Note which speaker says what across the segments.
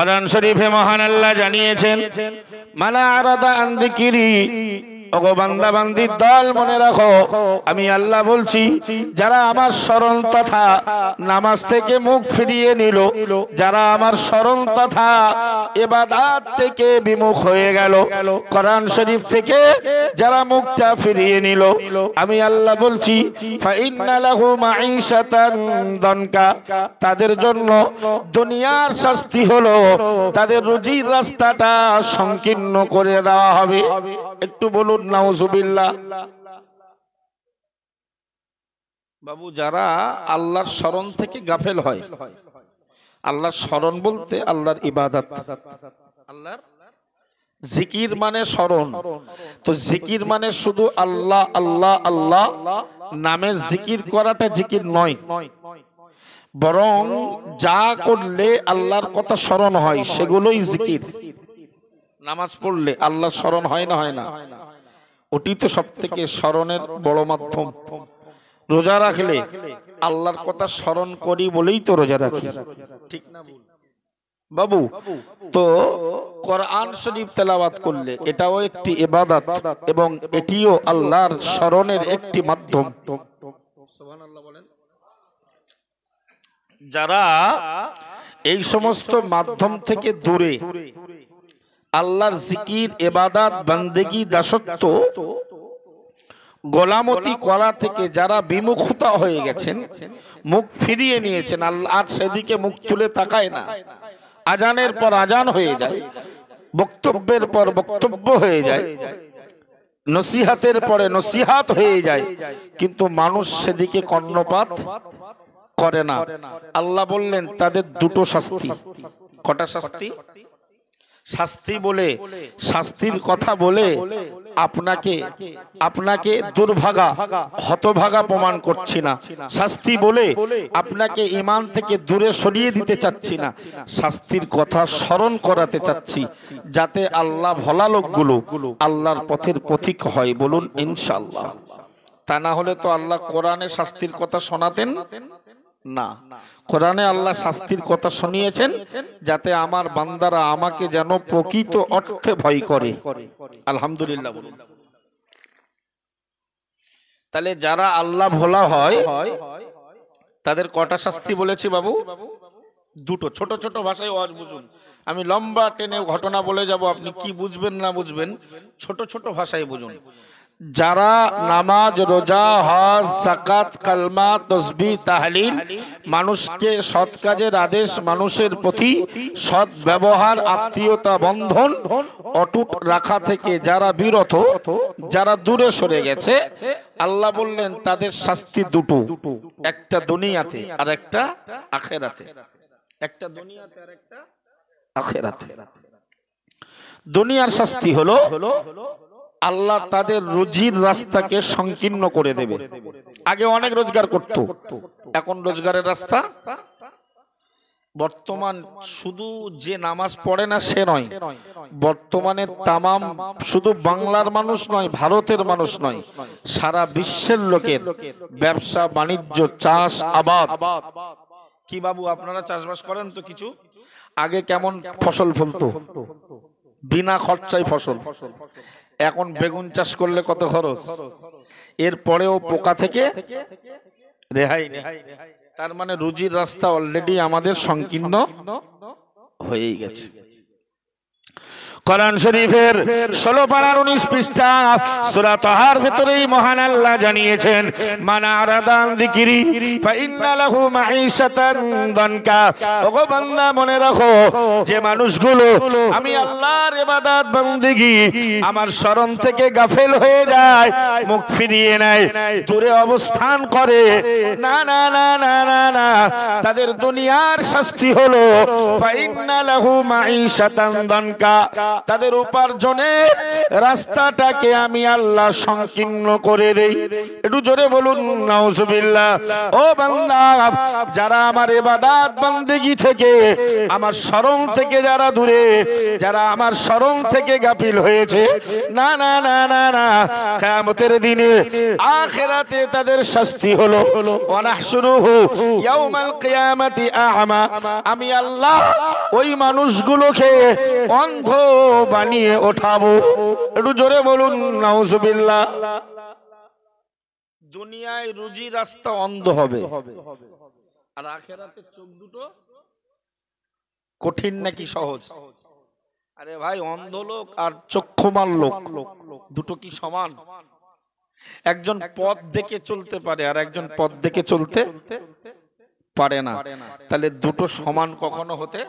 Speaker 1: কোরআন শরীফে মহান আল্লাহ জানিয়েছেন, মালা আরাদা আন যিকরি, ওগো বান্দা বান্দির দল মনে রাখো, আমি আল্লাহ বলছি, যারা আমার স্মরণ তথা নামাজ থেকে মুখ ফিরিয়ে নিল, যারা আমার স্মরণ তথা ইবাদত থেকে বিমুখ হয়ে গেল, কোরআন শরীফ থেকে যারা মুখটা ফিরিয়ে নিল, আমি আল্লাহ বলছি, ফাইন্না লাহু মাঈশাতান দানকা, তাদের জন্য দুনিয়ার শাস্তি হলো তাদের রুজির রাস্তাটা সংকীর্ণ করে দেওয়া হবে। একটু বলুন নাউজুবিল্লাহ। বাবু, যারা আল্লাহর স্মরণ থেকে গাফেল হয়, আল্লাহর স্মরণ বলতে আল্লাহর ইবাদত, আল্লাহর জিকির মানে স্মরণ। তো জিকির মানে শুধু আল্লাহ আল্লাহ আল্লাহ নামের জিকির করাটা জিকির নয়, বরং যা করলে আল্লাহর কথা স্মরণ হয় সেগুলোই জিকির। নামাজ পড়লে আল্লাহর স্মরণ হয় না? হয় না। ওটি তো সব থেকে স্মরণের বড় মাধ্যম। রোজা রাখলে আল্লাহর কথা স্মরণ করি বলেই তো রোজা রাখি, ঠিক না বাবু? তো কোরআন শরীফ তেলাওয়াত করলে এটাও একটি ইবাদত এবং এটিও আল্লাহর স্মরণের একটি মাধ্যম। সুবহানাল্লাহ বলেন। যারা এই সমস্ত মাধ্যম থেকে দূরে আল্লাহর জিকির, ইবাদত, বান্দেগী, দাসত্ব, গোলামতি করা থেকে যারা বিমুখতা হয়ে গেছেন, মুখ ফিরিয়ে নিয়েছেন, আল্লাহ আর সেদিকে মুখ তুলে তাকায় না। আজানের পর আজান হয়ে যায়, বক্তব্যের পর বক্তব্য হয়ে যায়, নসিহাতের পরে নসিহাত হয়ে যায়, কিন্তু মানুষ সেদিকে কর্ণপাত করে না। আল্লাহ বললেন তাদের দুটো শাস্তি। কটা শাস্তি? শাস্তি বলে, শাস্তির কথা বলে আপনাকে দুর্ভাগা হতভাগা প্রমাণ করছি না। শাস্তি বলে আপনাকে ঈমান থেকে দূরে সরিয়ে দিতে চাচ্ছি না। শাস্তির কথা স্মরণ করাতে চাচ্ছি, যাতে আল্লাহ ভোলা লোকগুলো আল্লাহর পথের পথিক হয়। বলুন ইনশাআল্লাহ। তা না হলে তো আল্লাহ কোরআনে শাস্তির কথা শোনাতেন না। কোরআনে আল্লাহ শাস্তির কথা শুনিয়েছেন যাতে আমার বান্দারা আমাকে যেন প্রকৃত অর্থে ভয় করে। আলহামদুলিল্লাহ বলুন। তাহলে যারা আল্লাহ ভোলা হয় তাদের কটা শাস্তি বলেছি বাবু? দুটো। ছোট ছোট ভাষায় ওয়াজ বুঝুন। আমি লম্বা টেনে ঘটনা বলে যাব, আপনি কি বুঝবেন না বুঝবেন ছোট ছোট ভাষায় বুঝুন। যারা নামাজ, রোজা, হজ, যাকাত, কালমা, তাসবিহ, তাহলিল, মানুষকে সৎ কাজের আদেশ, মানুষের প্রতি সৎ ব্যবহার, আত্মীয়তা বন্ধন অটুট রাখা থেকে যারা বিরত, যারা দূরে সরে গেছে, আল্লাহ বললেন তাদের শাস্তি দুটো, একটা দুনিয়াতে আর একটা আখিরাতে। একটা দুনিয়াতে আর একটা আখিরাতে। দুনিয়ার শাস্তি হলো আল্লাহ তাদের রুজির রাস্তাকে সংকীর্ণ করে দেবে। আগে অনেক রোজগার করত, এখন রোজগারের রাস্তা বর্তমান শুধু যে নামাজ পড়ে না সে নয়, বর্তমানে তামাম শুধু বাংলার মানুষ নয়, ভারতের মানুষ নয়, সারা বিশ্বের লোকের ব্যবসা বাণিজ্য, চাষ আবাদ। কি বাবু, আপনারা চাষবাস করেন তো কিছু? আগে কেমন ফসল ফলতো? বিনা খরচায় ফসল। এখন বেগুন চাষ করলে কত খরচ, এরপরেও পোকা থেকে রেহাই নেই। তার মানে রুজির রাস্তা অলরেডি আমাদের সংকীর্ণ হয়েই গেছে। কোরআন শরীফের 16 পারার 19 পৃষ্ঠা সূরা তাহার ভিতরেই মহান আল্লাহ জানিয়েছেন, মান আরাদা আন যিকরি ফাইন্না লাহু মাঈশাতান দানকা। ওগো বান্দা মনে রাখো, যে মানুষগুলো আমি আল্লাহর ইবাদত বান্দেগী, আমার শরণ থেকে গাফেল হয়ে যায়, মুখ ফিরিয়ে নেয়, দূরে অবস্থান করে, না না না না না না, তাদের দুনিয়ার শাস্তি হলো ফাইন্না লাহু মাঈশাতান দানকা, তাদের উপার্জনের রাস্তাটাকে আমি আল্লাহ সংকীর্ণ করে দেই। একটু জোরে বলুন নাউজুবিল্লাহ। ও বান্দা, যারা আমার ইবাদত বান্দেগী থেকে, আমার শরণ থেকে যারা দূরে, যারা আমার শরণ থেকে গাফিল হয়েছে, না না না না না, কিয়ামতের দিনে আখিরাতে তাদের শাস্তি হলো ওয়া নাহশুরুহু ইয়াউমাল কিয়ামাতি আ'মা। আমি আল্লাহ ওই মানুষগুলোকে অন্ধ বানিয়ে ওঠাবো। একটু জোরে বলুন নাউজুবিল্লাহ। দুনিয়ায় রুজি রাস্তা অন্ধ হবে, আর আখিরাতে চোখ দুটো কঠিন নাকি সহজ? আরে ভাই, অন্ধ লোক আর চক্ষুমান লোক দুটো কি সমান? একজন পথ দেখে চলতে পারে আর একজন পথ দেখে চলতে পারে না, তাহলে দুটো সমান কখনো হতে?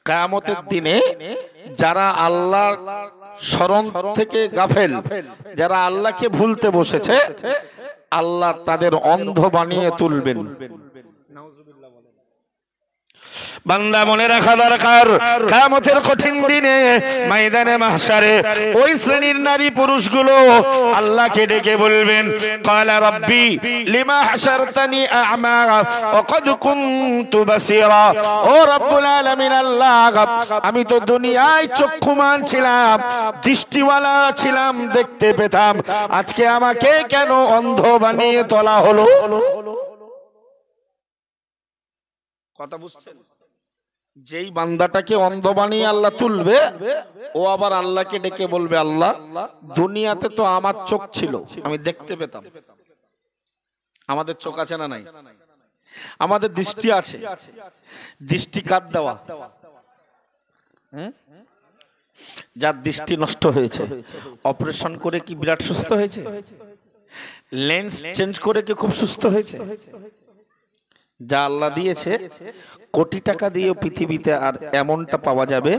Speaker 1: কিয়ামতের দিনে যারা আল্লাহর শরণ থেকে গাফেল, যারা আল্লাহকে ভুলতে বসেছে, আল্লাহ তাদের অন্ধ বানিয়ে তুলবেন। বান্দা মনে রাখা দরকার, কিয়ামতের কঠিন দিনে ময়দানে মাহশারে ওই শ্রেণীর নারী পুরুষগুলো আল্লাহকে ডেকে বলবেন, ক্বালা রাব্বি লিমা হাশারতানি আ'মা ওয়া ক্বাদ কুনতু বাসীরা। ও রব্বুল আলামিন, আল্লাহ, আমি তো দুনিয়ায় চক্ষুমান ছিলাম, দৃষ্টিওয়ালা ছিলাম, দেখতে পেতাম, আজকে আমাকে কেন অন্ধ বানিয়ে তোলা হলো? কথা বুঝছেন? যেই বান্দাটাকে অন্ধ বানিয়ে আল্লাহ তুলবে, ও আবার আল্লাহকে ডেকে বলবে, আল্লাহ, দুনিয়াতে তো আমার চোখ ছিল, আমি দেখতে পেতাম। আমাদের চোখ আছে না নাই? আমাদের দৃষ্টি আছে। দৃষ্টি কার দেওয়া? যার দৃষ্টি নষ্ট হয়েছে, অপারেশন করে কি বিরাট সুস্থ হয়েছে? লেন্স চেঞ্জ করে কি খুব সুস্থ হয়েছে? যা আল্লাহ দিয়েছে, কোটি টাকা দিয়ে পৃথিবীতে আর এমনটা পাওয়া যাবে?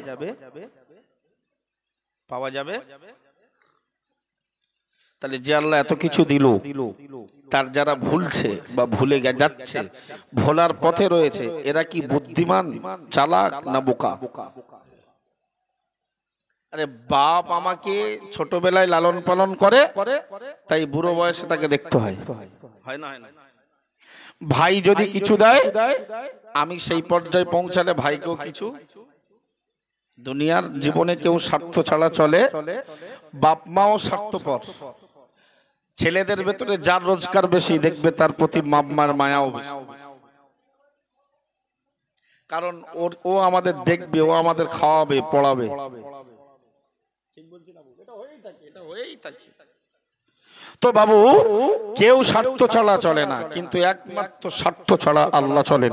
Speaker 1: তাহলে যে আল্লাহ এত কিছু দিল, তার যারা ভুলছে বা ভুলে যাচ্ছে, ভোলার পথে রয়েছে, এরা কি বুদ্ধিমান, চালাক না বোকা? আরে বাপ আমাকে ছোটবেলায় লালন পালন করে, তাই বুড়ো বয়সে তাকে দেখতে হয়, হয় না? হয় না? ভাই যদি কিছু দেয়, আমি সেই পর্যায়ে পৌঁছালে ভাইকেও কিছু। দুনিয়ার জীবনে কেউ স্বার্থ ছাড়া চলে, বাপ মাও স্বার্থপর। ছেলেদের ভেতরে যার রোজগার বেশি, দেখবে তার প্রতি বাপ মার মায়াও বেশি, কারণ ও আমাদের দেখবে, ও আমাদের খাওয়াবে, পড়াবে। ঠিক বলছি না? এটা হয়েই থাকে। তো বাবু, কেউ স্বার্থ ছাড়া চলে না, কিন্তু একমাত্র স্বার্থ ছাড়া আল্লাহ চলেন।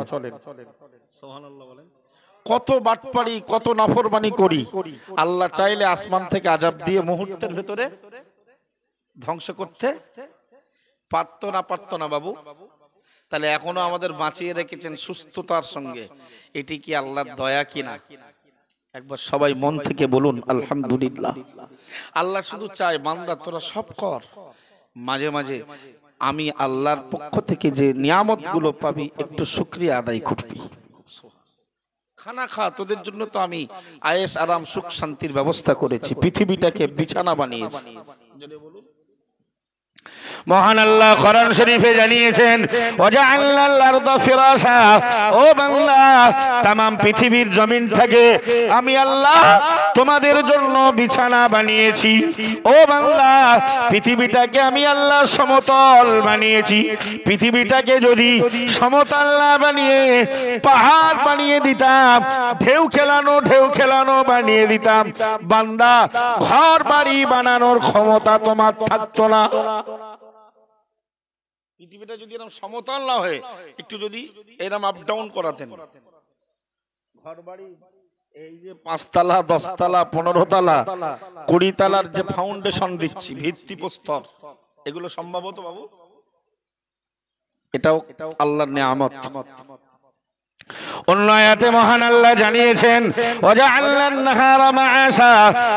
Speaker 1: কত বাটপাড়ি, কত নাফরমানি করি, আল্লাহ চাইলে আসমান থেকে আযাব দিয়ে মুহূর্তের ভেতরে ধ্বংস করতে পারতো না বাবু? তাহলে এখনো আমাদের বাঁচিয়ে রেখেছেন সুস্থতার সঙ্গে, এটি কি আল্লাহর দয়া কিনা? একবার সবাই মন থেকে বলুন আলহামদুলিল্লাহ। আল্লাহ শুধু চায়, বান্দা তোরা সব কর, মাঝে মাঝে আমি আল্লাহর পক্ষ থেকে যে নিয়ামত গুলো পাবি, একটু শুকরিয়া আদায় করবি। খানা খা, তোদের জন্য তো আমি আয়েশ আরাম সুখ শান্তির ব্যবস্থা করেছি, পৃথিবীটাকে বিছানা বানিয়েছি। মহান আল্লাহ কোরআন শরীফে জানিয়েছেন, ওয়াজআলনাল আরদা ফিরাশা। ও বান্দা, तमाम পৃথিবীর জমিনটাকে আমি আল্লাহ তোমাদের জন্য বিছানা বানিয়েছি। ও বান্দা, পৃথিবীটাকে আমি আল্লাহ সমতল বানিয়েছি। পৃথিবীটাকে যদি সমতল না বানিয়ে পাহাড় বানিয়ে দিতাম, ঢেউ খেলানো বানিয়ে দিতাম, বান্দা ঘর বাড়ি বানানোর ক্ষমতা তোমার থাকতো না। পৃথিবীটা যদি এরকম সমতল না হয়ে একটু যদি এরকম আপ ডাউন করাতেন, ঘর বাড়ি এই যে 5 তলা 10 তলা 15 তলা 20 তলার যে ফাউন্ডেশন দিচ্ছি, ভিত্তি প্রস্তর, এগুলো সম্ভব হতো বাবু? এটাও আল্লাহর নিয়ামত। অন্য আয়াতে মহান আল্লাহ জানিয়েছেন ওয়াজআলনান নাহারা মাআশা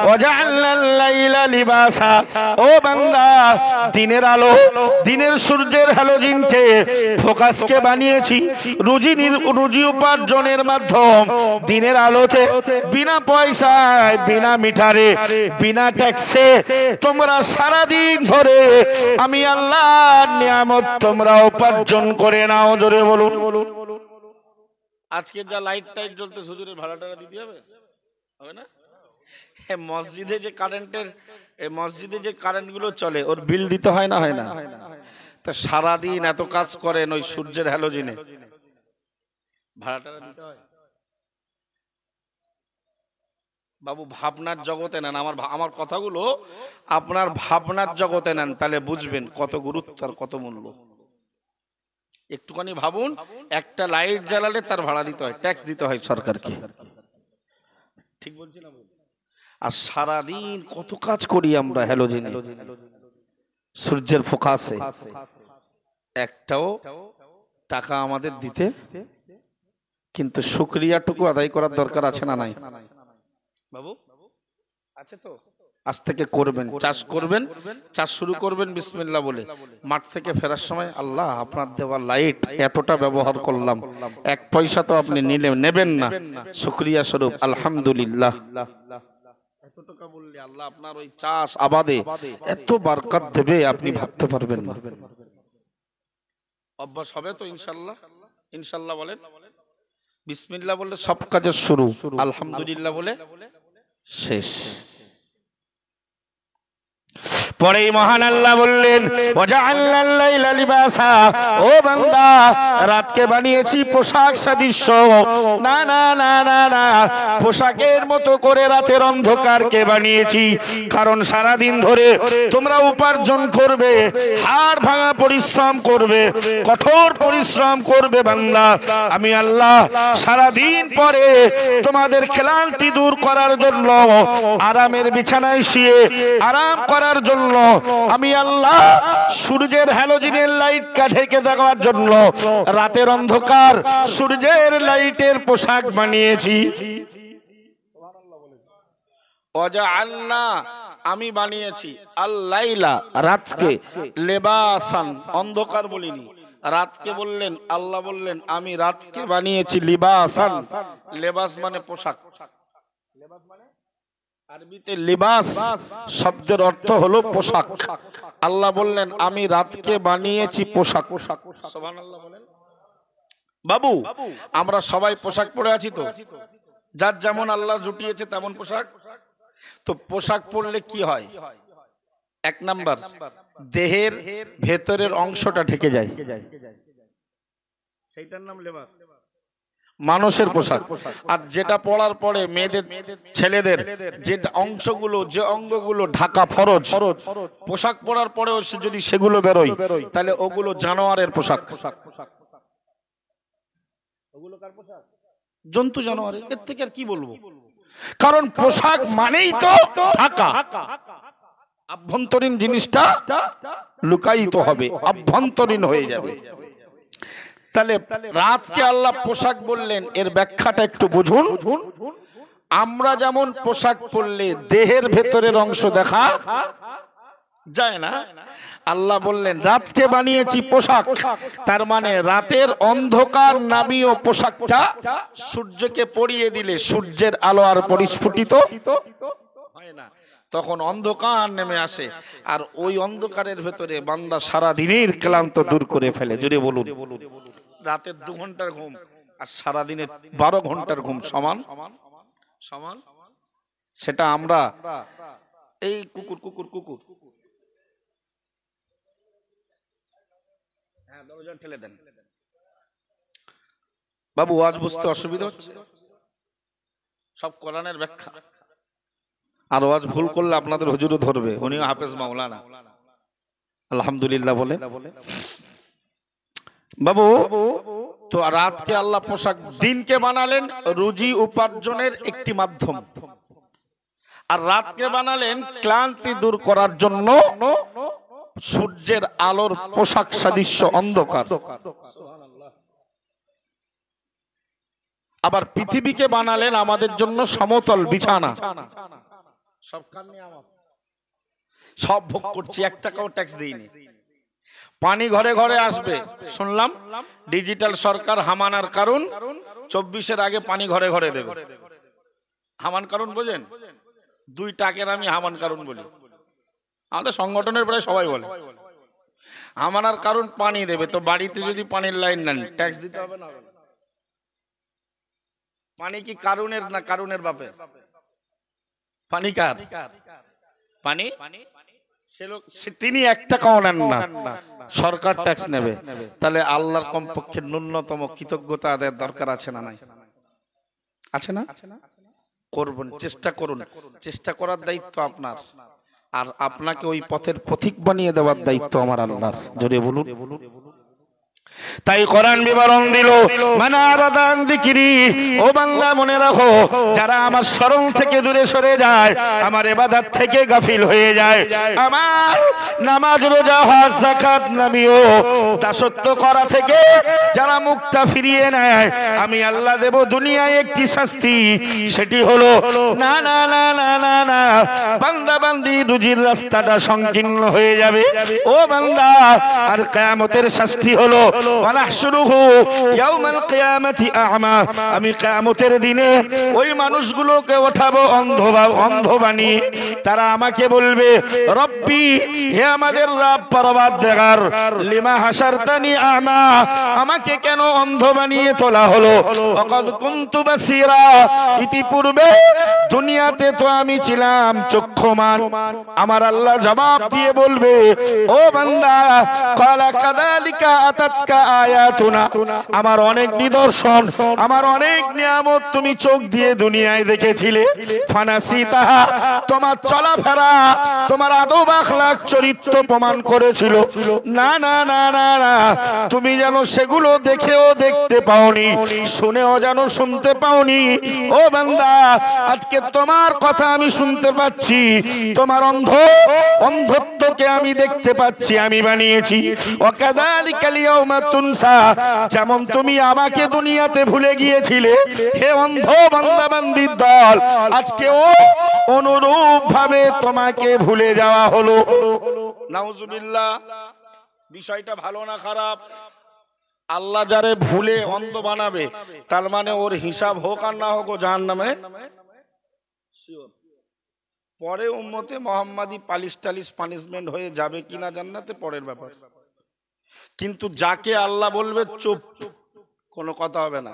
Speaker 1: ওয়াজআলনাল লাইলা লিবাসা। ও বান্দা, দিনের আলো, দিনের সূর্যের হ্যালোজিনকে ফোকাসকে বানিয়েছি রুজি উপার্জনের মাধ্যম। দিনের আলোতে বিনা পয়সায়, বিনা মিটারে, বিনা ট্যাক্সে তোমরা সারা দিন ধরে আমি আল্লাহর নিয়ামত তোমরা উপার্জন করে নাও। জোরে বলুন। আজকে যা লাইট টাইট জ্বলতে হুজুরের ভাড়াটা দিতে হবে, হবে না? মসজিদে যে কারেন্টের, মসজিদে যে কারেন্ট গুলো চলে ওর বিল দিতে হয় না, হয় না? তা সারাদিন এত কাজ করেন ওই সূর্যের হ্যালোজিনে, ভাড়াটা দিতে হয়। বাবু ভাবনার জগতে নেন, আমার কথাগুলো আপনার ভাবনার জগতে নেন, তাহলে বুঝবেন কত গুরুত্ব আর কত মূল্য। একটুখানি ভাবুন, একটা লাইট জ্বালালে তার ভাড়া দিতে হয়, ট্যাক্স দিতে হয় সরকারকে, ঠিক বলছি না? আর সারাদিন কত কাজ করি আমরা হ্যালোজেনে, সূর্যের ফোকাসে, একটাও টাকা আমাদের দিতে, কিন্তু শুকরিয়াটুকু আদায় করার দরকার আছে না নাই বাবু? আছে তো? আজ থেকে করবেন, চাষ করবেন, চাষ শুরু করবেন বিসমিল্লাহ বলে। মাঠ থেকে ফেরার সময় আল্লাহ আপনার দেওয়া লাইট এতটা ব্যবহার করলাম, এক পয়সা তো আপনি নেবেন না, শুকরিয়া স্বরূপ আলহামদুলিল্লাহ। এত টাকা বললে আল্লাহ আপনার ওই চাষ আবাদে এত বরকত দেবে আপনি ভাবতে পারবেন না। অভ্যাস হবে তো ইনশাআল্লাহ? ইনশাআল্লাহ বলেন। বিসমিল্লাহ বললে সব কাজের শুরু, আলহামদুলিল্লাহ বলে শেষ। পরে মহান আল্লাহ বললেন ওয়াজআলনাল লাইলা লিবাসা। ও বান্দা, রাতকে বানিয়েছি পোশাক সাদৃশ্য। না না না না না, পোশাকের মতো করে রাতের অন্ধকারকে বানিয়েছি। কারণ সারা দিন ধরে তোমরা উপার্জন করবে, হাড় ভাঙা পরিশ্রম করবে, কঠোর পরিশ্রম করবে বান্দা। আমি আল্লাহ সারা দিন পরে তোমাদের ক্লান্তি দূর করার জন্য, আরামের বিছানায় শুয়ে আরাম করার জন্য আমি আল্লাহ সূর্যের হ্যালোজিনের লাইট ঢেকে দেওয়ার জন্য রাতের অন্ধকার সূর্যের লাইটের পোশাক বানিয়েছি। ওয়াজআলনা, আমি বানিয়েছি, আল লাইলা, রাতকে, লেবাসান, অন্ধকার বলিনি, রাতকে বললেন, আল্লাহ বললেন আমি রাতকে বানিয়েছি লিবাসান। লেবাস মানে পোশাক, লেবাস মানে আরবিতে লিবাস শব্দের অর্থ হলো পোশাক। আল্লাহ বললেন আমি রাতকে বানিয়েছি পোশাক। সুবহানাল্লাহ বলেন। বাবু, আমরা সবাই পোশাক পরে আছি তো, যার যেমন আল্লাহ জুটিয়েছে তেমন পোশাক। তো পোশাক পরলে কি হয়? এক নাম্বার, দেহের ভেতরের অংশটা ঢেকে যায়, সেইটার নাম লেবাস, মানুষের পোশাক। আর যেটা পড়ার পরে মেয়েদের, ছেলেদের যে অংশগুলো, যে অঙ্গগুলো ঢাকা ফরজ, পোশাক পরার পরেও যদি সেগুলো বেরোয় তাহলে ওগুলো জানোয়ারের পোশাক। ওগুলো কার পোশাক? জন্তু জানোয়ারের। এর থেকে আর কি বলবো? কারণ পোশাক মানেই তো ঢাকা, আভ্যন্তরীণ জিনিসটা লুকায়িত হবে, আভ্যন্তরীণ হয়ে যাবে। তাহলে রাতকে আল্লাহ পোশাক বললেন, এর ব্যাখ্যাটা একটু বুঝুন। আমরা যেমন পোশাক পরলে দেহের ভেতরের অংশ দেখা যায় না, আল্লাহ বললেন রাতকে বানিয়েছি পোশাক। তার মানে রাতের অন্ধকার নামীয় পোশাকটা সূর্যকে পরিয়ে দিলে সূর্যের আলো আর পরিস্ফুটিত হয় না, তখন অন্ধকার নেমে আসে। আর ওই অন্ধকারের ভেতরে বান্দা সারা দিনের ক্লান্ত দূর করে ফেলে। জোরে বলুন। রাতের 2 ঘন্টার ঘুম আর সারা দিনের 12 ঘন্টার ঘুম সমান সমান। সেটা আমরা এই কুকুর কুকুর কুকুর, হ্যাঁ দরজা ঠেলে দেন। বাবু আজ বুঝতে অসুবিধা হচ্ছে, সব কোরআনের ব্যাখ্যা। আর ওয়াজ ভুল করলে আপনাদের হুজুরও ধরবে, উনিও হাফেজ মাওলানা, আলহামদুলিল্লাহ বলে। বাবু, তো রাতকে আল্লাহ পোশাক, দিনকে বানালেন রুজি উপার্জনের একটি মাধ্যম, আর রাতকে বানালেন ক্লান্তি দূর করার জন্য সূর্যের আলোর পোশাক সাদৃশ্য অন্ধকার। আবার পৃথিবীকে বানালেন আমাদের জন্য সমতল বিছানা। সব কারণে আমার সব ভোগ করছি, 1 টাকাও ট্যাক্স দিইনি। পানি ঘরে ঘরে আসবে শুনলাম, ডিজিটাল সরকার হামানার কারণ 24-এর আগে পানি ঘরে ঘরে দেবে। হামান কারণ বোঝেন? 2 টাকার আমি হামান কারণ বলি, আমাদের সংগঠনের প্রায় সবাই বলে হামানার কারণ পানি দেবে। তো বাড়িতে যদি পানির লাইন নেন ট্যাক্স দিতে হবে না? পানি কি কারণের না কারণের বাপের? পানি কার? পানি তিনি 1 টাকাও নেন না, সরকার ট্যাক্স নেবে। তাহলে আল্লাহর কমপক্ষে ন্যূনতম কৃতজ্ঞতা আদায়ের দরকার আছে না নাই? আছে না? করবেন, চেষ্টা করুন। চেষ্টা করার দায়িত্ব আপনার, আর আপনাকে ওই পথের পথিক বানিয়ে দেওয়ার দায়িত্ব আমার আল্লাহর। জোরে বলুন। তাই কোরআন বিবরণ দিল, মানা আরাদান যিকরি, ও বান্দা মনে রাখো, যারা আমার স্মরণ থেকে দূরে সরে যায়, আমার ইবাদত থেকে গাফিল হয়ে যায়, আমার নামাজ রোজা হজ যাকাত নামিও দাসত্ব করা থেকে যারা মুখটা ফিরিয়ে নেয়, আমি আল্লাহ দেব দুনিয়ায় একটি শাস্তি। সেটি হলো না না না না না না, বান্দা বান্দি রুজির রাস্তাটা সংকীর্ণ হয়ে যাবে ও বান্দা। আর কিয়ামতের শাস্তি হলো আমি কিয়ামতের দিনে ওই মানুষগুলোকে ওঠাবো অন্ধ বানিয়ে। তারা আমাকে বলবে, রব্বি, হে আমাদের রব পরওয়ারদিগার, লিমা হাসারতানি আমা, আমাকে কেন অন্ধ বানিয়ে তোলা হলো? ওয়াকাদ কুনতু বাসীরা, ইতিপূর্বে দুনিয়াতে তো আমি ছিলাম চক্ষুমান। আমার আল্লাহ জবাব দিয়ে বলবে, ও বান্দা, ক্বালা কাযালিকা আতাতকা আয়াতুনা, আমার অনেক নিদর্শন, আমার অনেক নিয়ামত তুমি চোখ দিয়ে দুনিয়ায় দেখেছিলে, ফানাসিতাহা, তোমার চলাফেরা, তোমার আদব আখলাক চরিত্র প্রমাণ করেছিল। না না না না না, তুমি যেন সেগুলো দেখেও দেখতে পাওনি, শুনেও যেন শুনতে পাওনি। ও বান্দা, আজকে তোমার কথা আমি শুনতে পাচ্ছি, তোমার অন্ধত্বকে আমি দেখতে পাচ্ছি, আমি বানিয়েছি। ওয়াকাযালিকাল ইয়াউমা তুনসা, যেমন তুমি আমাকে দুনিয়াতে ভুলে গিয়েছিলে, হে অন্ধ বান্দা বান্দির দল, আজকেও অনুরূপ ভাবে তোমাকে ভুলে যাওয়া হলো। নাউজুবিল্লাহ। বিষয়টা ভালো না খারাপ? আল্লাহ যারে ভুলে অন্ধ বানাবে, তার মানে ওর হিসাব হোক আর না হোক ও জাহান্নামে পরে উম্মতে মুহাম্মাদি পালিশ টালিশ পানিশমেন্ট হয়ে যাবে কিনা জান্নাতে পরের ব্যাপার। কিন্তু যাকে আল্লাহ বলবে চুপ, কোনো কথা হবে না,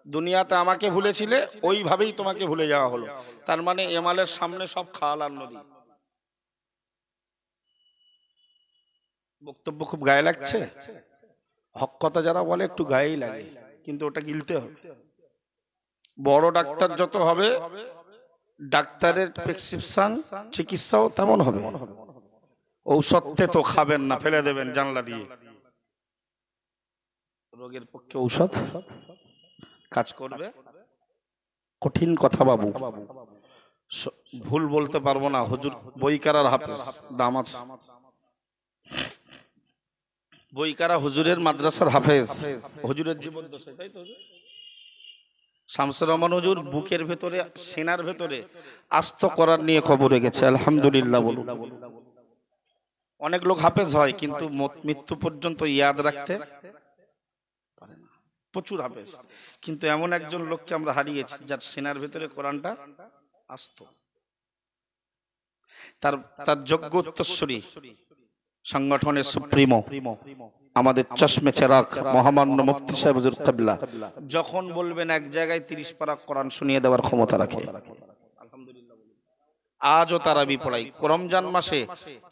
Speaker 1: দুনিয়াতে আমাকে ভুলেছিলে, ওইভাবেই তোমাকে ভুলে যাওয়া হলো, তার মানে এমালের সামনে সব খাল আর নদী। বক্তব্য খুব গায়ে লাগছে? হক কথা যারা বলে একটু গায়েই লাগে, কিন্তু ওটা গিলতে হবে। বড় ডাক্তার যত হবে, ডাক্তারের প্রেসক্রিপশন চিকিৎসাও তেমন হবে। ঔষধে তো খাবেন না, ফেলে দেবেন জানলা দিয়ে। রোগের পক্ষে ঔষধ কাজ করবে? কঠিন কথা বাবু, ভুল বলতে পারবো না। হুজুর বইকারার হাফেজ, দাম আছে। বইকারা হুজুরের মাদ্রাসার হাফেজ, হুজুরের জীবন দশা, তাই তো? শামসুর রহমান হুজুর বুকের ভেতরে, সেনার ভেতরে আস্ত করার নিয়ে কবরে গেছে, আলহামদুলিল্লাহ বলুন। অনেক লোক হাফেজ হয় কিন্তু মৃত্যু পর্যন্ত ইয়াদ রাখতে পারে না। প্রচুর হাফেজ, কিন্তু এমন একজন লোককে আমরা হারিয়েছি যার সেনার ভেতরে কোরআনটা আস্ত। তার যোগ্য উত্তরসূরি, সংগঠনের সুপ্রিমো, আমাদের চশমে চেরাগ মহামান্য মুফতি সাহেব হুজুর কিবলা, যখন বলবেন এক জায়গায় 30 পারা কোরআন শুনিয়ে দেওয়ার ক্ষমতা রাখে। আলহামদুলিল্লাহ। আজও তারাবি পড়াই। রমজান মাসে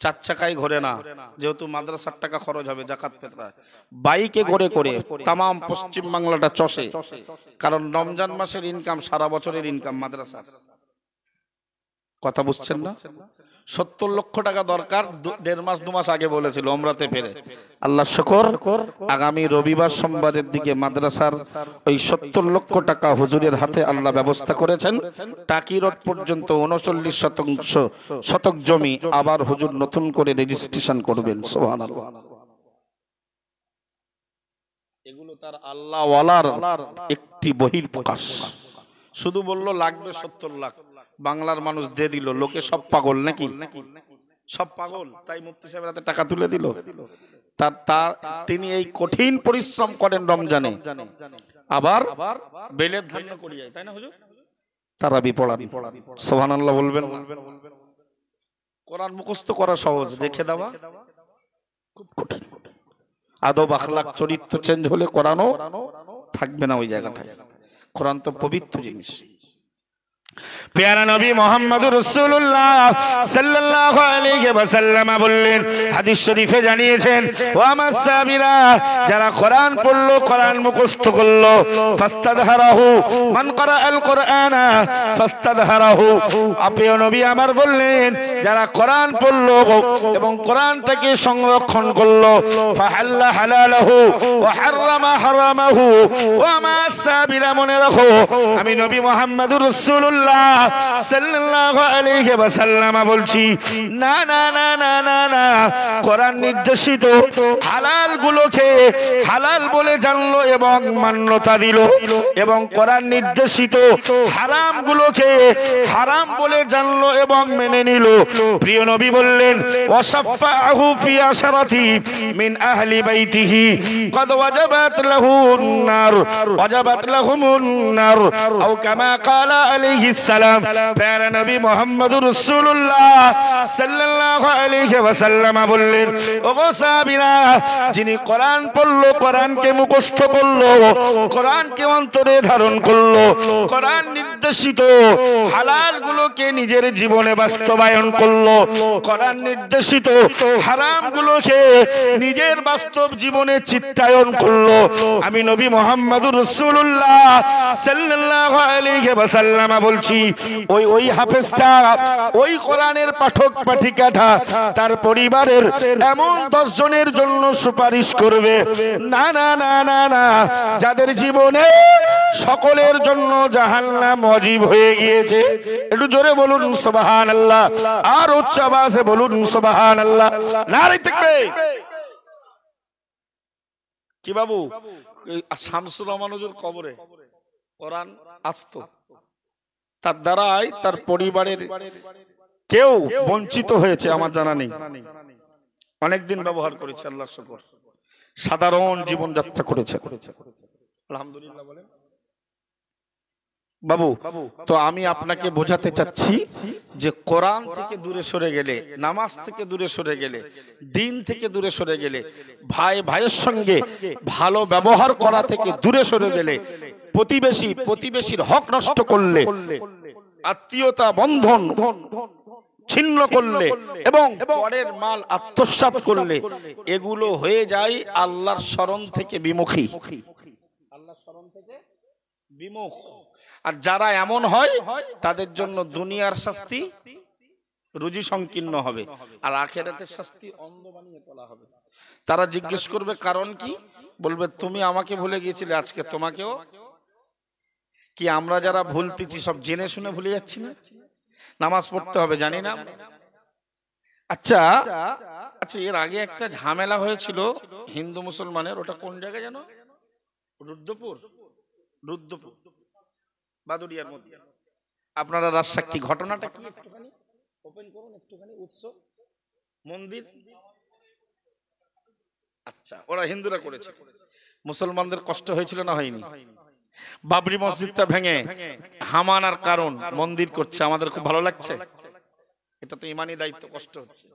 Speaker 1: 4 চাকায় ঘোরে না, যেহেতু মাদ্রাসার টাকা খরচ হবে যাকাত ফিতরা, বাইকে ঘুরে করে তাম পশ্চিম বাংলাটা চষে। কারণ রমজান মাসের ইনকাম সারা বছরের ইনকাম মাদ্রাসার। কথা বুঝছেন না? 70 লক্ষ টাকা দরকার, 1.5 মাস 2 মাস আগে বলেছিল ওমরাতে ফেরে। আল্লাহ শুকর, আগামী রবিবার সোমবারের দিকে মাদ্রাসার ওই 70 লক্ষ টাকা হুজুরের হাতে আল্লাহ ব্যবস্থা করেছেন। টাকি রোড পর্যন্ত 39 শতক জমি আবার হুজুর নতুন করে রেজিস্ট্রেশন করবেন। সুবহানাল্লাহ। এগুলো তার আল্লাহ ওয়ালার একটি বহিঃপ্রকাশ। শুধু বলল লাগবে 70 লাখ, বাংলার মানুষ দিয়ে দিল। লোকে সব পাগল নাকি? সব পাগল, তাই মুফতি সাহেবের হাতে টাকা তুলে দিল। তিনি এই কঠিন পরিশ্রম করেন রমজানে, আবার বেলের ধান্য করিয়ে, তাই না হুজুর? তারাবি পড়ান, সুবহানাল্লাহ বলবেন। কোরআন মুখস্থ করা সহজ, দেখে দেওয়া খুব কঠিন। আদব আখলাক চরিত্র চেঞ্জ হলে কোরআনও থাকবে না ওই জায়গাটায়। কোরআন তো পবিত্র জিনিস। প্যারা নবী মুহাম্মদুর রাসূলুল্লাহ সাল্লাল্লাহু আলাইহি ওয়াসাল্লাম বললেন, হাদিস শরীফে জানিয়েছেন, ও আমার সাহাবীরা, যারা কোরআন পড়লো, কোরআন মুখস্থ করলো, ফাস্তাদহারাহু মান ক্বারাআল কুরআনা ফাস্তাদহারাহু, আপনি নবী আমার বললেন, যারা কোরআন পড়লো এবং কোরআনটাকে সংরক্ষণ করলো, ফাহাল্লা হালালাহু ওয়া হারামা হারামাহু। ও আমার সাহাবীরা মনে রাখো, আমি নবী মুহাম্মদুর রাসূলুল্লাহ সাল্লাল্লাহু আলাইহি ওয়াসাল্লাম বলছি, না না না না না না, কোরআন নির্দেশিত হালাল গুলোকে হালাল বলে জানলো এবং মান্যতা দিল, এবং কোরআন নির্দেশিত হারাম গুলোকে হারাম বলে জানলো এবং মেনে নিল। প্রিয় নবী বললেন, ওয়াসাফাহু ফি আশরাতি মিন আহলি বাইতিহি ক্বাদ ওয়াজাবাত লাহুন নার ওয়াজাবাত লাহুমুন নার, আও কামা ক্বালা আলাইহি সালাম। প্যারা নবী মুহাম্মদুর রাসূলুল্লাহ সাল্লাল্লাহু আলাইহি ওয়াসাল্লাম বললেন, ওগো সাহাবীরা, যিনি কোরআন পড়লো, কোরআনকে মুখস্থ করলো, কোরআনকে অন্তরে ধারণ করলো, কোরআন নির্দেশিত হালাল গুলোকে নিজের জীবনে বাস্তবায়ন করলো, কোরআন নির্দেশিত হারাম গুলোকে নিজের বাস্তব জীবনে চিত্তায়ন করলো, আমি নবী মুহাম্মদুর রাসূলুল্লাহ সাল্লাল্লাহু আলাইহি ওয়াসাল্লাম বলছি, ওই হাফেজটা, ওই কোরআনের পাঠক পাঠিকাটা তার পরিবারের এমন 10 জনের জন্য সুপারিশ করবে, না না না না না, যাদের জীবনে সকলের জন্য জাহান্নাম ওয়াজিব হয়ে গিয়েছে। একটু জোরে বলুন সুবহানাল্লাহ, আর উচ্চ আওয়াজে বলুন সুবহানাল্লাহ। নারে তাকবীর। কি বাবু, শামসুর রহমান হুজুর কবরে কোরআন আসতো, তার দ্বারাই তার পরিবারের কেউ বঞ্চিত হয়েছে আমার জানা নেই। অনেকদিন ব্যবহার করেছে, আল্লাহর শুকর, সাধারণ জীবনযাত্রা করেছে, আলহামদুলিল্লাহ বলেন। বাবু, তো আমি আপনাকে বোঝাতে চাচ্ছি যে কোরআন থেকে দূরে সরে গেলে, নামাজ থেকে দূরে সরে গেলে, দিন থেকে দূরে সরে গেলে, ভাই ভাইয়ের সঙ্গে ভালো ব্যবহার করা থেকে দূরে সরে গেলে, প্রতিবেশীর হক নষ্ট করলে, আত্মীয়তা বন্ধন ছিন্ন করলে এবং পরের মাল আত্মসাৎ করলে, এগুলো হয়ে যায় আল্লাহর শরণ থেকে বিমুখী, আল্লাহর শরণ থেকে বিমুখ। আর যারা এমন হয় তাদের জন্য দুনিয়ার শাস্তি রুজি সংকীর্ণ হবে, আর আখিরাতের শাস্তি অন্ধ বানিয়ে তোলা হবে। তারা জিজ্ঞেস করবে কারণ কি, বলবে তুমি আমাকে ভুলে গিয়েছিলে, আজকে তোমাকেও। কি আমরা যারা ভুলতেছি সব জেনে শুনে ভুলে যাচ্ছি না? নামাজ পড়তে হবে জানি না। আচ্ছা আচ্ছা, এর আগে একটা ঝামেলা হয়েছিল হিন্দু মুসলমানের, ওটা কোন জায়গায় জানো? রুদ্রপুর বাদুড়িয়ার মধ্যে। আপনারা রাজসাক্ষী, ঘটনাটা কি একটুখানি ওপেন করুন, একটুখানি উৎসব মন্দির। আচ্ছা, ওরা হিন্দুরা করেছে, মুসলমানদের কষ্ট হয়েছিল না হয়নি? বাবরি মসজিদটা ভেঙে হামানার কারণ মন্দির করছে, আমাদের খুব ভালো লাগছে, এটা তো ইমানি দায়িত্ব, কষ্ট হচ্ছে।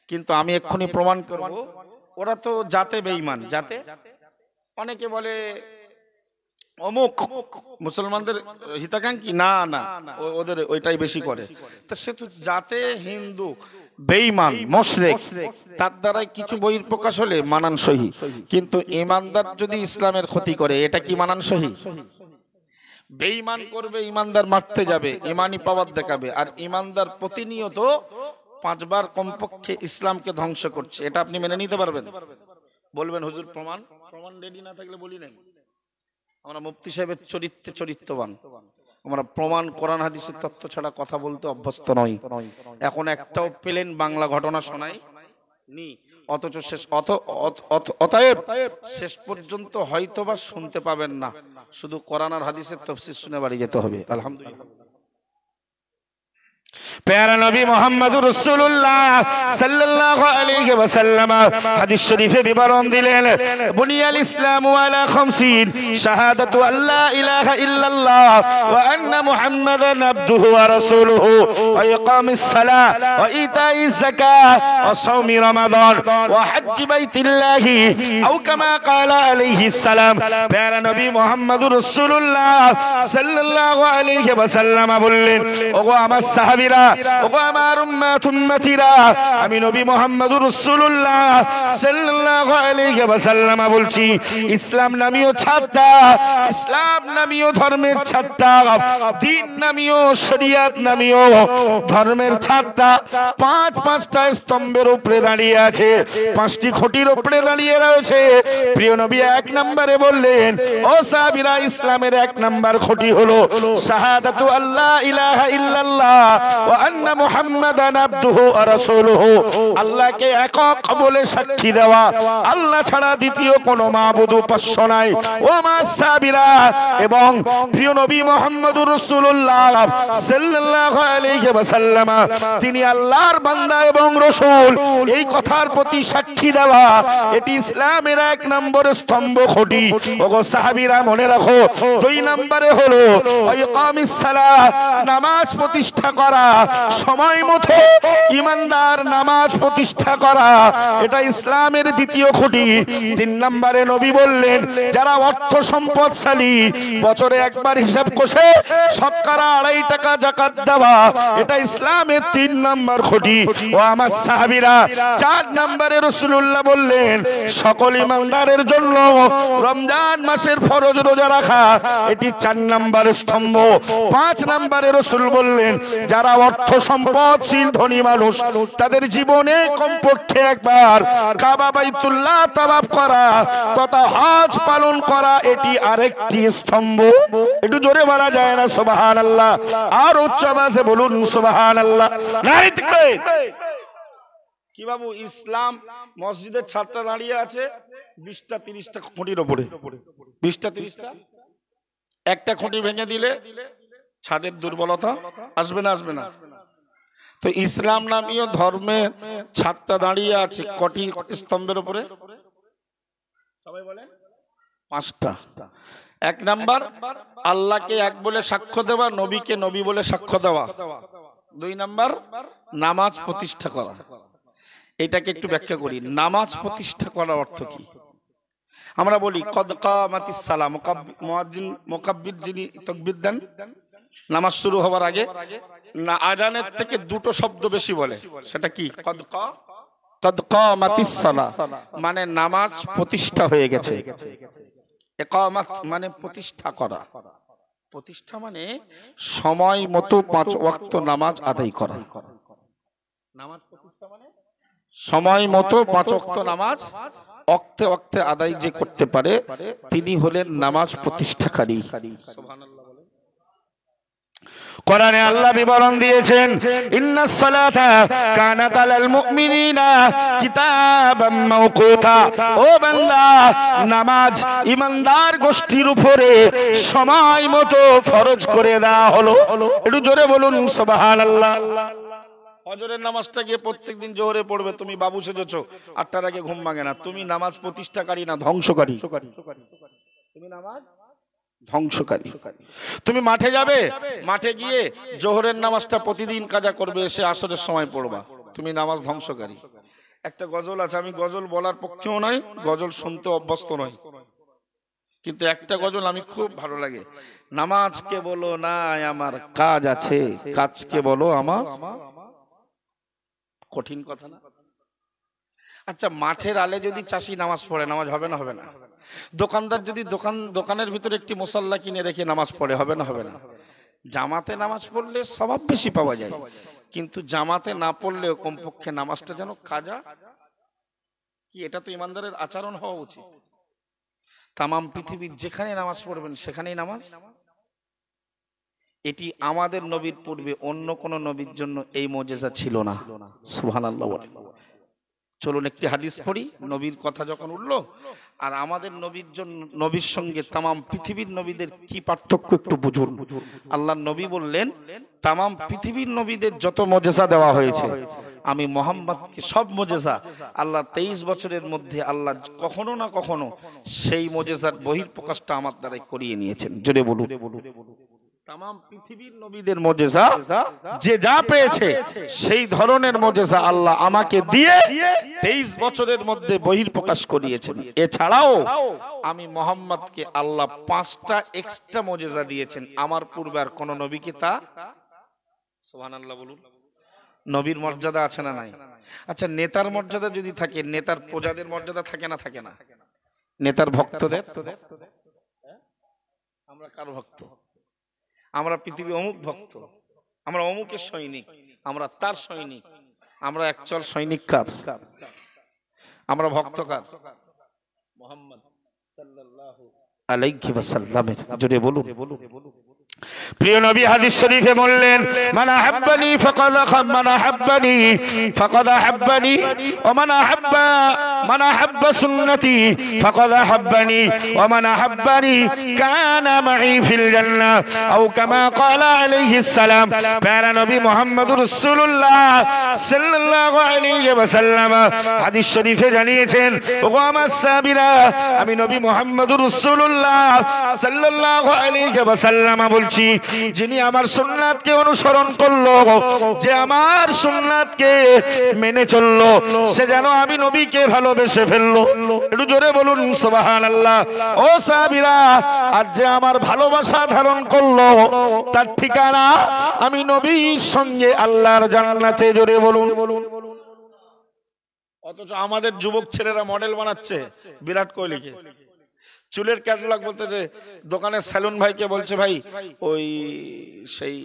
Speaker 1: কিন্তু আমি এক্ষুনি প্রমাণ করব, ওরা তো জাতে বেঈমান। জাতে অনেকে বলে অমুক মুসলমানদের হিতাকাঙ্ক্ষী, না না, ওদের ওইটাই বেশি করে। তা সে তো জাতে হিন্দু, বেঈমান, মুশরিক, তার দ্বারাই কিছু বহির প্রকাশ হলে মানানসই। কিন্তু ইমানদার যদি ইসলামের ক্ষতি করে, এটা কি মানানসই? বেঈমান করবে, ইমানদার মারতে যাবে, ইমানি পাওয়ার দেখাবে, আর ইমানদার প্রতিনিয়ত 5 বার কমপক্ষে ইসলামকে ধ্বংস করছে। এটা আপনি মেনে নিতে পারবেন? বলবেন হুজুর প্রমাণ রেডি না থাকলে বলি নাই। আমরা মুফতি সাহেবের চরিত্রবান, আমরা প্রমাণ কোরআন হাদিসের তত্ত্ব ছাড়া কথা বলতে অভ্যস্ত নই। এখন একটাও প্লেন বাংলা ঘটনা শোনাই নি। অথচ অতএব শেষ পর্যন্ত হয়তোবা শুনতে পাবেন না, শুধু কোরআন আর হাদিসের তাফসীর শুনে বাড়ি যেতে হবে। আলহামদুলিল্লাহ। প্যারা নবী মুহাম্মদুর রাসূলুল্লাহ সাল্লাল্লাহু আলাইহি ওয়াসাল্লাম হাদিস শরীফে বিবরণ দিলেন, বুনিয়াল ইসলামু আলা খামসিন শাহাদাতু আল্লা ইলাহা ইল্লাল্লাহ ওয়া আন্না মুহাম্মাদান আবদুহু ওয়া রাসূলুহু ওয়া ইকামিস সালাহ ওয়া ইতাইজ যাকাত ওয়া সাওমি রমাদান ওয়া হজ্জি বাইতিল্লাহি আও কামা ক্বালা আলাইহিস সালাম। প্যারা নবী মুহাম্মদুর রাসূলুল্লাহ সাল্লাল্লাহু আলাইহি ওয়াসাল্লাম বললেন, ওগো আমার সাহাবীরা, ওগো আমার উম্মতিরা, আমি নবী মুহাম্মদুর রাসূলুল্লাহ সাল্লাল্লাহু আলাইহি ওয়াসাল্লাম বলছি, ইসলাম নামীয় ছাত্রা, ইসলাম নামীয় ধর্মের ছাত্রা, দ্বীন নামীয় শরীয়ত নামীয় ধর্মের ছাত্রা পাঁচটা স্তম্ভের উপরে দাঁড়িয়ে আছে, 5টি খুঁটির উপরে দাঁড়িয়ে রয়েছে। প্রিয় নবী 1 নম্বরে বললেন, ও সাহাবীরা, ইসলামের 1 নম্বর খুঁটি হলো শাহাদাতু আল্লা ইলাহা ইল্লাল্লাহ ওয়া আন্না মুহাম্মাদান আবদুহু ওয়া রাসূলুহু, আল্লাহকে একক বলে সাক্ষী দেওয়া, আল্লাহ ছাড়া দ্বিতীয় কোনো মাবুদ উপাস্য নাই। ও আমার সাহাবীরা, এবং প্রিয় নবী মুহাম্মদুর রাসূলুল্লাহ সাল্লাল্লাহু আলাইহি ওয়াসাল্লাম তিনি আল্লাহর বান্দা এবং রাসূল, এই কথার প্রতি সাক্ষী দেওয়া, এটি ইসলামের 1 নম্বর স্তম্ভ খুঁটি। ওগো সাহাবীরা, মনে রাখো, 2 নম্বরে হলো ইকামিস সালাহ, নামাজ প্রতিষ্ঠা করা, সময় মতো ইমানদার নামাজ প্রতিষ্ঠা করা, এটা ইসলামের দ্বিতীয় খুঁটি। 3 নম্বরে নবী বললেন, যারা অর্থ সম্পদশালী, বছরে একবার হিসাব কষে শতকরা 2.5 টাকা যাকাত দেওয়া, এটা ইসলামের 3 নম্বর খুঁটি। ও আমার সাহাবীরা, 4 নম্বরে রাসূলুল্লাহ বললেন, সকল ইমানদারের জন্য রমজান মাসের ফরজ রোজা রাখা, এটি 4 নম্বর স্তম্ভ। 5 নম্বরে রাসূল বললেন, যারা অর্থ সম্পদশীল ধনী মানুষ, তাদের জীবনে কমপক্ষে একবার কাবা বাইতুল্লাহ তাওয়াফ করা তথা হজ পালন করা, এটি আরেকটি স্তম্ভ। একটু জোরে বলা যায় না সুবহানাল্লাহ? আর উচ্চ আওয়াজে বলুন সুবহানাল্লাহ। নারী তাকবীর। কি বাবু, ইসলাম মসজিদের ছাত্র দাঁড়িয়ে আছে 20টা 30টা খুঁটির উপরে, 20টা 30টা, একটা খুঁটি ভেঙে দিলে ছাদের দুর্বলতা আসবে না? আসবে না? তো ইসলাম নামীয় ধর্মের ছাত্র দাঁড়িয়ে আছে কটি স্তম্ভের উপরে? সবাই বলেন 5টা। 1 নাম্বার, আল্লাহকে এক বলে সাক্ষ্য দেওয়া, নবীকে নবী বলে সাক্ষ্য দেওয়া। 2 নাম্বার, নামাজ প্রতিষ্ঠা করা। এটাকে একটু ব্যাখ্যা করি। নামাজ প্রতিষ্ঠা করার অর্থ কি? আমরা বলি কদ কামাতিস সালাহ, মুয়াজ্জিন মুকাব্বির যিনি তাকবীর দেন নামাজ শুরু হওয়ার আগে, না আজানের থেকে 2টো শব্দ বেশি বলে, সেটা কি? কদ কামাতিস সালাহ মানে নামাজ প্রতিষ্ঠা হয়ে গেছে। ইকামাত মানে প্রতিষ্ঠা করা, প্রতিষ্ঠা মানে সময় মতো 5 ওয়াক্ত নামাজ আদায় করা। নামাজ প্রতিষ্ঠা মানে সময় মতো 5 ওয়াক্ত নামাজ অক্তে অক্তে আদায় যে করতে পারে, তিনি হলেন নামাজ প্রতিষ্ঠাকারী। সুবহানাল্লাহ। কোরআনে আল্লাহ বিবরণ দিয়েছেন, ইন্নাস সালাতা কানাত আলাল মুমিনিনা কিতাবাম মাওকুতা। ও বান্দা, নামাজ ইমানদার গোষ্ঠীর উপরে সময় মতো ফরজ করে দেওয়া হলো। একটু জোরে বলুন সুবহানাল্লাহ। ফজরের নামাজটা গিয়ে প্রত্যেকদিন জোহরে পড়বে, তুমি বাবু সেজেছো, 8টার আগে ঘুম ভাঙে না, তুমি নামাজ প্রতিষ্ঠাকারী না ধ্বংসকারী? তুমি নামাজ ধ্বংসকারী। তুমি মাঠে যাবে, মাঠে গিয়ে জোহরের নামাজটা প্রতিদিন কাজা করবে, এসে আসরের সময় পড়বা, তুমি নামাজ ধ্বংসকারী। একটা গজল আছে, আমি গজল বলার পক্ষেও নয়, গজল শুনতে অভ্যস্ত নয়, কিন্তু একটা গজল আমি খুব ভালো লাগে। নামাজকে বলো না আমার কাজ আছে, কাজকে বলো আমার। কঠিন কথা না? আচ্ছা, মাঠের আলে যদি চাষি নামাজ পড়ে, নামাজ হবে না? হবে না? দোকানদার যদি দোকানের ভিতরে একটি মুসাল্লা কিনে রেখে নামাজ পড়ে, হবে না? হবে না? জামাতে নামাজ পড়লে সওয়াব বেশি পাওয়া যায়, কিন্তু জামাতে না পড়লেও কমপক্ষে নামাজটা যেন কাজা কি, এটা তো ইমানদারের আচরণ হওয়া উচিত। তামাম পৃথিবীর যেখানে নামাজ পড়বেন সেখানেই নামাজ। এটি আমাদের নবীর পূর্বে অন্য কোন নবীর জন্য এই মুজিজা ছিল না। সুবহানাল্লাহ। চলুন একটি হাদিস পড়ি। নবীর কথা যখন উঠলো, আর আমাদের নবীর জন্য, নবীর সঙ্গে তামাম পৃথিবীর নবীদের কি পার্থক্য একটু বুঝুন। আল্লাহর নবী বললেন, তামাম পৃথিবীর নবীদের যত মুজিজা দেওয়া হয়েছে, আমি মোহাম্মদকে সব মুজিজা আল্লাহ 23 বছরের মধ্যে আল্লাহ কখনো না কখনো সেই মুজিজার বহিঃপ্রকাশটা আমার দ্বারাই করিয়ে নিয়েছেন। জোরে বলুন। তামাম পৃথিবীর নবীদের মুজিজা যে যা পেয়েছে সেই ধরনের মুজিজা আল্লাহ আমাকে দিয়ে 23 বছরের মধ্যে বহিঃপ্রকাশ করিয়েছেন। এছাড়াও আমি মোহাম্মদকে আল্লাহ 5টা এক্সট্রা মুজিজা দিয়েছেন, আমার পূর্বে আর কোন নবীকে তা। সুবহানাল্লাহ বলুন। নবীর মর্যাদা আছে না নাই? আচ্ছা, নেতার মর্যাদা যদি থাকে, নেতার প্রজাদের মর্যাদা থাকে না থাকে না? নেতার ভক্তদের, আমরা কার ভক্ত? আমরা পৃথিবী অমুক ভক্ত, আমরা অমুকের সৈনিক, আমরা তার সৈনিক। আমরা একচল সৈনিক কার? আমরা ভক্ত কার? মুহাম্মদ সাল্লাল্লাহু আলাইহি ওয়াসাল্লামের। জোরে বলুন। প্রিয় নবী হাদিস শরীফে বললেন, মান আহাব্বানি ফাকাদ আহাব্বানি ওয়া মান আহাব্বা সুন্নতি ফাকাদ আহাব্বানি ওয়া মান আহাব্বানি কানা মাই ফিল জান্নাহ আও কামা ক্বালা আলাইহিস সালাম। প্যারা নবী মুহাম্মদুর রাসূলুল্লাহ সাল্লাল্লাহু আলাইহি ওয়াসাল্লাম হাদিস শরীফে জানিয়েছেন, ওগো আমার সাহাবীরা, আমি নবী মুহাম্মদুর রাসূলুল্লাহ সাল্লাল্লাহু আলাইহি ওয়াসাল্লাম বলছি, যিনি আমার সুন্নাতকে অনুসরণ করলো, যে আমার সুন্নাতকে মেনে চললো, সে যেন আমি নবীকে ভালোবেসে ফেললো। একটু জোরে বলুন সুবহানাল্লাহ। ও সাহাবীরা, আর যে আমার ভালোবাসা ধারণ করলো, তার ঠিকানা আমি নবীর সঙ্গে আল্লাহর জান্নাতে। জোরে বলুন। অথচ আমাদের যুবক ছেলেরা মডেল বানাচ্ছে বিরাট কোহলিকে। চুলের ক্যাটালগ বলতেছে, দোকানের সেলুন ভাইকে বলছে, ভাই ওই সেই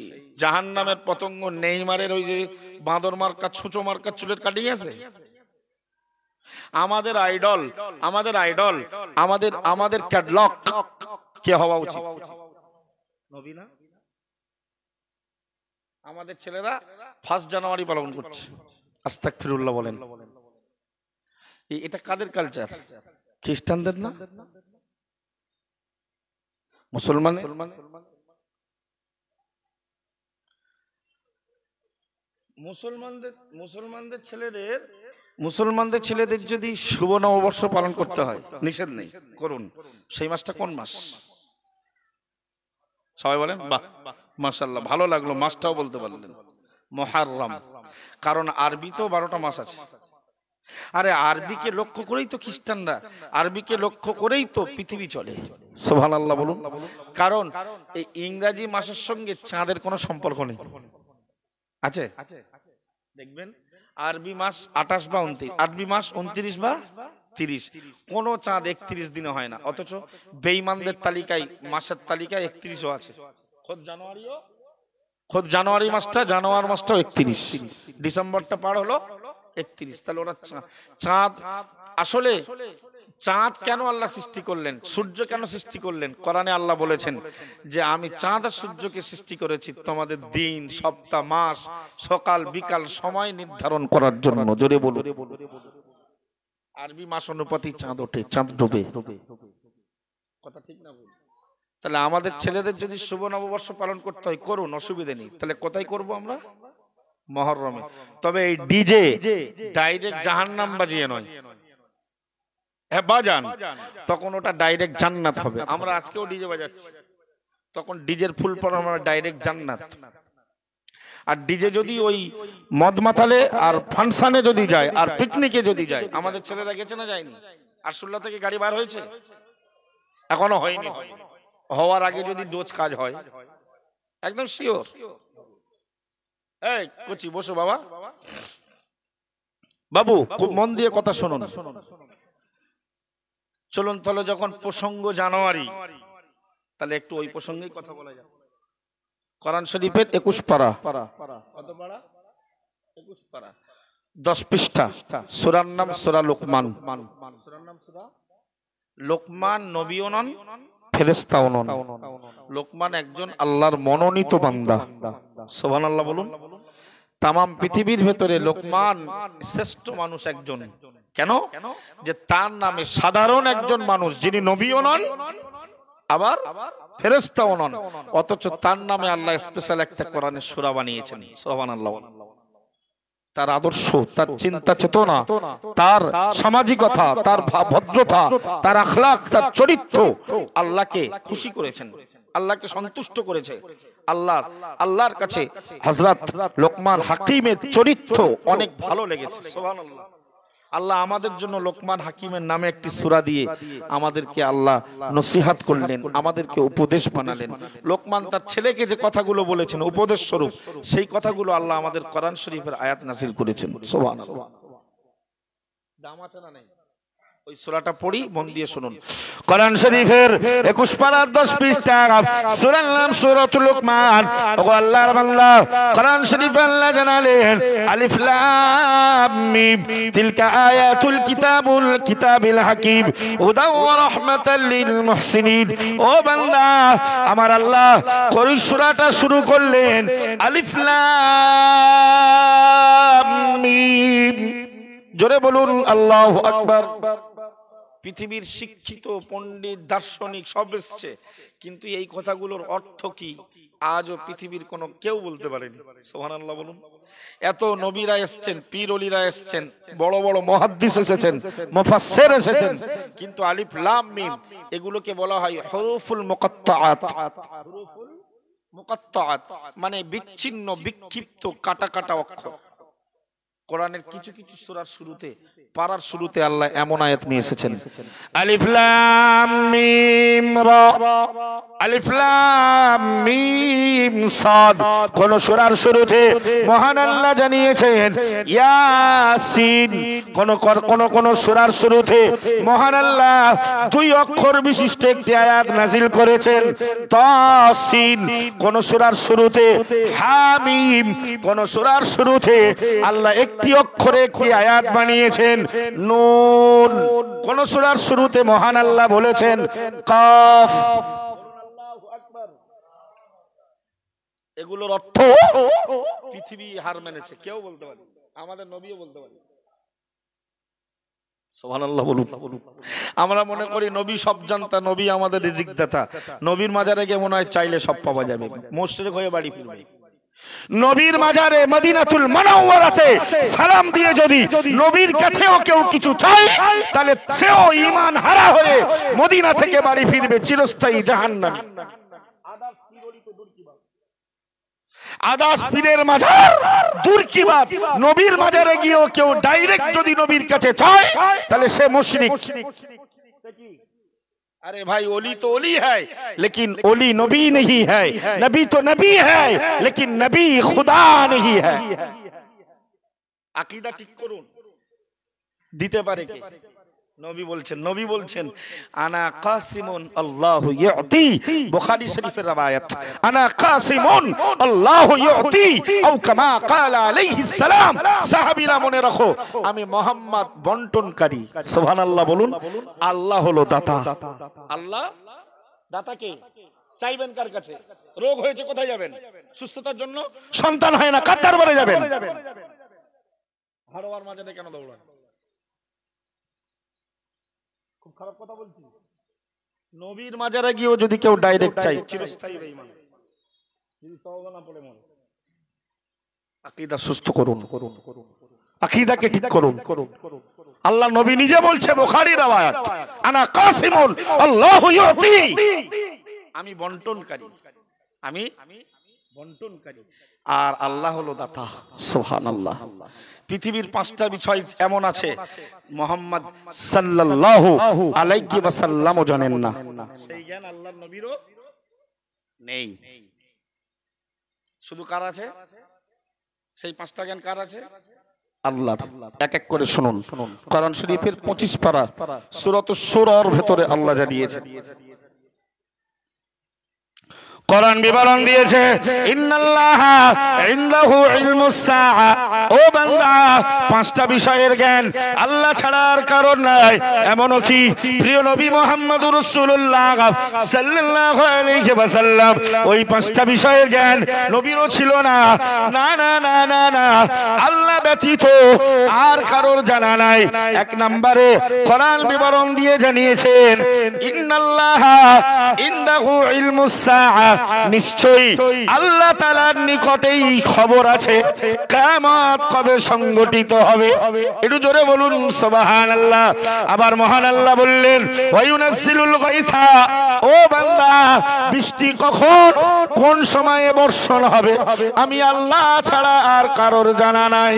Speaker 1: জাহান্নামের পতঙ্গ নেইমারের ওই যে বাঁদর মার্কা ছুঁচো মার্কা চুলের কাটিং আছে। আমাদের আইডল, আমাদের ক্যাটালগ কে হওয়া উচিত? নবী না? আমাদের ছেলেরা 1 জানুয়ারি পালন করছে। আস্তাগফিরুল্লাহ বলেন। এটা কাদের কালচার? খ্রিস্টানদের না? মুসলমানদের ছেলেদের যদি শুভ নববর্ষ পালন করতে হয়, নিষেধ নেই, করুন। সেই মাসটা কোন মাস? সবাই বলেন বাহ, মাশাআল্লাহ, ভালো লাগলো, মাসটাও বলতে পারলেন। মুহররম। কারণ আরবি তো 12টা মাস আছে। আরে আরবিকে লক্ষ্য করেই তো খ্রিস্টানরা, আরবিকে লক্ষ্য করেই তো পৃথিবী চলে। সুবহানাল্লাহ বলুন। কারণ এই ইংরেজি মাসের সঙ্গে চাঁদের কোনো সম্পর্ক নেই। আছে? দেখবেন আরবি মাস 28 বা 29, আরবি মাস 29 বা 30, কোন চাঁদ 31 দিনে হয় না। অথচ বেঈমানদের তালিকায়, মাসের তালিকায় 31ও আছে। খোদ জানুয়ারি মাসটা, জানুয়ারি মাসটাও 31, ডিসেম্বরটা পার হলো 31। তাহলে ওরা চাঁদ, আসলে চাঁদ কেন আল্লাহ সৃষ্টি করলেন, সূর্য কেন সৃষ্টি করলেন? কোরআনে আল্লাহ বলেছেন যে আমি চাঁদ আর সূর্যকে সৃষ্টি করেছি তোমাদের দিন, সপ্তাহ, মাস, সকাল বিকাল সময় নির্ধারণ করার জন্য। জোরে বলুন। আরবি মাস অনুপাতে চাঁদ ওঠে, চাঁদ ডোবে। কথা ঠিক না বলুন? তাহলে আমাদের ছেলেদের যদি শুভ নববর্ষ পালন করতে হয়, করুন, অসুবিধা নেই। তাহলে কোথায় করব আমরা? মুহররমে। তবে এই ডিজে ডাইরেক্ট জাহান্নাম বাজিয়ে নয়, হ্যাঁ বাজান, তখন ওটা ডাইরেক্ট জান্নাত হবে। আমরা আজকেও ডিজে বাজাচ্ছি, তখন ডিজের ফুল ফর্ম আমরা ডাইরেক্ট জান্নাত। আর ডিজে যদি ওই মদ মাতালে আর ফাংশনে যদি যায় আর পিকনিকে যদি যায়, আমাদের ছেলেরা গেছে না যায়নি? আরসুল্লাহ থেকে গাড়ি বার হয়েছে? এখনো হয়নি। হওয়ার আগে যদি ডোজ কাজ হয়, একদম শিওর। এই কোচি বসো বাবা, বাবু খুব মন দিয়ে কথা শুনুন। চলুন তাহলে, যখন প্রসঙ্গ জানুয়ারি, তাহলে একটু ওই প্রসঙ্গেই কথা বলা যাক। কোরআন শরীফের 21 পারা, কত পারা? 21 পারা, 10 পৃষ্ঠা। সূরার নাম সূরা লোকমান। সূরার নাম সূরা লোকমান। নবীও নন, ফেরেশতাও নন। লোকমান একজন আল্লাহর মনোনীত বান্দা। সুবহানাল্লাহ বলুন। তামাম পৃথিবীর ভেতরে লোকমান শ্রেষ্ঠ মানুষ একজন। কেন? যে তার নামে সাধারণ একজন মানুষ, যিনি নবীও নন আবার ফেরেশতাও নন, অথচ তার নামে আল্লাহ স্পেশাল একটা কোরআনের সূরা বানিয়েছেন। সুবহানাল্লাহ। তার আদর্শ, তার চিন্তা চেতনা, তার সামাজিকতা, তার ভদ্রতা, তার আখলাক, তার চরিত্র আল্লাহকে খুশি করেছেন, আল্লাহকে সন্তুষ্ট করেছে। আল্লাহর কাছে হযরত লোকমান হাকিমের চরিত্র অনেক ভালো লেগেছে। সুবহানাল্লাহ। আল্লাহ আমাদের জন্য লোকমান হাকিমের নামে একটি সূরা দিয়ে আমাদেরকে আল্লাহ নসিহত করলেন, আমাদেরকে উপদেশ বানালেন। লোকমান তার ছেলেকে যে কথাগুলো বলেছেন উপদেশ স্বরূপ, সেই কথাগুলো আল্লাহ আমাদের কোরআন শরীফের আয়াত নাযিল করেছেন। সুবহানাল্লাহ। দাম আছে না নাই? ওই সূরাটা পড়ি, মন দিয়ে শুনুন। কোরআন শরীফের 21 পারা 10 পৃষ্ঠা, সূরার নাম সূরাতুল লোকমান। ও আল্লাহর বান্দা, কোরআন শরীফে আল্লাহ জানালেন আলিফ লাম মিম তিলকা আয়াতুল কিতাবিল হাকিম হুদা ওয়া রাহমাতাল লিল মুহসিনিন। ও বান্দা আমার, আল্লাহ কোরআন সূরাটা শুরু করলেন আলিফ লাম মিম। জোরে বলুন আল্লাহু আকবার। পৃথিবীর শিক্ষিত পণ্ডিত দার্শনিক সব এসছে, কিন্তু এই কথাগুলোর অর্থ কি আজও পৃথিবীর কোনো কেউ বলতে পারেনি। সুবহানাল্লাহ বলুন। এত নবীরা এসেছেন, পীর ওলিরা এসেছেন, বড় বড় মুহাদ্দিস এসেছেন, মুফাসসির এসেছেন, কিন্তু আলিফ লাম মিম এগুলোকে বলা হয় হুরুফুল মুকাত্তাআত। হুরুফুল মুকাত্তাআত মানে বিচ্ছিন্ন, বিক্ষিপ্ত, কাটা কাটা অক্ষর। কোরআনের কিছু কিছু সূরার শুরুতে, পারার শুরুতে আল্লাহ এমন আয়াত নিয়ে এসেছেন আলিফ লাম মিম রা, আলিফ লাম মিম সাদ। কোন সূরার শুরুতে মহান আল্লাহ জানিয়েছেন ইয়াসিন। কোন সূরার শুরুতে মহান আল্লাহ 2 অক্ষর বিশিষ্ট একটি আয়াত নাযিল করেছেন তাসিন। কোন সূরার শুরুতে হামিম। কোন সূরার শুরুতে আল্লাহ একটি অক্ষরে একটি আয়াত বানিয়েছেন নুন। কোন সূরার শুরুতে মহান আল্লাহ বলেছেন কাফ। এগুলোর অর্থ পৃথিবী হার মেনেছে, কেউ বলতে পারে, আমাদের নবীও বলতে পারে। সুবহানাল্লাহ বলুন। আমরা মনে করি নবী সব জানতা, নবী আমাদের রিজিক দাতা, নবীর মাজারে গিয়ে মনে হয় চাইলে সব পাওয়া যাবে, মুশরিক হয়ে বাড়ি ফিরবে। নবীর মাজারে মদিনাতুল মুনাওয়ারাতে সালাম দিয়ে যদি নবীর কাছেও কেউ কিছু চায়, তাহলে সেও ঈমান হারা হয়ে মদিনা থেকে বাড়ি ফিরবে চিরস্থায়ী জাহান্নামী। আদাস পীরের মাজার দূর কি বাত, নবীর মাজারে গিয়েও কেউ ডাইরেক্ট যদি নবীর কাছে চায়, তাহলে সে মুশরিক। अरे भाई ओली तो ओली है, लेकिन ओली नबी नहीं है, नबी तो नबी है, लेकिन नबी खुदा नहीं है। আকিদা ঠিক করুন। দিতে পারে কে? নবী বলছেন আনা কাসিমুন আল্লাহু ইউতি। বুখারী শরীফের রওয়ায়াত, আনা কাসিমুন আল্লাহু ইউতি আও কামা ক্বালা আলাইহিস সালাম। সাহাবীরা মনে রাখো, আমি মুহাম্মদ বন্টনকারী। সুবহানাল্লাহ বলুন। আল্লাহ হলো দাতা। আল্লাহ দাতা কে? চাইবেন কার কাছে? রোগ হয়েছে কোথায় যাবেন? সুস্থতার জন্য। সন্তান হয় না, কার দরবারে যাবেন? হাড়োয়ার মাঝে কেন দৌড়ান? খুব খারাপ কথা বলছি। নবীর মাজারে গিয়েও যদি কেউ ডাইরেক্ট চাই, চিরস্থায়ী বেঈমান। যদি তওবা না পড়ে মরে। আকীদা সুস্থ করুন, আকীদাকে ঠিক করুন। আল্লাহ নবী নিজে বলছে, বুখারী রওয়ায়াত, আনা কাসিমুন আল্লাহু ইউতি। আমি বন্টনকারী, আমি বন্টনকারী, আর আল্লাহ হলো দাতা। সুবহানাল্লাহ। পৃথিবীর 5টা বিষয় এমন আছে মুহাম্মদ সাল্লাল্লাহু আলাইহি ওয়াসাল্লামও জানেন না, সেই জ্ঞান আল্লাহর নবীরও নেই। শুধু কার আছে? সেই 5টা জ্ঞান কার আছে? আল্লাহর। এক এক করে শুনুন। কোরআন শরীফের 25 পারা সূরাতুশ শূরার ভেতরে আল্লাহ জানিয়েছেন কোরআন বিবরণ দিয়েছে ইন্নাল্লাহা ইনদাহু ইলমুস সাআ। ও বান্দা, পাঁচটা বিষয়ের জ্ঞান আল্লাহ ছাড়া আর কারোর নাই। এমনও কি প্রিয় নবী মুহাম্মদুর রাসূলুল্লাহ সাল্লাল্লাহু আলাইহি ওয়াসাল্লাম ওই পাঁচটা বিষয়ের জ্ঞান নবীরও ছিল না। না না না না না, আল্লাহ ব্যতীত আর কারোর জানা নাই। এক নম্বরে কোরআন বিবরণ দিয়ে জানিয়েছেন ইন্নাল্লাহা ইনদাহু ইলমুস সাআ, নিশ্চয়ই আল্লাহ তাআলার নিকটেই খবর আছে কিয়ামত কবে সংগঠিত হবে। একটু জোরে বলুন সুবহানাল্লাহ। আবার মহান আল্লাহ বললেন ওয়ায়ুনাজ্জিলুল গায়থা। ও বান্দা, বৃষ্টি কখন কোন সময়ে বর্ষণ হবে আমি আল্লাহ ছাড়া আর কারোর জানা নাই।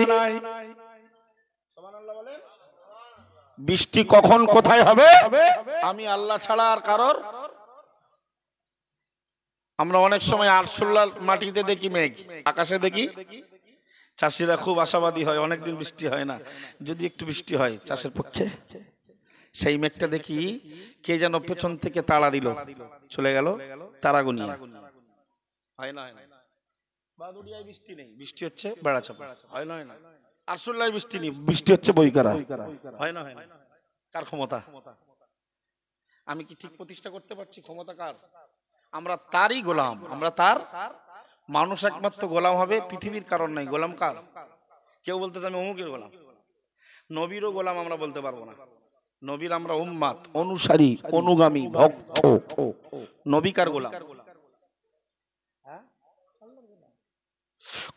Speaker 1: সুবহানাল্লাহ বলেন। বৃষ্টি কখন কোথায় হবে আমি আল্লাহ ছাড়া আর কারোর। আমরা অনেক সময় আরশুল্লাহর মাটিতে দেখি মেঘ, আকাশে দেখি। চাষিরা খুব আশাবাদী হয়, অনেকদিন বৃষ্টি হয় না, যদি একটু বৃষ্টি হয় চাষের পক্ষে। সেই মেঘটা দেখি কে যেন পেছন থেকে তাড়া দিল, চলে গেল তারাগুনিয়া। হয় না? হয় না? বাদুড়িয়ায় বৃষ্টি নেই, বৃষ্টি হচ্ছে বেড়াচাপা। হয় না? হয় না? আরশুল্লাহ বৃষ্টি নেই, বৃষ্টি হচ্ছে বইকারা। হয় না? হয় না? কার ক্ষমতা? আমি কি ঠিক প্রতিষ্ঠা করতে পারছি? ক্ষমতা কার? আমরা তারই গোলাম, আমরা তার। মানুষ একমাত্র গোলাম হবে, পৃথিবীর কারণ নাই। গোলাম কার? কেউ বলতেছে আমি অমুকের গোলাম। নবীরও গোলাম আমরা বলতে পারবো না। নবীর আমরা উম্মাত, অনুসারী, অনুগামী, ভক্ত। নবী কার গোলাম?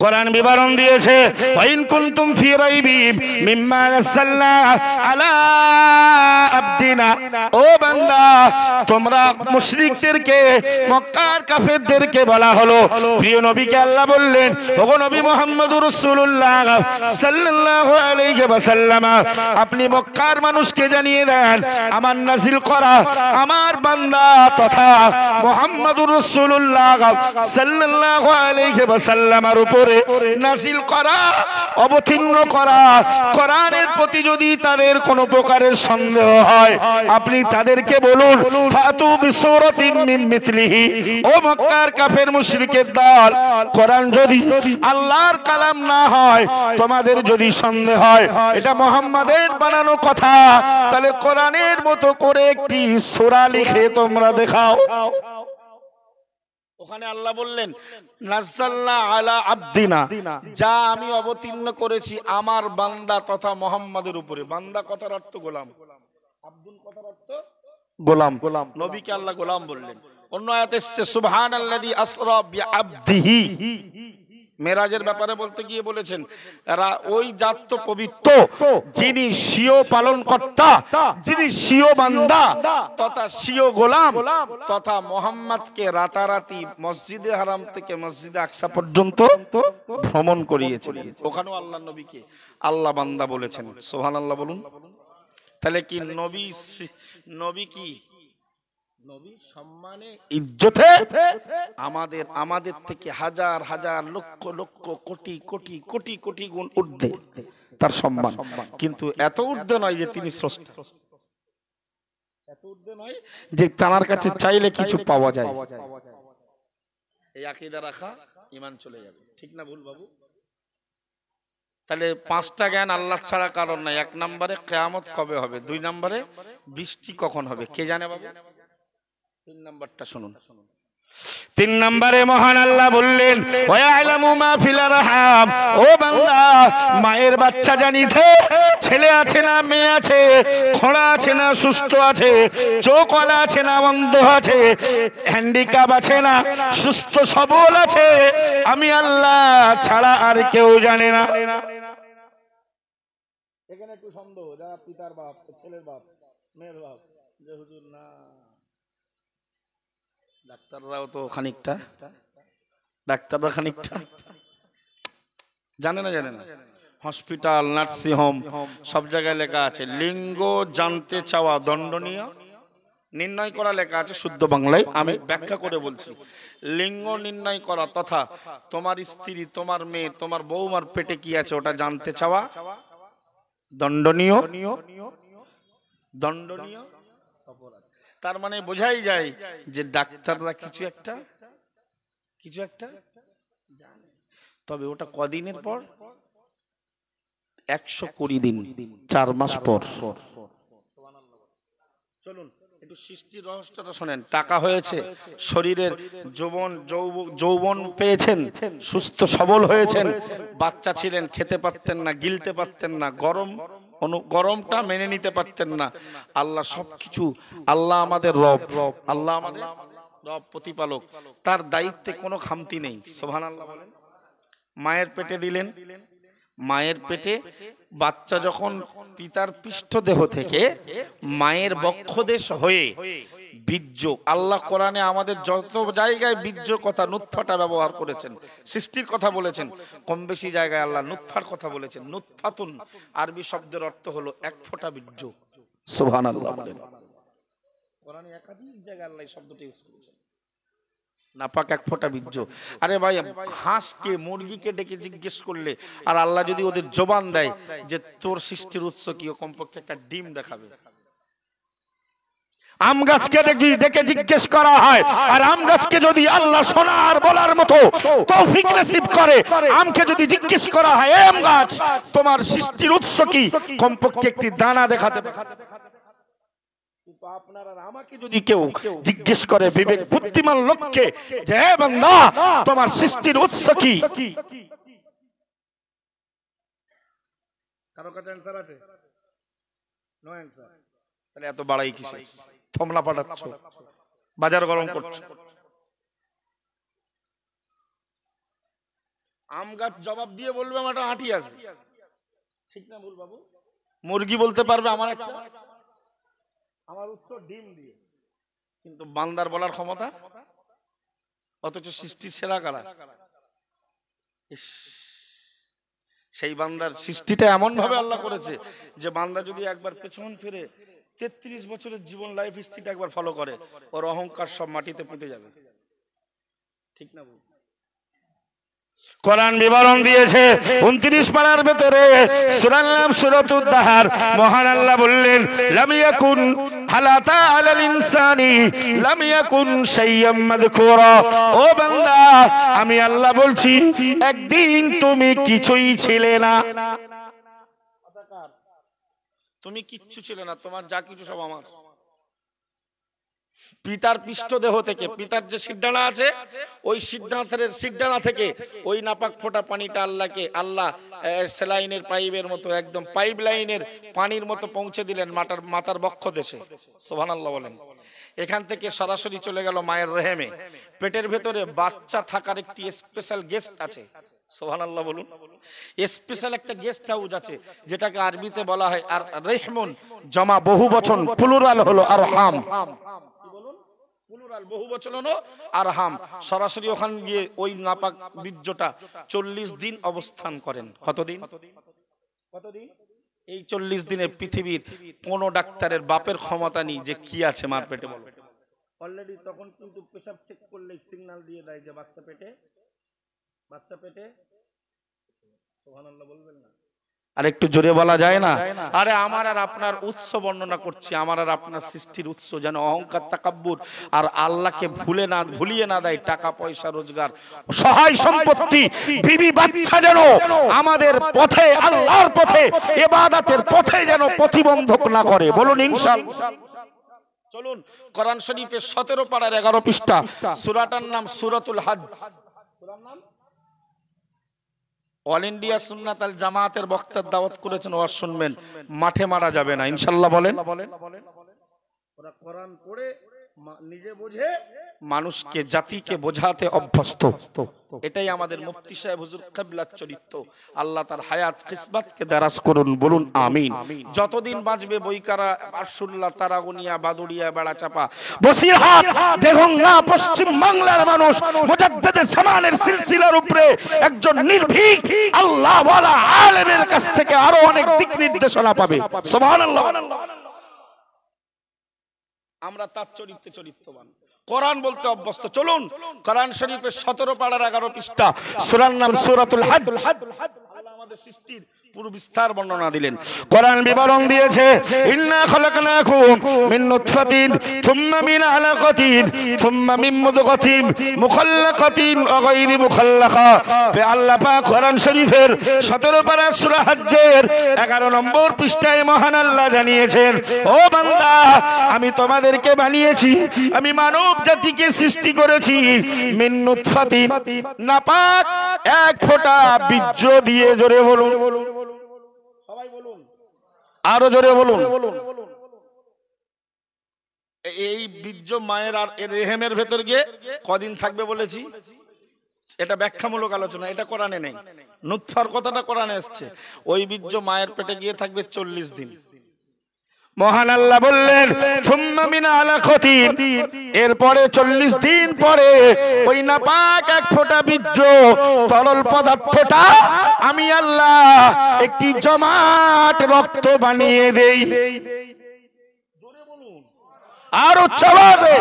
Speaker 1: কোরআন বিবরণ দিয়েছে ওয়াইন কুনতুম ফি রাইবিম মিম্মা নাযালনা আলা আবদিনা। ও বান্দা, তোমরা মুশরিকদেরকে, মক্কার কাফেরদেরকে বলা হলো, প্রিয় নবীকে আল্লাহ বললেন ওগো নবী মুহাম্মদুর রাসূলুল্লাহ সাল্লাল্লাহু আলাইহি ওয়াসাল্লাম, আপনি মক্কার মানুষকে জানিয়ে দেন আমার নাযিল করা আমার বান্দা তথা মুহাম্মদুর রাসূলুল্লাহ সাল্লাল্লাহু আলাইহি ওয়াসাল্লাম উপরে নাযিল করা, অবতীর্ণ করা কোরআনের প্রতি যদি তাদের কোনো প্রকারের সন্দেহ হয়, আপনি তাদেরকে বলুন ফাতু বিসূরাতিন মিন মিথলিহি। ও মক্কার কাফের মুশরিকের দল, কোরআন যদি আল্লাহর কালাম না হয়, তোমাদের যদি সন্দেহ হয় এটা মুহাম্মাদের বানানো কথা, তাহলে কোরআনের মতো করে একটি সূরা লিখে তোমরা দেখাও। ওখানে আল্লাহ বললেন নাযালনা আলা আবদিনা, যা আমি অবতীর্ণ করেছি আমার বান্দা তথা মুহাম্মাদের উপরে। বান্দা কথার অর্থ গোলাম, আব্দুল কথার অর্থ গোলাম। নবীকে আল্লাহ গোলাম বললেন। অন্য আয়াতে এসেছে সুবহানাল্লাযী আসরা বিআবদিহি। মেরাজের ব্যাপারে বলতে গিয়ে বলেছেন ওই জাত তো পবিত্র যিনি স্বীয় পালন কর্তা, যিনি স্বীয় বান্দা তথা স্বীয় গোলাম তথা মুহাম্মদকে রাতারাতি মসজিদে হারাম থেকে মসজিদে আকসা পর্যন্ত ভ্রমণ করিয়েছিলেন। ওখানেও আল্লাহ নবীকে আল্লাহ বান্দা বলেছেন। সুবহানাল্লাহ বলুন। তাহলে কি নবী কি নবী সম্মানে ইজ্জতে আমাদের থেকে হাজার হাজার লক্ষ লক্ষ কোটি কোটি কোটি কোটি গুণ ঊর্ধ্বে তার সম্মান। কিন্তু এত ঊর্ধ্বে নয় যে তিনি স্রষ্টা, এত ঊর্ধ্বে নয় যে তার কাছে চাইলে কিছু পাওয়া যায়। এই আকীদা রাখা ঈমান চলে যাবে। ঠিক না ভুল বাবু? তাহলে পাঁচটা জ্ঞান আল্লাহ ছাড়া কারণ নাই। এক নম্বরে কিয়ামত কবে হবে, দুই নম্বরে বৃষ্টি কখন হবে কে জানে বাবু, তিন নাম্বারটা শুনুন। তিন নম্বরে মহান আল্লাহ বললেন ওয়ায়ালামু মা ফিল আরহাম। ও বান্দা, মায়ের বাচ্চা জানিতে ছেলে আছে না মেয়ে আছে, খোড়া আছে না সুস্থ আছে, চোখ ওয়ালা আছে না অন্ধ আছে, হ্যান্ডিক্যাপ আছে না সুস্থ সবল আছে, আমি আল্লাহ ছাড়া আর কেউ জানে না। এখানে একটু সন্দেহ, যারা পিতার বাপ, ছেলের বাপ, মেয়ের বাপ, যে হুজুর না, ডাক্তাররাও তো খানিকটা, ডাক্তাররা খানিকটা জানে না, জানে না। হসপিটাল, নার্সিং হোম সব জায়গায় লেখা আছে লিঙ্গ জানতে চাওয়া দণ্ডনীয়, নির্ণয় করা লেখা আছে শুদ্ধ বাংলায়। আমি ব্যাখ্যা করে বলছি। লিঙ্গ নির্ণয় করা তথা তোমার স্ত্রী, তোমার মেয়ে, তোমার বৌমার পেটে কি আছে ওটা জানতে চাওয়া দণ্ডনীয়, দণ্ডনীয় অপরাধ। তার মানে বোঝাই যায় যে ডাক্তাররা কিছু একটা কিছু একটা জানে, তবে ওটা কদিনের পর? 120 দিন, 4 মাস পর। চলুন একটু সৃষ্টির রহস্যটা শোনেন। টাকা হয়েছে, শরীরের যৌবন পেয়েছেন, সুস্থ সবল হয়েছেন, বাচ্চা ছিলেন, খেতে পারতেন না, গিলতে পারতেন না, গরমটা মেনে নিতে পারতেন না। আল্লাহ সবকিছু, আল্লাহ আমাদের রব, আল্লাহ আমাদের রব প্রতিপালক, তার দায়িত্বে কোনো খামতি নেই। সুবহানাল্লাহ বলেন। মায়ের পেটে দিলেন, মায়ের পেটে বাচ্চা যখন পিতার পৃষ্ঠদেহ থেকে মায়ের বক্ষদেশ হয়ে বীর্য, আল্লাহ কোরআনে আমাদের যত জায়গায় বীর্য কথা, নুতফাটা ব্যবহার করেছেন, সৃষ্টির কথা বলেছেন, কম বেশি জায়গায় আল্লাহ নুতফার কথা বলেছেন। নুতফাতুন আরবি শব্দের অর্থ হলো এক ফোঁটা বীর্য। সুবহানাল্লাহ বলেন। কোরআনে একাধিক জায়গায় আল্লাহ এই শব্দটি ইউজ করেছেন, নাপাক এক ফোঁটা বীর্য। আরে ভাই, হাঁসকে মুরগিকে ডেকে জিজ্ঞেস করলে আর আল্লাহ যদি ওদের জবান দেয় যে তোর সৃষ্টির উৎস কি, কমপক্ষে একটা ডিম দেখাবে।
Speaker 2: আম গাছকে ডেকে জিজ্ঞেস করা হয়, আর আম গাছকে যদি আল্লাহ শোনার বলার মতো তৌফিক নসিব করে, আমকে যদি জিজ্ঞেস করা হয় এ আম গাছ তোমার সৃষ্টির উৎস কি, কমপক্ষে একটি দানা দেখাতে পারে। আপনার আর আমাকে যদি কেউ জিজ্ঞেস করে বিবেক বুদ্ধিমান লোককে যে হে বান্দা তোমার সৃষ্টির উৎস কি,
Speaker 1: কারো কাছে অ্যানসার আছে? No answer. তাহলে এত বাড়াই কিসে? থমলা পাঠাচ্ছ, বাজার গরম করছো। আম গাছ জবাব দিয়ে বলবে আমার একটা আঁটি আছে, ঠিক না ভুল বাবু? মুরগি বলতে পারবে আমার উত্তর ডিম দিয়ে। কিন্তু বান্দার বলার ক্ষমতা, অথচ সৃষ্টির সেরা কারা? সেই বান্দার সৃষ্টিটা এমন ভাবে আল্লাহ করেছে যে বান্দা যদি একবার পেছন ফিরে 33 বছরের জীবন লাইফ হিস্ট্রিটা একবার ফলো করে, ওর অহংকার সব মাটিতে পুঁতে যাবে, ঠিক না?
Speaker 2: কোরআন বিবরণ দিয়েছে 29 পারার ভেতরে, সূরার নাম সূরাতুদ দাহার। মহান আল্লাহ বললেন লাম ইয়াকুন হালাতা আলাল ইনসানি লাম ইয়াকুন শাইয়াম মাযকুরা। ও বান্দা, আমি আল্লাহ বলছি একদিন তুমি কিছুই ছিলে না।
Speaker 1: তুমি কিচ্ছু ছিলে না, তোমার যা কিছু সব আমার। পিতার পৃষ্ঠদেহ থেকে, পিতার যে সিড্ডানা আছে, ওই সিড্ডানা থেকে ওই নাপাক ফোঁটা পানিটা আল্লাহ সেলাইনের পাইপের মতো, একদম পাইপ লাইনের পানির মতো পৌঁছে দিলেন মাতার বক্ষ দেশে। সুবহানাল্লাহ বলেন। এখান থেকে সরাসরি চলে গেল মায়ের রেহেমে। পেটের ভেতরে বাচ্চা থাকার একটি স্পেশাল গেস্ট আছে। সুবহানাল্লাহ বলুন। স্পেশাল একটা গেস্ট হাউস আছে, যেটাকে আরবিতে বলা হয় আর রেহমুন,
Speaker 2: জমা বহু বচন, প্লুরাল হলো আরহাম।
Speaker 1: বহু বচন হলো আরহাম। সরাসরি ওখান গিয়ে ওই নাপাক বীর্যটা 40 দিন অবস্থান করেন। কতদিন? এই 40 দিনে পৃথিবীর কোন ডাক্তারের বাপের ক্ষমতা নেই যে কি আছে মার পেটে। বলো, অলরেডি তখন কিন্তু পেশাব চেক করলে সিগন্যাল দিয়ে দেয় যে বাচ্চা পেটে। সুবহানাল্লাহ বলবেন না?
Speaker 2: আর একটু জোরে বলা যায় না?
Speaker 1: আরে আমার আর আপনার উৎস বর্ণনা করছি, আমার আর আপনার সৃষ্টির উৎস যেন অহংকার তাকাব্বুর আর আল্লাহকে ভুলিয়ে না দেয় টাকা পয়সা রোজগার
Speaker 2: সহায় সম্পত্তি বিবি বাচ্চা যেন আমাদের পথে, আল্লাহর পথে, ইবাদতের পথে যেন প্রতিবন্ধক না করে। বলুন ইনশাআল্লাহ।
Speaker 1: চলুন কোরআন শরীফের 17 পারার 11 পৃষ্ঠা, সূরাটার নাম সূরাতুল হজ। সূরার নাম অল ইন্ডিয়া সুন্নাত আল জামাতের বক্তার দাওয়াত করেছেন, ওয়াজ শুনবেন, মাঠে মারা যাবে না ইনশাআল্লাহ বলেন। ওরা কোরআন পড়ে নিজে বোঝে, মানুষকে জাতিকে বোঝাতে অভ্যস্ত। এটাই আমাদের মুফতি সাহেব হুজুর কিবলার চরিত্র। আল্লাহ তার হায়াত কিসবাতকে দারাজ করুন, বলুন আমিন। যতদিন বাঁচবে বইকারা, আরশুল্লাহ, তারাগুনিয়া, বাদুড়িয়া, বেড়াচাপা,
Speaker 2: বসিরহাট, দেগঙ্গা, পশ্চিম বাংলার মানুষ মুজাদ্দিদে জামানের সিলসিলার উপরে একজন নির্ভীক আল্লাহ ওয়ালা আলেমের কাছ থেকে আরো অনেক দিক নির্দেশনা পাবে। সুবহানাল্লাহ।
Speaker 1: আমরা তার চরিত্রবান, কোরআন বলতে অভ্যস্ত। চলুন কোরআন শরীফের 17 পারার 11 পৃষ্ঠা,
Speaker 2: সূরার নাম সূরাতুল হজ।
Speaker 1: আল্লাহ আমাদের সৃষ্টির পুরো বিস্তার বর্ণনা দিলেন।
Speaker 2: কোরআন বিবরণ দিয়েছে ইন্না খলাকনাকুম মিন নুতফাতিন থুম্মা মিন আলাকাতিন থুম্মা মিন মুদগাতিন মুখাল্লাকাতিন ওয়া গায়রি মুখাল্লাকা। আল্লাহ পাক কোরআন শরীফের 17 পারা সূরা হজ্জের 11 নম্বর পৃষ্ঠায় মহান আল্লাহ জানিয়েছেন, ও বান্দা আমি তোমাদেরকে বানিয়েছি, আমি মানব জাতিকে সৃষ্টি করেছি মিন নুতফাতিন নাপাক এক ফোঁটা বীর্য দিয়ে। জোরে বলুন,
Speaker 1: সবাই বলুন,
Speaker 2: আরো জোরে বলুন।
Speaker 1: এই বীর্য মায়ের আর রেহেমের ভেতর গিয়ে কদিন থাকবে বলেছি? এটা ব্যাখ্যামূলক আলোচনা, এটা কোরআনে নেই। নুতফার কথাটা কোরআনে এসেছে। ওই বীর্য মায়ের পেটে গিয়ে থাকবে 40 দিন।
Speaker 2: মহান আল্লাহ বললেন থুম্মা মিন আলাকাতিন, এরপরে 40 দিন পরে ওই নাপাক এক ফোঁটা বীর্য তরল পদার্থটা আমি আল্লাহ একটি জমাট রক্ত বানিয়ে দেই। আর উচ্চ আওয়াজে,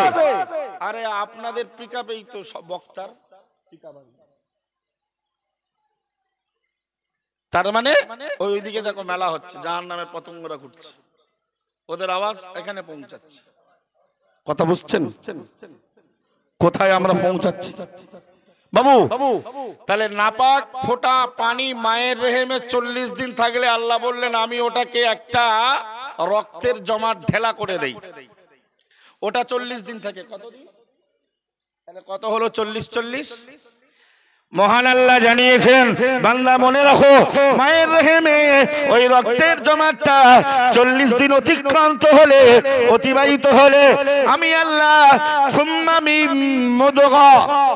Speaker 1: আরে আপনাদের পিকআপেই তো সব বক্তার পিকআপ। তার মানে ওইদিকে দেখো মেলা হচ্ছে, জাহান্নামের পতঙ্গরা ঘুরছে, ওদের আওয়াজ এখানে পৌঁছাচ্ছে।
Speaker 2: কথা বুঝছেন কোথায় আমরা পৌঁছাচ্ছি বাবু?
Speaker 1: তাহলে নাপাক ফোঁটা পানি মায়ের রেহেমে 40 দিন থাকলে আল্লাহ বললেন আমি ওটাকে একটা রক্তের জমাট ঢেলা করে দেই। ওটা 40 দিন থাকে। কতদিন? তাহলে কত হলো 40?
Speaker 2: মহান আল্লাহ জানিয়েছেন, বান্দা মনে রাখো মায়ের রেহেমে ওই রক্তের জমাটটা 40 দিন অতিক্রান্ত হলে, অতিবাহিত হলে আমি আল্লাহ সুম্মা মিন মুদগা,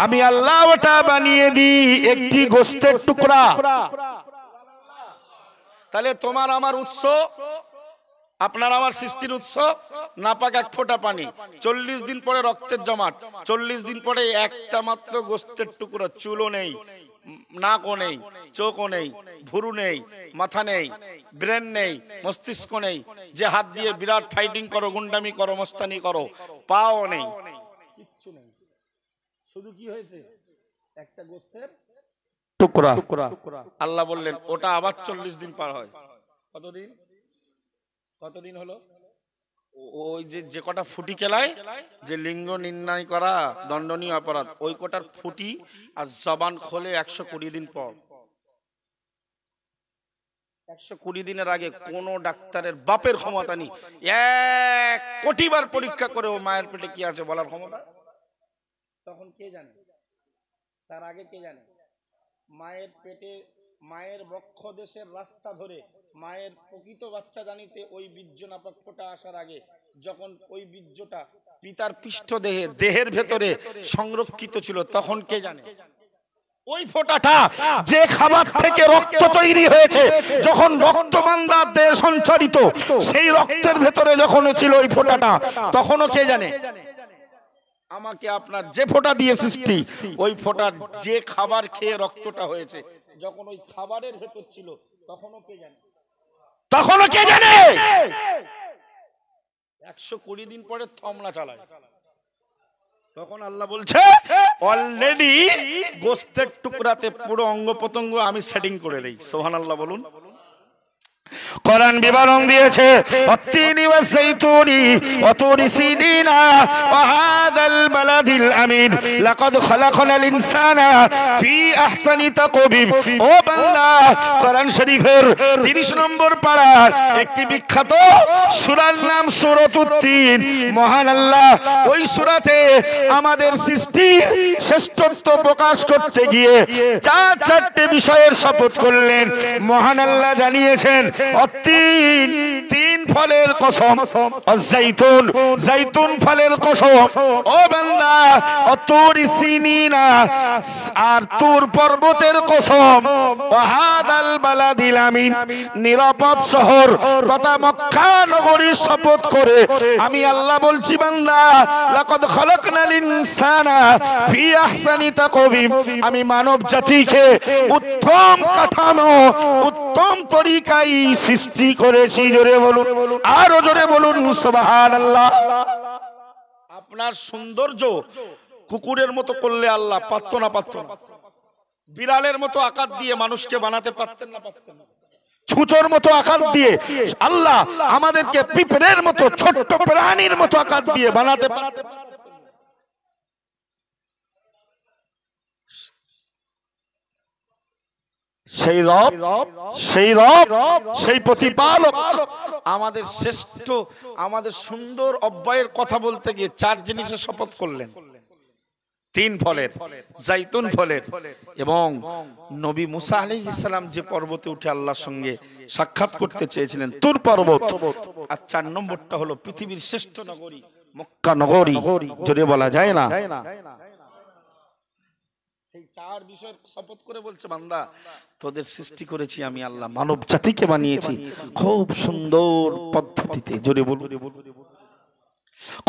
Speaker 2: আমি আল্লাহ ওটা বানিয়ে দিই একটি গোশতের টুকরা।
Speaker 1: তাহলে তোমার আমার উৎস, আপনার আমার সৃষ্টির উৎস নাপাক এক ফোঁটা পানি, 40 দিন পরে রক্তের জমাট, 40 দিন পরে একটা মাত্র গোশতের টুকরো। চুলও নেই, নাকও নেই, চোখও নেই, ভুরু নেই, মাথা নেই, ব্রেন নেই, মস্তিষ্ক নেই, যে হাত দিয়ে বিরাট ফাইটিং করো, গুন্ডামি করো, মস্তানি করো, পাও নেই, কিচ্ছু নেই। শুধু কি হয়েছে? একটা গোশতের
Speaker 2: টুকরা।
Speaker 1: আল্লাহ বললেন ওটা আবার 40 দিন পার হয়। কতদিন? কতদিন হলো? ওই যে কটা ফুটি কেলায় যে লিঙ্গ নির্ণয় করা দণ্ডনীয় অপরাধ, ওই কটার ফুটি আর জবান খোলে 120 দিন পর। 120 দিনের আগে কোন ডাক্তারের বাপের ক্ষমতা নেই 1 কোটি বার পরীক্ষা করে ও মায়ের পেটে কি আছে বলার ক্ষমতা। তখন কে জানে? তার আগে কে জানে? মায়ের পেটে, মায়ের বক্ষ দেশের রাস্তা ধরে মায়ের প্রকৃত বাচ্চা জানিতে ওই বীর্য নাপাক ফোঁটা আসার আগে, যখন ওই বীর্যটা পিতার পৃষ্ঠদেহে দেহের ভেতরে সংরক্ষিত ছিল, তখন কে জানে?
Speaker 2: ওই ফোঁটাটা যে খাবার থেকে রক্ত তৈরি হয়েছে, যখন রক্ত বান্দার দেহে সঞ্চারিত, সেই রক্তের ভেতরে যখন ছিল ওই ফোঁটাটা, তখনও কে জানে?
Speaker 1: আমাকে আপনার যে ফোঁটা দিয়ে সৃষ্টি, ওই ফোঁটার যে খাবার খেয়ে রক্তটা হয়েছে, যখন ওই খাবারের ভেতর ছিল, তখনও কে জানে?
Speaker 2: তখনও কে জানে?
Speaker 1: 120 দিন পরে থমলা চালায়, তখন আল্লাহ বলছে অলরেডি গোশতের টুকরাতে পুরো অঙ্গ প্রত্যঙ্গ আমি সেটিং করে দেই। সুবহানাল্লাহ বলুন।
Speaker 2: কোরআন বিবরণ দিয়েছে অত্তিনি ওয়াস যাইতুনি ওয়া তুরি সিনিনা ওয়া হাদাল বালাদিল আমিন লাকাদ খালাকনাল ইনসানা ফি আহসানি তাকওয়িম। ও বান্দা, কোরআন শরীফের 30 নম্বর পারার একটি বিখ্যাত সূরার নাম সূরাতুত তিন। মহান আল্লাহ ওই সূরাতে আমাদের সৃষ্টির শ্রেষ্ঠত্ব প্রকাশ করতে গিয়ে 4টি বিষয়ের শপথ করলেন। মহান আল্লাহ জানিয়েছেন তিন ফলের কসম, জাইতুন, জাইতুন ফলের কসম। ও বান্দা, তুরি সিনিনা, আর তুর পর্বতের কসম, ওয়াহাদাল বালাদিল আমিন, নিরাপদ শহর তথা মক্কা নগরীর শপথ করে আমি আল্লাহ বলছি, বান্দা লাকাদ খালাকনাল ইনসানা ফি আহসানি তাকওয়িম, আমি মানব জাতিকে উত্তম কাঠামো, উত্তম তরিকায় সৃষ্টি করেছি। জোরে বলুন, আরো জোরে বলুন সুবহানাল্লাহ।
Speaker 1: আপনার সৌন্দর্য কুকুরের মতো করলে আল্লাহ পারতো না? পারতো না? বিড়ালের মতো আকার দিয়ে মানুষকে বানাতে পারতেন না? পারতেন না?
Speaker 2: ছুঁচোর মতো আকার দিয়ে আল্লাহ আমাদেরকে পিঁপড়ের মতো ছোট্ট প্রাণীর মতো আকার দিয়ে বানাতে পারে। সেই রব সেই প্রতিপালক
Speaker 1: আমাদের শ্রেষ্ঠ, আমাদের সুন্দর অব্যয়ের কথা বলতে গিয়ে 4 জিনিসের শপথ করলেন। 3 ফলের, জাইতুন ফলের, এবং নবী মুসা আলাইহিস সালাম যে পর্বতে উঠে আল্লাহর সঙ্গে সাক্ষাৎ করতে চেয়েছিলেন, তুর পর্বত। আর 4 নম্বরটা হলো পৃথিবীর শ্রেষ্ঠ নগরী মক্কা নগরী, জোরে বলা যায় না। সেই 4 বিষয়ের শপথ করে বলছে, বান্দা তোদের সৃষ্টি করেছি আমি আল্লাহ, মানব জাতিকে বানিয়েছি খুব সুন্দর পদ্ধতিতে, জোরে বলুন।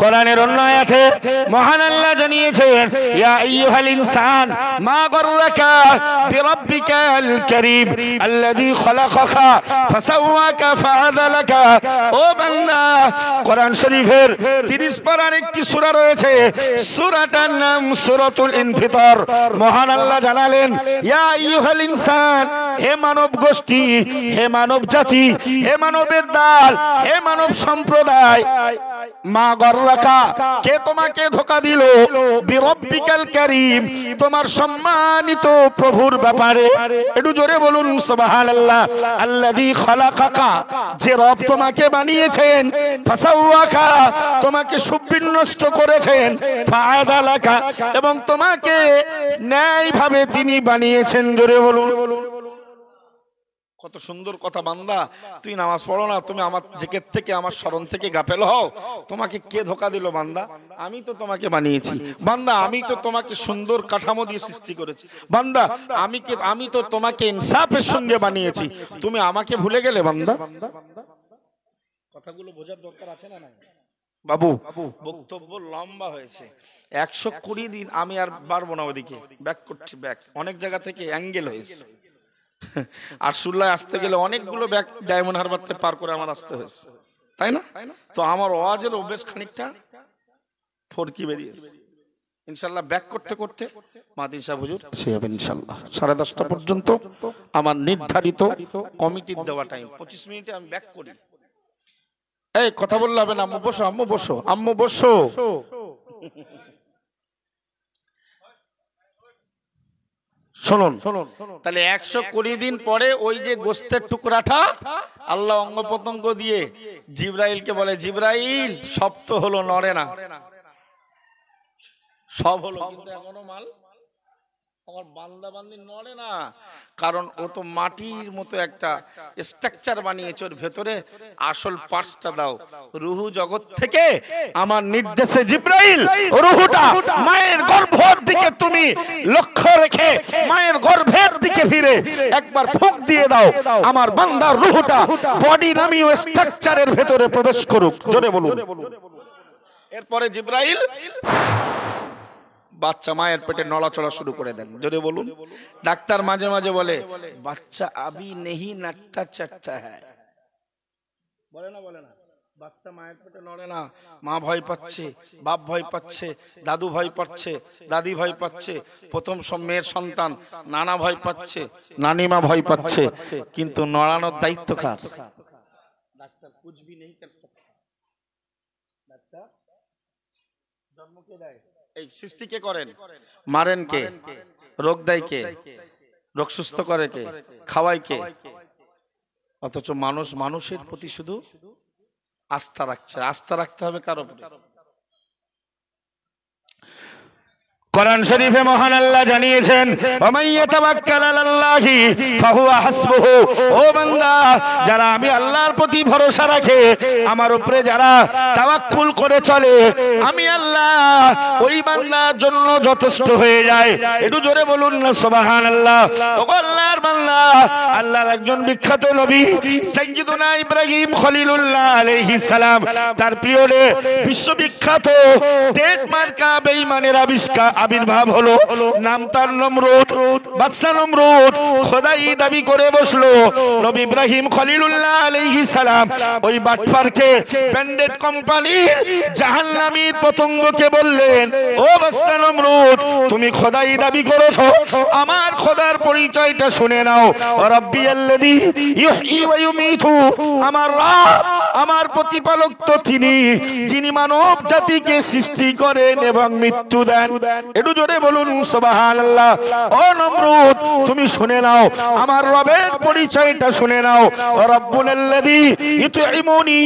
Speaker 2: কোরআনের অন্য আয়াতে মহান আল্লাহ জানিয়েছেন, ইয়া আইয়ুহাল ইনসান মা গাররাকা বিরাব্বিকাল কারীম আল্লাযী খালাকাকা ফাসাওয়াকা ফাআদালাকা। ও বান্দা, কোরআন শরীফের 30 পারার একটি সূরা রয়েছে, সূরাটার নাম সূরাতুল ইনফিতার। মহান আল্লাহ জানালেন, ইয়া আইয়ুহাল ইনসান, হে মানব গোষ্ঠী, হে মানব জাতি, হে মানবের দল, হে মানব সম্প্রদায়, মা গররাকা, কে তোমাকে ধোঁকা দিল, বিরব্বিকাল কারীম, তোমার সম্মানিত প্রভুর ব্যাপারে। একটু জোরে বলুন সুবহানাল্লাহ। আল্লাযী খালাকাকা, যে রব তোমাকে বানিয়েছেন, ফাসাওয়াকা, তোমাকে সুবিন্যস্ত করেছেন, ফাআদালাকা, এবং তোমাকে ন্যায়ভাবে তিনি বানিয়েছেন, জোরে বলুন।
Speaker 1: কত সুন্দর কথা। বান্দা তুই নামাজ পড়ো না, তুমি আমার জিকির থেকে, আমার স্মরণ থেকে গাফেল হও, তোমাকে কে ধোঁকা দিল? বান্দা আমি তো তোমাকে বানিয়েছি। বান্দা আমি তো তোমাকে সুন্দর কাঠামো দিয়ে সৃষ্টি করেছি। বান্দা আমি তো তোমাকে ইনসাফের সঙ্গে বানিয়েছি, তুমি আমাকে ভুলে গেলে? বান্দা কথাগুলো বোঝার দরকার আছে না? নাই বাবু, বক্তব্য লম্বা হয়েছে, 120 দিন আমি আর পারবো না, ওদিকে ব্যাক করছি, ব্যাক অনেক জায়গা থেকে অ্যাঙ্গেল হয়েছে। আর সুল্লায় আসতে গেলে অনেকগুলো ব্যাগ ডায়মন্ড হারবারতে পার করে আমার আসতে হয়েছে, তাই না? তো আমার ওয়াজের অভ্যেস খানিকটা ফরকি বেরিয়েছে। ইনশাআল্লাহ ব্যাক করতে করতে মাদিন সাহেব হুজুর সে হবে ইনশাআল্লাহ 10:30 পর্যন্ত আমার নির্ধারিত কমিটির দেওয়া টাইম। 25 মিনিটে আমি ব্যাক করি। এই কথা বললে হবে না। আম্মু বসো, আম্মু বসো, আম্মু বসো। শুনুন, তাহলে 120 দিন পরে ওই যে গোস্তের টুকরাটা আল্লাহ অঙ্গ প্রত্যঙ্গ দিয়ে জিবরাইলকে বলে, জিবরাইল সব তো হলো, নড়ে না। সব হলো, কিন্তু এখনো মাল আমার বান্দা বান্দি নড়ে না, কারণ ও তো মাটির মতো একটা স্ট্রাকচার বানিয়েছে, ওর ভেতরে আসল পার্টসটা দাও। রুহু জগৎ থেকে আমার নির্দেশে জিবরাইল রুহুটা মায়ের গর্ভের দিকে তুমি লক্ষ্য রেখে মায়ের গর্ভের দিকে ফিরে একবার ফুঁক দিয়ে দাও, আমার বান্দার রুহুটা বডি নামীয় স্ট্রাকচারের ভেতরে প্রবেশ করুক, জোরে বলুন। এরপরে জিবরাইল বাচ্চা মায়ের পেটে নড়াচড়া শুরু করে দেন, জোরে বলুন। ডাক্তার মাঝে মাঝে বলে, বাচ্চা আবি নেহি নাটতা চাটতা হ্যায়, বলে না? বলে না? বাচ্চা মায়ের পেটে নড়ে না, মা ভয় পাচ্ছে, বাপ ভয় পাচ্ছে, দাদু ভয় পাচ্ছে, দাদি ভয় পাচ্ছে, প্রথম মেয়ের সন্তান নানা ভয় পাচ্ছে, নানিমা ভয় পাচ্ছে, কিন্তু নড়ানোর দায়িত্ব কার? ডাক্তার কুছ ভি নেহি কর সকতা। ডাক্তার জন্ম কে দেয়? এই সৃষ্টি কে করেন? মারেন কে? রোগ দেয় কে? রোগ সুস্থ করে কে? খাওয়ায় কে? অথচ মানুষ মানুষের প্রতি শুধু আস্থা রাখছে। আস্থা রাখতে হবে কার উপরে?
Speaker 2: কোরআন শরীফে মহান আল্লাহ জানিয়েছেন, ওয়ামান ইয়াতাওয়াক্কাল আলাল্লাহি ফাহুয়া হাসবুহু। ও বান্দা, যারা আমি আল্লাহর প্রতি ভরসা রাখে, আমার উপরে যারা তাওয়াক্কুল করে চলে, আমি আল্লাহ ওই বান্দার জন্য যথেষ্ট হয়ে যায়। একটু জোরে বলুন না সুবহানাল্লাহ। ও আল্লাহর বান্দা, আল্লাহর একজন বিখ্যাত নবী সাইয়্যিদুনা ইব্রাহিম খলিলুল্লাহ আলাইহিস সালাম, তার প্রিয় বিশ্ববিখ্যাত টেক মার্কা বেঈমানের আবির্ভাব হলো। নাম তার নমরুদ। বাদশা নমরুদ খোদাই দাবি করে বসলো। নবী ইব্রাহিম খলিলুল্লাহ আলাইহিস সালাম ওই বাটপারকে ব্যান্ডেড কোম্পানি জাহান্নামীর পতঙ্গকে বললেন, ও বাদশা নমরুদ, তুমি খোদাই দাবি করেছো, আমার খোদার পরিচয়টা শুনে নাও। নাও, রাব্বিয়াল্লাযী ইউহয়ী ওয়া ইউমীতু, আমার রব, আমার প্রতিপালক তো তিনি যিনি মানব জাতিকে সৃষ্টি করেন এবং মৃত্যু দেন। একটু জোরে বলুন সুবহানাল্লাহ। ও নমরুদ, তুমি শুনে নাও, আমার রবের পরিচয়টা শুনে নাও। রাব্বুনাল্লাযী ইউতঈমুনি,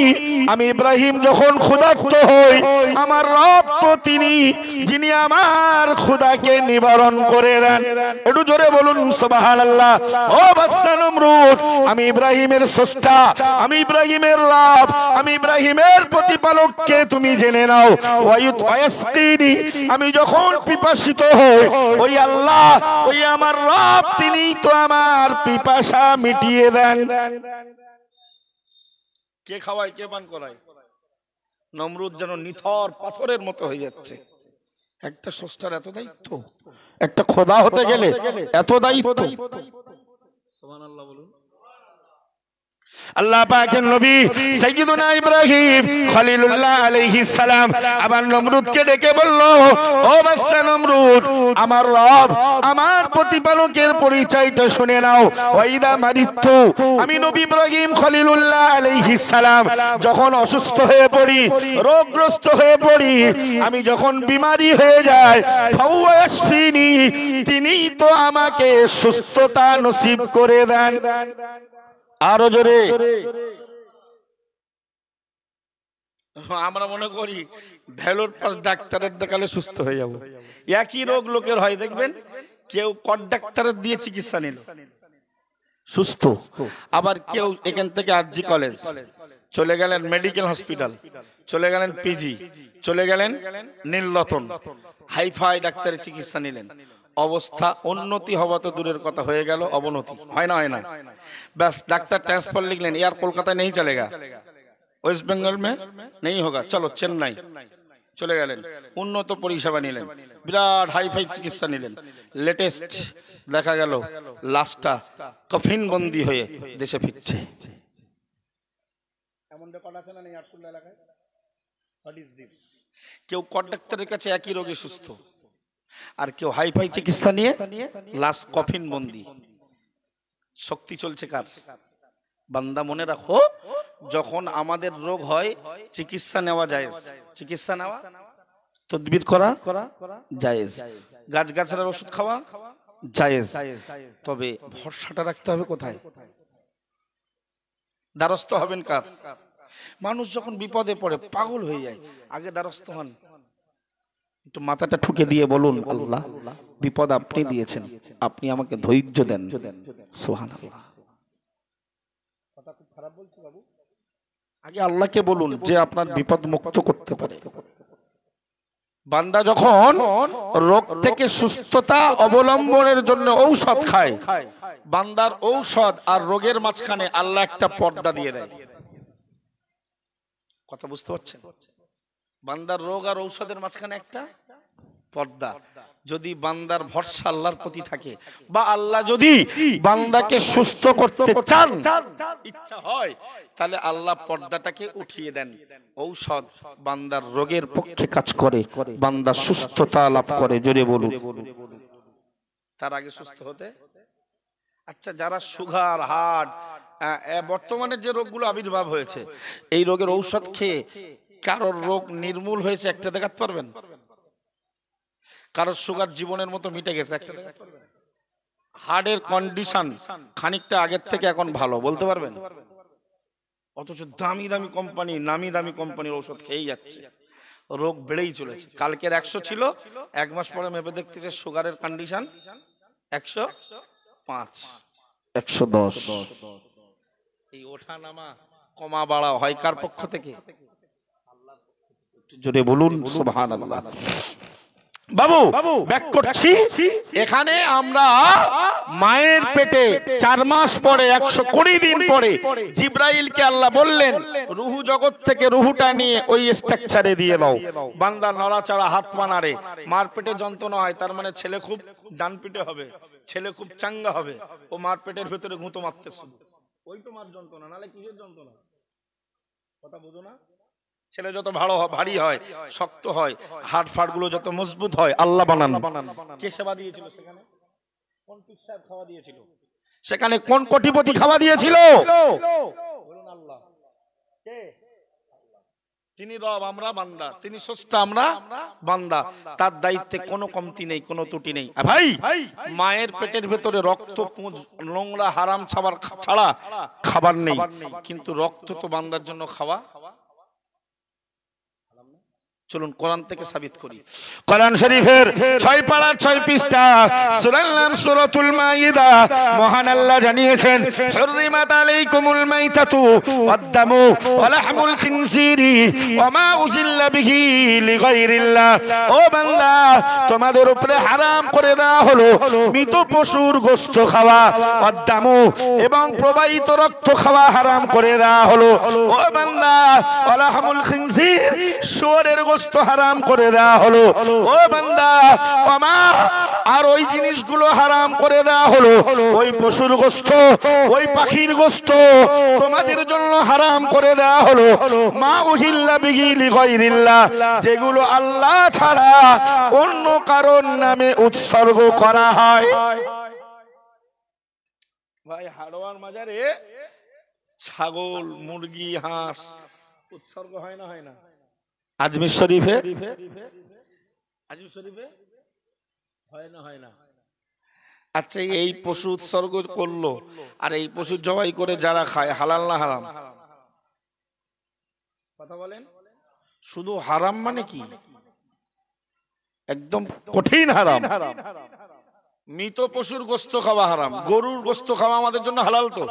Speaker 2: আমি ইব্রাহিম যখন ক্ষুধার্ত হই, আমার রব তো তিনি যিনি আমার ক্ষুধাকে নিবারণ করে দেন। একটু জোরে বলুন সুবহানাল্লাহ। ও বাদশা নমরুদ, আমি ইব্রাহিমের স্রষ্টা, আমি ইব্রাহিমের রব, আমি ইব্রাহিমের প্রতিপালককে তুমি জেনে নাও। ওয়ায়াসকিনি, আমি যখন পিপাসিত হই, ওই আল্লাহ, ওই আমার রব, তিনি তো আমার পিপাসা মিটিয়ে দেন।
Speaker 1: কে খাওয়ায়, কে পান করায়? নমরুদ যেন নিথর পাথরের মতো হয়ে যাচ্ছে। একটা স্রষ্টার এত দায়িত্ব, একটা খোদা হতে গেলে এত দায়িত্ব। সুবহানাল্লাহ বলুন।
Speaker 2: আল্লাহ পাকের নবী সাইয়্যিদুনা ইব্রাহিম খলিলুল্লাহ আলাইহিস সালাম আবার নমরুদকে ডেকে বলল, ও বাদশা নমরুদ, আমার রব, আমার প্রতিপালকের পরিচয়টা শুনে নাও। ওয়াইদা মারিতু, আমি নবী ইব্রাহিম খলিলুল্লাহ আলাইহিস সালাম যখন অসুস্থ হয়ে পড়ি, রোগগ্রস্ত হয়ে পড়ি, আমি যখন বিমারি হয়ে যাই, ফাহুয়া ইয়াশফিনি, তিনিই তো আমাকে সুস্থতা নসিব করে দেন। আরো জোরে।
Speaker 1: আমরা মনে করি ভেলোর পাশ ডাক্তারের দেখালে সুস্থ হয়ে যাব। একই রোগ লোকের হয়, দেখবেন কেউ কট ডাক্তারের দিয়ে চিকিৎসা নিল, সুস্থ। আবার কেউ এখান থেকে আরজি কলেজ চলে গেলেন, মেডিকেল হসপিটাল চলে গেলেন, পিজি চলে গেলেন, নীলরতন হাইফাই ডাক্তারের চিকিৎসা নিলেন। অবস্থা উন্নতি হওয়া তো দূরের কথা, হয়ে গেল অবনতি। হয় না? হয় না? बस डॉक्टर ट्रांसफर लिख लें, यार कोलकाता नहीं चलेगा, वेस्ट बंगाल में नहीं होगा, चलो चेन्नई चले গেলেন, উন্নত পরিষেবা নিলেন, বিরাট হাইফাই চিকিৎসা নিলেন। লেটেস্ট দেখা গেল লাস্টটা কফিন বন্দি হয়ে দেশে ফিরছে। এমন রেকর্ড আছে না নেই আটশুল্লা এলাকায়? What is this? কেউ কট ডাক্তারের কাছে একই রোগে সুস্থ, আর কেউ হাইফাই চিকিৎসা নিয়ে লাস্ট কফিন বন্দি। শক্তি চলছে কার? বান্দা মনে রাখো, যখন আমাদের রোগ হয় চিকিৎসা নেওয়া জায়েজ, চিকিৎসা নেওয়া, তদবির করা জায়েজ, গাছগাছড়ার ওষুধ খাওয়া জায়েজ, তবে ভরসাটা রাখতে হবে কোথায়? দ্বারস্থ হবেন কার? মানুষ যখন বিপদে পড়ে পাগল হয়ে যায়, আগে দ্বারস্থ হন। একটু মাথাটা ঠুকে দিয়ে বলুন, আল্লাহ, বিপদ আপনি দিয়েছেন, আপনি আমাকে ধৈর্য দেন। সুবহানাল্লাহ। কথা খুব খারাপ বলছি বাবু? আগে আল্লাহকে বলুন যে আপনার বিপদ মুক্ত করতে পারে। বান্দা যখন রোগ থেকে সুস্থতা অবলম্বনের জন্য ঔষধ খায়, বান্দার ঔষধ আর রোগের মাঝখানে আল্লাহ একটা পর্দা দিয়ে দেয়। কথা বুঝতে পারছেন? বান্দার রোগ আর ঔষধের মাঝখানে একটা পর্দা। যদি বান্দার ভরসা আল্লাহর প্রতি থাকে, বা আল্লাহ যদি বান্দাকে সুস্থ করতে চান, ইচ্ছা হয়, তাহলে আল্লাহ পর্দাটাকে উঠিয়ে দেন। ঔষধ বান্দার রোগের পক্ষে কাজ করে, বান্দা সুস্থতা লাভ করে। জোরে বলুন। তার আগে সুস্থ হতে। আচ্ছা, যারা সুগার, হার্ট, বর্তমানে যে রোগগুলো আবির্ভাব হয়েছে, এই রোগের ঔষধ খেয়ে কারোর রোগ নির্মূল হয়েছে একটা দেখাতে পারবেন? কারোর সুগার জীবনের মতো মিটে গেছে একটা দেখাতে পারবেন? হার্টের কন্ডিশন খানিকটা আগের থেকে এখন ভালো বলতে পারবেন? অথচ দামি দামি কোম্পানি, নামি দামি কোম্পানির ঔষধ খেয়েই যাচ্ছে, রোগ বেড়েই চলেছে। কালকের 100 ছিল, এক মাস পরে মেপে দেখতেছে সুগারের কন্ডিশন 105, 110। এই ওঠা নামা, কমা বাড়া হয় কার পক্ষ থেকে? জোরে বলুন সুবহানাল্লাহ। বাবু ব্যাক করছি, এখানে আমরা মায়ের পেটে 4 মাস পরে 120 দিন পরে জিব্রাইলকে আল্লাহ বললেন, রুহু জগৎ থেকে রুহুটা নিয়ে ওই স্ট্রাকচারে দিয়ে দাও। বান্দা নড়াচড়া, হাত পা নাড়ে, মার পেটে যন্ত্রণা হয়, তার মানে ছেলে খুব ডান পিটে হবে, ছেলে খুব চাঙ্গা হবে। ও মার পেটের ভেতরে গুঁতো মারতে শুরু, ওই তো মার যন্ত্রণা, নালে কিসের যন্ত্রণা? কথা বুঝো না? ছেলে যত ভারী হয়, শক্ত হয়, হাড় ফাড় গুলো যত মজবুত হয়, আল্লাহ বানান। কে সেবা দিয়েছিল সেখানে? কোন পীর সাহেব খাওয়া দিয়েছিল? সেখানে কোন কোটিপতি খাওয়া দিয়েছিল? তিনি রব, আমরা বান্দা। তিনি স্রষ্টা, আমরা বান্দা। তার দায়িত্বে কোনো কমতি নেই, কোনো ত্রুটি নেই। ভাই, মায়ের পেটের ভেতরে রক্ত, পুঁজ, নোংরা হারাম ছাড়া খাবার নেই, কিন্তু রক্ত তো বান্দার জন্য খাওয়া। চলুন কোরআন থেকে সাবিত করি।
Speaker 2: কোরআন শরীফের 6 পারা 6 পৃষ্ঠা সূরার নাম সূরাতুল মাইদা। মহান আল্লাহ জানিয়েছেন, হুররিমাত আলাইকুমুল মাইতাতু ওয়াদ-দামু ওয়া লাহমুল খিনজিরি ওয়া মা উহিল্লা বিহি লিগাইরিল্লাহ। ও বান্দা, তোমাদের উপরে হারাম করে দেওয়া হলো মৃত পশুর গোশত খাওয়া, ওয়াদ-দামু এবং প্রবাহিত রক্ত খাওয়া হারাম করে দেওয়া হলো। ও বান্দা, ওয়া লাহমুল খিনজির, শুয়োরের গোশত হারাম করে দেওয়া হলো। ও বান্দা, আর ওই জিনিসগুলো হারাম করে দেওয়া হলো, ওই পশুর গোশত, ওই পাখির গোশত তোমাদের জন্য হারাম করে দেওয়া হলো। মা উহিল্লা বিহি লিগাইরিল্লাহ, যেগুলো আল্লাহ ছাড়া অন্য কারোর নামে উৎসর্গ করা হয়।
Speaker 1: ভাই, হাড়োয়ার মাজারে ছাগল, মুরগি, হাঁস উৎসর্গ হয় না? হয় না?
Speaker 2: আজমির শরীফে
Speaker 1: হয় না? হয় না? আচ্ছা, এই পশু উৎসর্গ করলো, আর এই পশু জবাই করে যারা খায়, হালাল না হারাম? কথা বলেন। শুধু হারাম মানে কি? একদম কঠিন হারাম। মৃত পশুর গোশত খাওয়া হারাম। গরুর গোশত খাওয়া আমাদের জন্য হালাল তো,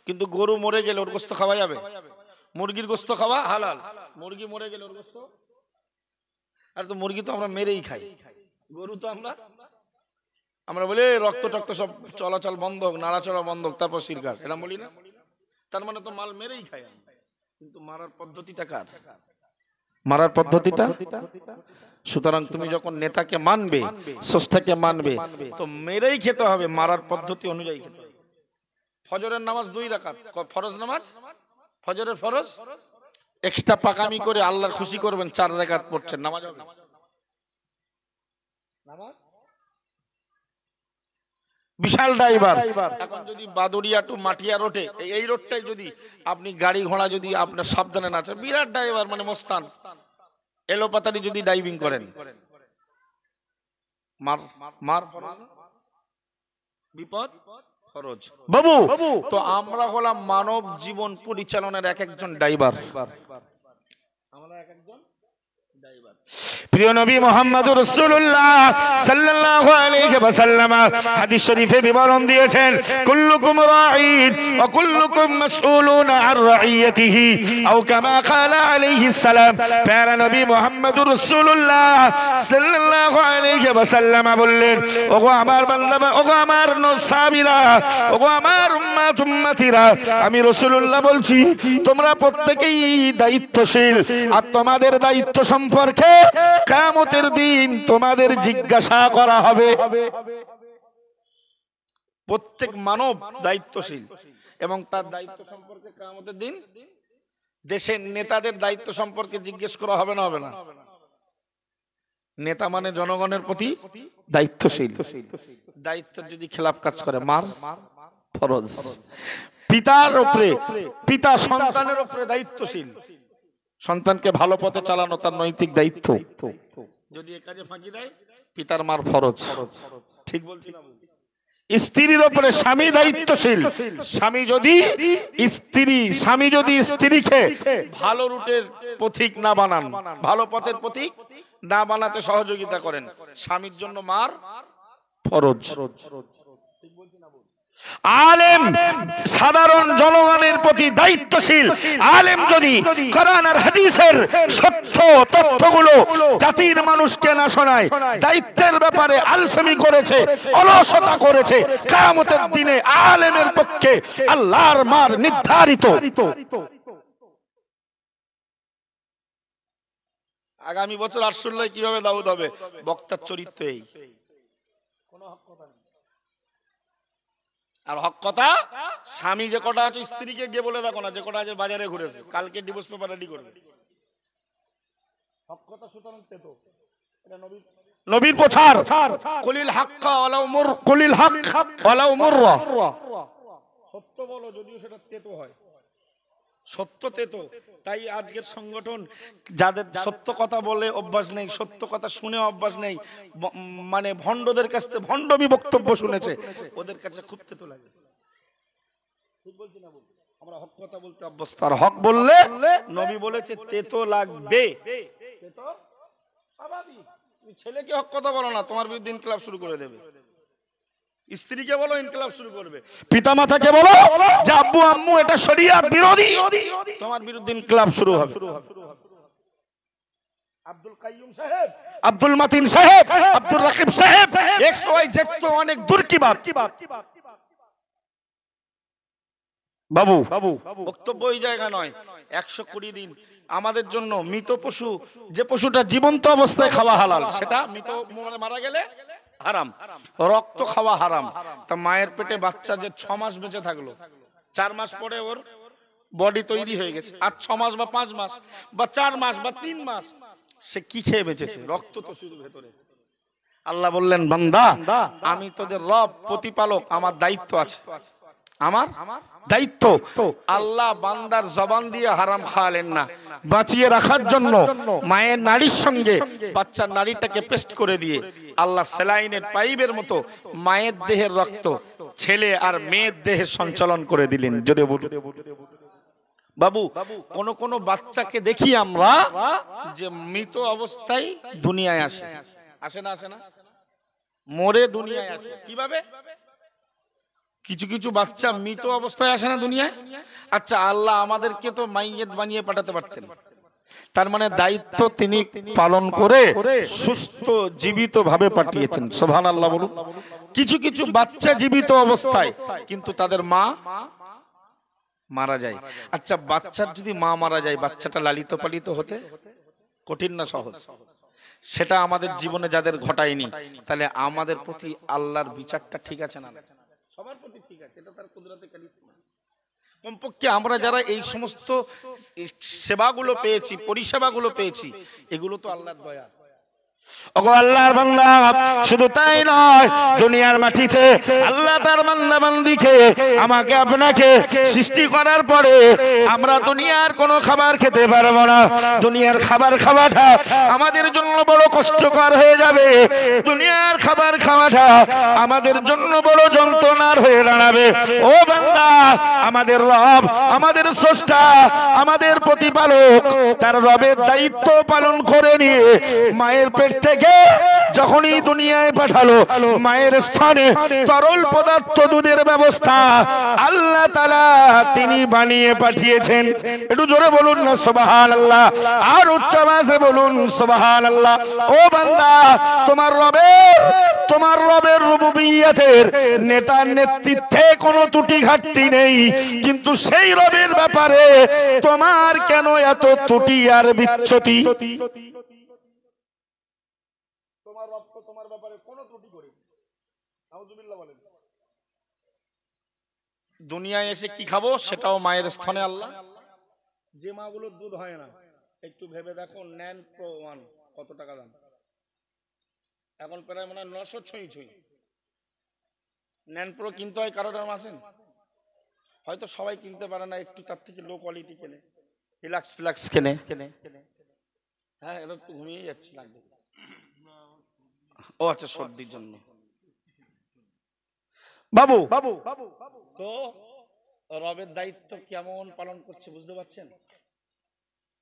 Speaker 1: কিন্তু গরু মরে গেলে ওর গোশত খাওয়া যাবে? মুরগির গোশত খাওয়া হালাল, মুরগি মরে গেলে ওর গোশত। আর তো মুরগি তো আমরা মেরেই খাই, গরু তো আমরা বলি রক্ত টক্ত সব চলাচল বন্ধ হোক, নাড়াচড়া বন্ধ হোক, তারপর শিরকার, এটা বলি না? তার মানে তো মাল মেরেই খাই। কিন্তু মারার পদ্ধতিটা কার? মারার পদ্ধতিটা। সুতরাং তুমি যখন নেতাকে মানবে, স্রষ্টাকে মানবে, তো মেরেই খেতে হবে, মারার পদ্ধতি অনুযায়ী খেতে হবে। ফজরের নামাজ 2 রাকাত, ফরজ নামাজ, ফজরের ফরজ, এক্সট্রা পাকামি করে আল্লাহর খুশি করবেন, 4 রাকাত পড়ছেন, নামাজ হবে? বিশাল ড্রাইভার। এখন যদি বাদুড়িয়া টু মাটিয়া রোডে, এই রোডটাই যদি আপনি গাড়ি ঘোড়া যদি আপনার সাবধানে না চান, বিরাট ড্রাইভার মানে মস্তান, এলোপাতারি যদি ড্রাইভিং করেন, মার বিপদ খরচ। বাবু, তো আমরা হলাম মানব জীবন পরিচালনার একজন ড্রাইভার। আমরা একজন ড্রাইভার।
Speaker 2: প্রিয় নবী মুহাম্মদুর রাসূলুল্লাহ সাল্লাল্লাহু আলাইহি ওয়াসাল্লাম হাদিস শরীফে বিবরণ দিয়েছেন, কুল্লুকুম রাঈন ওয়া কুল্লুকুম মাসউলুন আন রাইয়াতিহি, আও কামা ক্বালা আলাইহিস সালাম। প্যারা নবী মুহাম্মদুর রাসূলুল্লাহ সাল্লাল্লাহু আলাইহি ওয়াসাল্লাম বললেন, ওগো আমার বান্দা, ওগো আমার সাহাবীরা, ওগো আমার উম্মতিরা, আমি রাসূলুল্লাহ বলছি, তোমরা প্রত্যেকেই দায়িত্বশীল, আর তোমাদের দায়িত্ব সম্পর্কে কিয়ামতের দিন তোমাদের জিজ্ঞাসা করা হবে।
Speaker 1: প্রত্যেক মানব দায়িত্বশীল, এবং তার দায়িত্ব সম্পর্কে কিয়ামতের দিন দেশের নেতাদের দায়িত্ব সম্পর্কে জিজ্ঞেস করা হবে না? হবে না? নেতা মানে জনগণের প্রতি দায়িত্বশীল। দায়িত্বের যদি খেলাপ কাজ করে, মার ফরজ। পিতার উপরে, পিতা সন্তানের উপরে দায়িত্বশীল, সন্তানকে ভালো পথে চালানো তার নৈতিক দায়িত্ব। যদি এ কাজে ফাঁকি দেয়, পিতার মার ফরজ। ঠিক বলছি না?
Speaker 2: স্ত্রীর উপরে স্বামী দায়িত্বশীল। স্বামী যদি স্ত্রীকে
Speaker 1: ভালো রুটের পথিক না বানান, ভালো পথের পথিক না বানাতে সহযোগিতা করেন, স্বামীর জন্য মার ফরজ।
Speaker 2: আলেম সাধারণ জনগণের প্রতি দায়িত্বশীল। আলেম যদি কোরআন আর হাদিসের সত্য তথ্যগুলো জাতির মানুষকে না শোনায়, দায়িত্বের ব্যাপারে আলসেমি করেছে, অলসতা করেছে, কিয়ামতের দিনে আলেমের পক্ষে আল্লাহর মার নির্ধারিত।
Speaker 1: আগামী বছর আশুরায় কিভাবে দাউদ হবে? বক্তার চরিত্র এই। আর হক কথা, স্বামী যে কটা আছে স্ত্রীকে গিয়ে বলে দেখো না, যে কটা আছে বাজারে ঘুরেছে, কালকে ডিভোর্স পেপার রেডি করবে। হক কথা সুতরাং তেতো, এটা নবীর প্রচার। কুলিল হাক্কা ওয়ালাউ মুর, কুলিল হক ওয়ালাউ মুররা, সত্য বলো, যদিও সেটা তেতো হয়, সত্য তেতো। তাই আজকের সংগঠন যাদের সত্য কথা বলে অভ্যাস নেই, সত্য কথা শুনে অভ্যাস নেই, মানে ভণ্ডদের কাছ থেকে ভণ্ডবি বক্তব্য শুনেছে, ওদের কাছে খুব তেতো লাগে। ঠিক বলছি না? আমরা হক কথা বলতে অভ্যস্ত, আর হক বললে নবী বলেছে তেতো লাগবে। তেতো স্বাভাবিক। তুমি ছেলেকে হক কথা বলো না, তোমার বিরুদ্ধে ইনকিলাব শুরু করে দেবে। স্ত্রীকে বলো, ইনকিলাব শুরু করবে।
Speaker 2: পিতামাতাকে বলো যে আব্বু আম্মু এটা শরিয়াত বিরোধী,
Speaker 1: তোমার বিরুদ্ধে ইনকিলাব শুরু হবে। আব্দুল কাইয়ুম সাহেব,
Speaker 2: আব্দুল মাতিন সাহেব, আব্দুল রাকিব সাহেব,
Speaker 1: XYZ তো অনেক দূর কি বাত।
Speaker 2: বাবু
Speaker 1: বক্তব্য ওই জায়গা নয়। 120 দিন আমাদের জন্য মৃত পশু, যে পশুটা জীবন্ত অবস্থায় খাওয়া হালাল, সেটা মৃত মারা গেলে হারাম। রক্ত খাওয়া হারাম। তা মায়ের পেটে বাচ্চা যে 6 মাস বেঁচে থাকলো, 4 মাস পরে ওর বডি তৈরি হয়ে গেছে, আর 6 মাস বা 5 মাস বা 4 মাস বা 3 মাস সে কি খেয়ে বেঁচেছে? রক্ত তো শুধু ভেতরে। আল্লাহ বললেন, বান্দা আমি তোদের রব, প্রতিপালক, আমার দায়িত্ব আছে, আমার
Speaker 2: দায়িত্ব।
Speaker 1: আল্লাহ বান্দার জবান দিয়ে হারাম খাওয়ালেন না,
Speaker 2: বাঁচিয়ে রাখার জন্য
Speaker 1: মায়ের নাড়ির সঙ্গে বাচ্চার নাড়িটাকে পেস্ট করে দিয়ে আল্লাহ সেলাইনের পাইপের মতো মায়ের দেহের রক্ত ছেলে আর মেয়ের দেহে সঞ্চালন করে দিলেন। জোরে বলুন বাবু। কোন কোন বাচ্চাকে দেখি আমরা যে মৃত অবস্থায় দুনিয়ায় আসে, আসে না? আসে না? মরে দুনিয়ায় আসে কিভাবে? কিছু কিছু বাচ্চা মৃত অবস্থায় আসে না দুনিয়ায়। আচ্ছা, আল্লাহ আমাদেরকে তো মাইয়েত বানিয়ে পাঠাতে পারতেন, তার মানে দায়িত্ব তিনি পালন করে সুস্থ জীবিত ভাবে পাঠিয়েছেন। সুবহানাল্লাহ বলুন। কিছু কিছু বাচ্চা জীবিত অবস্থায় কিন্তু তাদের মা মারা যায়। আচ্ছা, বাচ্চার যদি মা মারা যায়, বাচ্চাটা লালিত পালিত হতে কঠিন না সহজ? সেটা আমাদের জীবনে যাদের ঘটায়নি, তাহলে আমাদের প্রতি আল্লাহর বিচারটা ঠিক আছে না? সবার প্রতি ঠিক আছে, এটা তার কুদরতে কারিশমা। কমপক্ষে আমরা যারা এই সমস্ত সেবাগুলো পেয়েছি, পরিষেবাগুলো পেয়েছি, এগুলো তো আল্লাহর দয়া।
Speaker 2: ওগো আল্লাহর বান্দা, শুধু তাই নয়, দুনিয়ার মাটিতে আল্লাহ তার বান্দা বান্দিকে, আমাকে আপনাকে সৃষ্টি করার পরে আমরা দুনিয়ার কোনো খাবার খেতে পারবো না। দুনিয়ার খাবার খাওয়াটা আমাদের জন্য বড় কষ্টকর হয়ে যাবে। দুনিয়ার খাবার খাওয়াটা আমাদের জন্য বড় যন্ত্রণার হয়ে দাঁড়াবে। ও বান্দা, আমাদের রব, আমাদের স্রষ্টা, আমাদের প্রতিপালক তার রবের দায়িত্ব পালন করে নিয়ে মায়ের পেট থেকে যখনই দুনিয়ায় পাঠালো, মায়ের স্থানে তরল পদার্থ দুধের ব্যবস্থা আল্লাহ তাআলা তিনি বানিয়ে পাঠিয়েছেন। একটু জোরে বলুন না সুবহানাল্লাহ, আর উচ্চ আওয়াজে বলুন সুবহানাল্লাহ। ও বান্দা, তোমার রবের রুবুবিয়্যাতের নেতার নেতৃত্বে কোনো ত্রুটি ঘাটতি নেই, কিন্তু সেই রবের ব্যাপারে তোমার কেন এত ত্রুটি আর বিচ্যুতি?
Speaker 1: তোমার রব তো তোমার ব্যাপারে কোনো ত্রুটি করে। নাউজুবিল্লাহ বলেন। দুনিয়ায় এসে কি খাবো সেটাও মায়ের স্তনে আল্লাহ। যে মাগুলোর দুধ হয় না, একটু ভেবে দেখো, ন্যান প্রো 1 কত টাকা দাম? এখন প্রায় মনে হয় 900 ছুঁই। ন্যান প্রো কিনতে হয় কারোর নাম আছেন? হয়তো সবাই কিনতে পারে না, একটু তার থেকে লো কোয়ালিটি কেনে, রিল্যাক্স কেনে। হ্যাঁ, এটা একটু ঘুমিয়ে যাচ্ছে লাগবে। ও আচ্ছা, সর্দির জন্য।
Speaker 2: বাবু
Speaker 1: তো রবের দায়িত্ব কেমন পালন করছে বুঝতে পারছেন?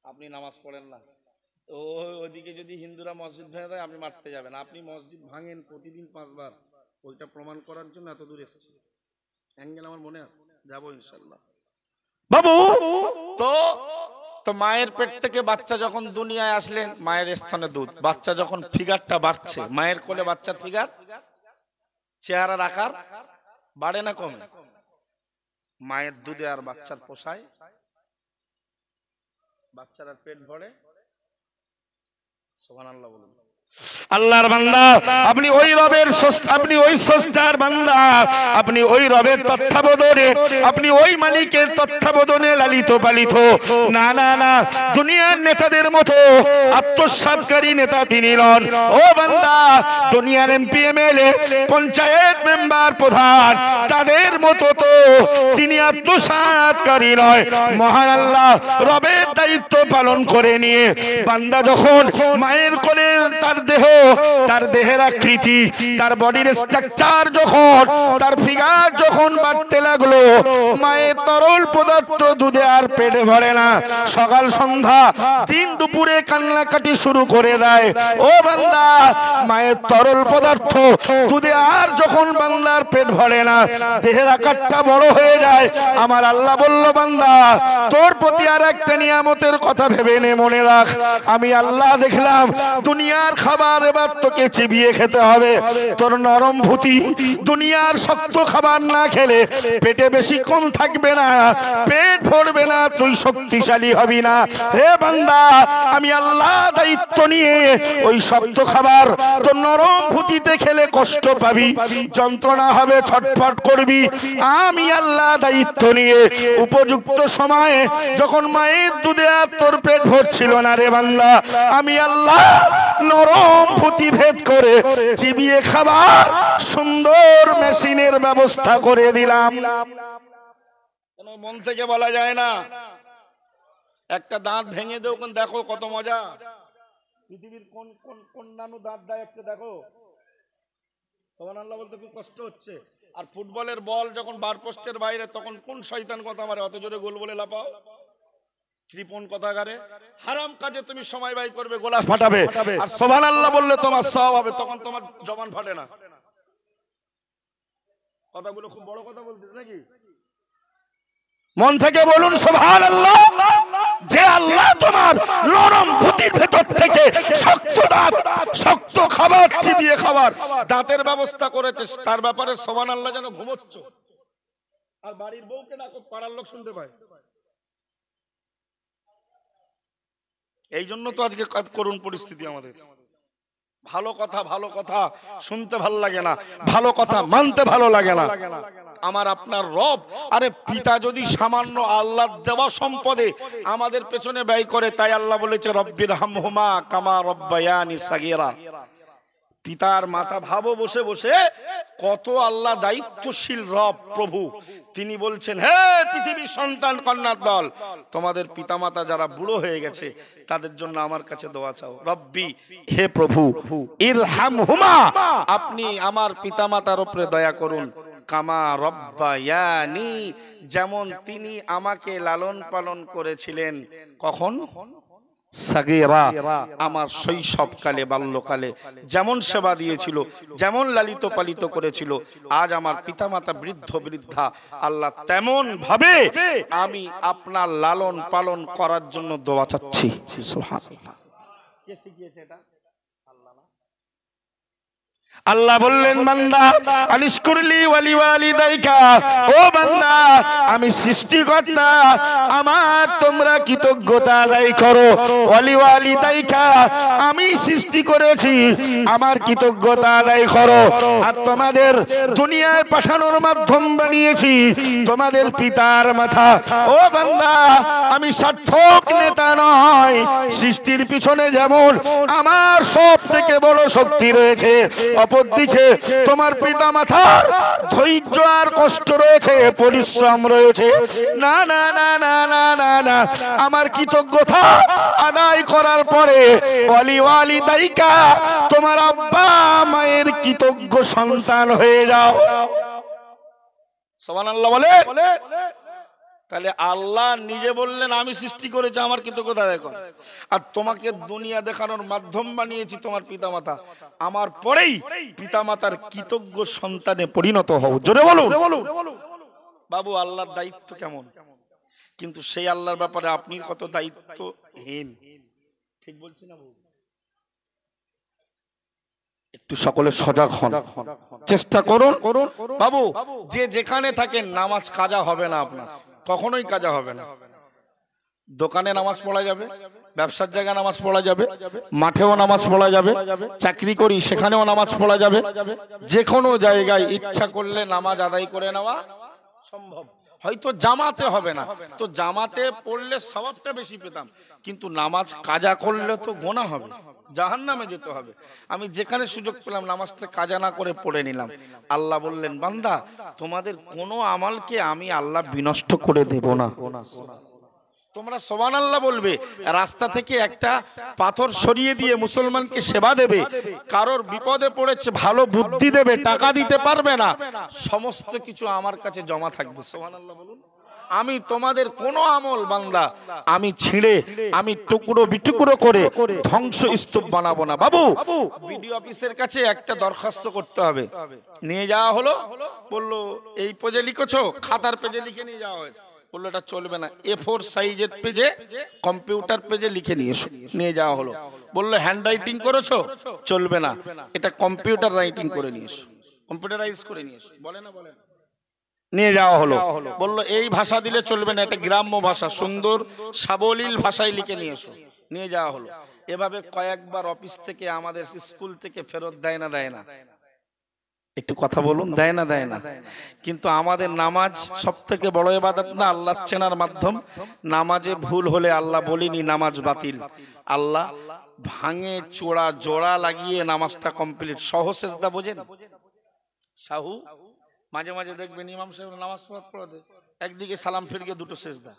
Speaker 1: আপনি নামাজ পড়েন না, ওইদিকে যদি হিন্দুরা মসজিদ ভেঙে দেয় আপনি মারতে যাবেন। আপনি মসজিদ ভাঙেন প্রতিদিন 5 বার, ওইটা প্রমাণ করার জন্য এত দূর এসেছি। অ্যাঙ্গেল আমার মনে আছে, যাবো ইনশাল্লাহ।
Speaker 2: বাবু
Speaker 1: তো মায়ের পেট থেকে বাচ্চা যখন দুনিয়ায় আসলেন, মায়ের স্থানে দুধ, বাচ্চা যখন ফিগারটা বাড়ছে, মায়ের কোলে বাচ্চার ফিগার, চেহারার আকার বাড়ে না কমে? মায়ের দুধে আর বাচ্চার পোষায়, বাচ্চার আর পেট ভরে? সুবহানাল্লাহ বলুন।
Speaker 2: আল্লাহর বান্দা, আপনি ওই রবের আপনি ওই স্রষ্টার বান্দা, আপনি ওই রবের তত্ত্বাবধানে, আপনি ওই মালিকের তত্ত্বাবধানে লালিত পালিত। না না না, দুনিয়ার নেতাদের মতো আত্মসাৎকারী নেতা তিনি নন। ও বান্দা, দুনিয়ার এমপি এমএলএ পঞ্চায়েত মেম্বার প্রধান তাদের মতো তো তিনি আত্মসাৎকারী নয়। মহান আল্লাহ রবের দায়িত্ব পালন করে নিয়ে বান্দা যখন মায়ের কোলে তার দেহের আকৃতি, তার বডির স্ট্রাকচার যখন, তার ফিগার যখন বাড়তে লাগলো, মায়ের তরল পদার্থ দুধে আর পেটে ভরে না। সকাল সন্ধ্যা দিন দুপুরে কান্নাকাটি শুরু করে দেয়। ও বান্দা, মায়ের তরল পদার্থ দুধে আর যখন বান্দার পেট ভরে না, দেহের আকারটা বড় হয়ে যায়, আমার আল্লাহ বলল, বান্দা তোর প্রতি আর একটা নিয়ামতের কথা ভেবে নে, মনে রাখ। আমি আল্লাহ দেখলাম দুনিয়ার খাবার এবার তোকে চিবিয়ে খেতে হবে। তোর নরম ভূতি দুনিয়ার শক্ত খাবার না খেলে পেটে বেশিক্ষণ থাকবে না, পেট ভরবে না, তুই শক্তিশালী হবি না। হে বান্দা, আমি আল্লাহ দায়িত্ব নিয়ে ওই শক্ত খাবার তোর নরম ভূতিতে খেলে কষ্ট পাবি, যন্ত্রণা হবে, ছটফট করবি। আমি আল্লাহ দায়িত্ব নিয়ে উপযুক্ত সময়ে যখন মায়ের দুধে আর তোর পেট ভরছিল না রে বান্দা, আমি আল্লাহ নরম ভূতি ভেদ করে চিবিয়ে খাবার সুন্দর মেশিনের ব্যবস্থা করে দিলাম।
Speaker 1: কোন মন থেকে বলা যায় না। একটা দাঁত ভেঙে দেও, দেখো কত মজা। পৃথিবীর কোন কোন কোন নানু দাঁত দেয় একটা দেখো। সুবহানাল্লাহ বলতে খুব কষ্ট হচ্ছে। আর ফুটবলের বল যখন বার পোস্টের বাইরে, তখন কোন শয়তান কথা মারে, অত জোরে গোল বলে লাপাও। কৃপণ কথাগারে, হারাম কাজে তুমি সময় ব্যয় করবে, গোলা ফাটাবে। আর সুবহানাল্লাহ বললে তোমার সওয়াব হবে, তখন তোমার জবান ফাটে না। কথাগুলো খুব বড় কথা বলতিস নাকি?
Speaker 2: মন থেকে বলুন সুবহানাল্লাহ। যে আল্লাহ তোমার নরম ভূতির ভেতর থেকে শক্ত দাঁত, শক্ত খাবার চিবিয়ে খাবার
Speaker 1: দাঁতের ব্যবস্থা করেছে, তার ব্যাপারে সুবহানাল্লাহ যেন ঘুমোচ্ছ। আর বাড়ির বউকে না, পাড়ার লোক শুনতে পায়। এই জন্য তো আজকে করুণ পরিস্থিতি আমাদের। ভালো কথা শুনতে ভালো লাগে না, ভালো কথা মানতে ভালো লাগে না। আমার আপনার রব, আরে পিতা যদি সামান্য আল্লাহ দেওয়া সম্পদে আমাদের পেছনে ব্যয় করে, তাই আল্লাহ বলেছে রব্বির হামহুমা কামা রব্বায়ানি সাগীরা। পিতার মাথা ভাবো বসে বসে কত আল্লাহ দায়িত্বশীল রব প্রভু। তিনি বলছেন, হে পৃথিবীর সন্তান কন্যার দল, তোমাদের পিতামাতা যারা বুড়ো হয়ে গেছে তাদের জন্য আমার কাছে দোয়া চাও। রব্বি, হে প্রভু, ইরহামহুমা, আপনি আমার পিতামাতার উপরে দয়া করুন। কামা রব্বায়ানি, যেমন তিনি আমাকে লালন পালন করেছিলেন। কখন? সাগীরা, আমার শৈশবকালে, বাল্যকালে যেমন সেবা দিয়েছিল, যেমন লালিত পালিত করেছিল, আজ আমার পিতামাতা বৃদ্ধ বৃদ্ধা, আল্লাহ তেমন ভাবে আমি আপনার লালন পালন করার জন্য দোয়া চাচ্ছি। সুবহানাল্লাহ। কে শিখিয়েছে এটা?
Speaker 2: আল্লাহ বললেন, বান্দা আনিশকুরলি ওয়ালি ওয়ালিদাইকা, ও বান্দা আমি সৃষ্টিকর্তা, আমার তোমরা কৃতজ্ঞতা আদায় করো। ওয়ালি ওয়ালিদাইকা, আমি সৃষ্টি করেছি, আমার কৃতজ্ঞতা আদায় করো। আর তোমাদের দুনিয়ায় পাঠানোর মাধ্যম বানিয়েছি তোমাদের পিতার মাথা। ও বান্দা, আমি সার্থক নেতা নয়, সৃষ্টির পিছনে যেমন আমার সব থেকে বড় শক্তি রয়েছে, অপরদিকে তোমার পিতা মাতার ধৈর্য আর কষ্ট রয়েছে, পরিশ্রম রয়েছে। না না না না না না না, আমার কৃতজ্ঞতা আদায় করার পরে ওয়ালি ওয়ালিদাইকা, তোমার আব্বা মায়ের কৃতজ্ঞ সন্তান হয়ে যাও।
Speaker 1: সুবহানাল্লাহ বলে। তাহলে আল্লাহ নিজে বললেন আমি সৃষ্টি করেছি, আমার কৃতজ্ঞতা দেখো। আর তোমাকে দুনিয়া দেখানোর মাধ্যম বানিয়েছি তোমার পিতামাতা, আমার পরেই পিতামাতার কৃতজ্ঞ সন্তানে পরিণত হও। জোরে বলুন বাবু, আল্লাহর দায়িত্ব কেমন, কিন্তু সেই আল্লাহর ব্যাপারে আপনি কত দায়িত্বহীন। ঠিক বলছি না বাবু?
Speaker 2: একটু সকলে সজাগ হন, চেষ্টা করুন
Speaker 1: বাবু। যে যেখানে থাকেন, নামাজ কাজা হবে না আপনার, কখনোই কাজা হবে না। দোকানে নামাজ পড়া যাবে, ব্যবসার জায়গায় নামাজ পড়া যাবে, মাঠেও নামাজ পড়া যাবে, চাকরি করি সেখানেও নামাজ পড়া যাবে, যে কোনো জায়গায় ইচ্ছা করলে নামাজ আদায় করে নেওয়া সম্ভব। হয়তো জামাতে হবে না, তো জামাতে পড়লে সওয়াবটা বেশি পেতাম, কিন্তু নামাজ কাজা করলে তো গোনা হবে, জাহান্নামে যেতে হবে। আমি যেখানে সুযোগ পেলাম নামাজটা কাজা না করে পড়ে নিলাম। আল্লাহ বললেন, বান্দা তোমাদের কোনো আমলকে আমি আল্লাহ বিনষ্ট করে দেব না। তোমরা সুবহানাল্লাহ বলবে, রাস্তা থেকে একটা পাথর সরিয়ে দিয়ে মুসলমানকে সেবা দেবে, কারোর বিপদে পড়েছে ভালো বুদ্ধি দেবে, টাকা দিতে পারবে না, সমস্ত কিছু আমার কাছে জমা থাকবে। সুবহানাল্লাহ বলুন। আমি তোমাদের কোন আমল বান্দা আমি ছিঁড়ে, আমি টুকরো বিটুকরো করে ধ্বংস স্তূপ বানাবো না। বাবু বিডিও অফিসের কাছে একটা দরখাস্ত করতে হবে, নিয়ে যাওয়া হলো, বললো এই পেজে লিখেছো, খাতার পেজে লিখে নিয়ে যাওয়া হয়েছে, বললো এটা চলবে না, A4 সাইজের পেজে কম্পিউটার পেজে লিখে নিয়ে এসো, নিয়ে যাওয়া হলো, বললো হ্যান্ড রাইটিং করেছো, চলবে না, এটা কম্পিউটার রাইটিং করে নিয়ে এসো, কম্পিউটারাইজ করে নিয়ে এসো, বলে না বলে না, নিয়ে যাওয়া হলো, বললো এই ভাষা দিলে চলবে না, এটা গ্রাম্য ভাষা, সুন্দর সাবলীল ভাষায় লিখে নিয়ে এসো, নিয়ে যাওয়া হলো। এভাবে কয়েকবার অফিস থেকে আমাদের স্কুল থেকে ফেরত দেয় না দেয় না, একটু কথা বলুন, দেয় না দেয় না। কিন্তু আমাদের নামাজ সব থেকে বড় ইবাদত না, আল্লাহ চেনার মাধ্যম। নামাজে ভুল হলে আল্লাহ বলিনি নামাজ বাতিল, আল্লাহ ভাঙে চোড়া জোড়া লাগিয়ে নামাজটা কমপ্লিট। সহ সেজদা বোঝেন? সাহু মাঝে মাঝে দেখবেন ইমাম সাহেব নামাজ পড়াতে একদিকে সালাম ফিরিয়ে দুটো সেজদা,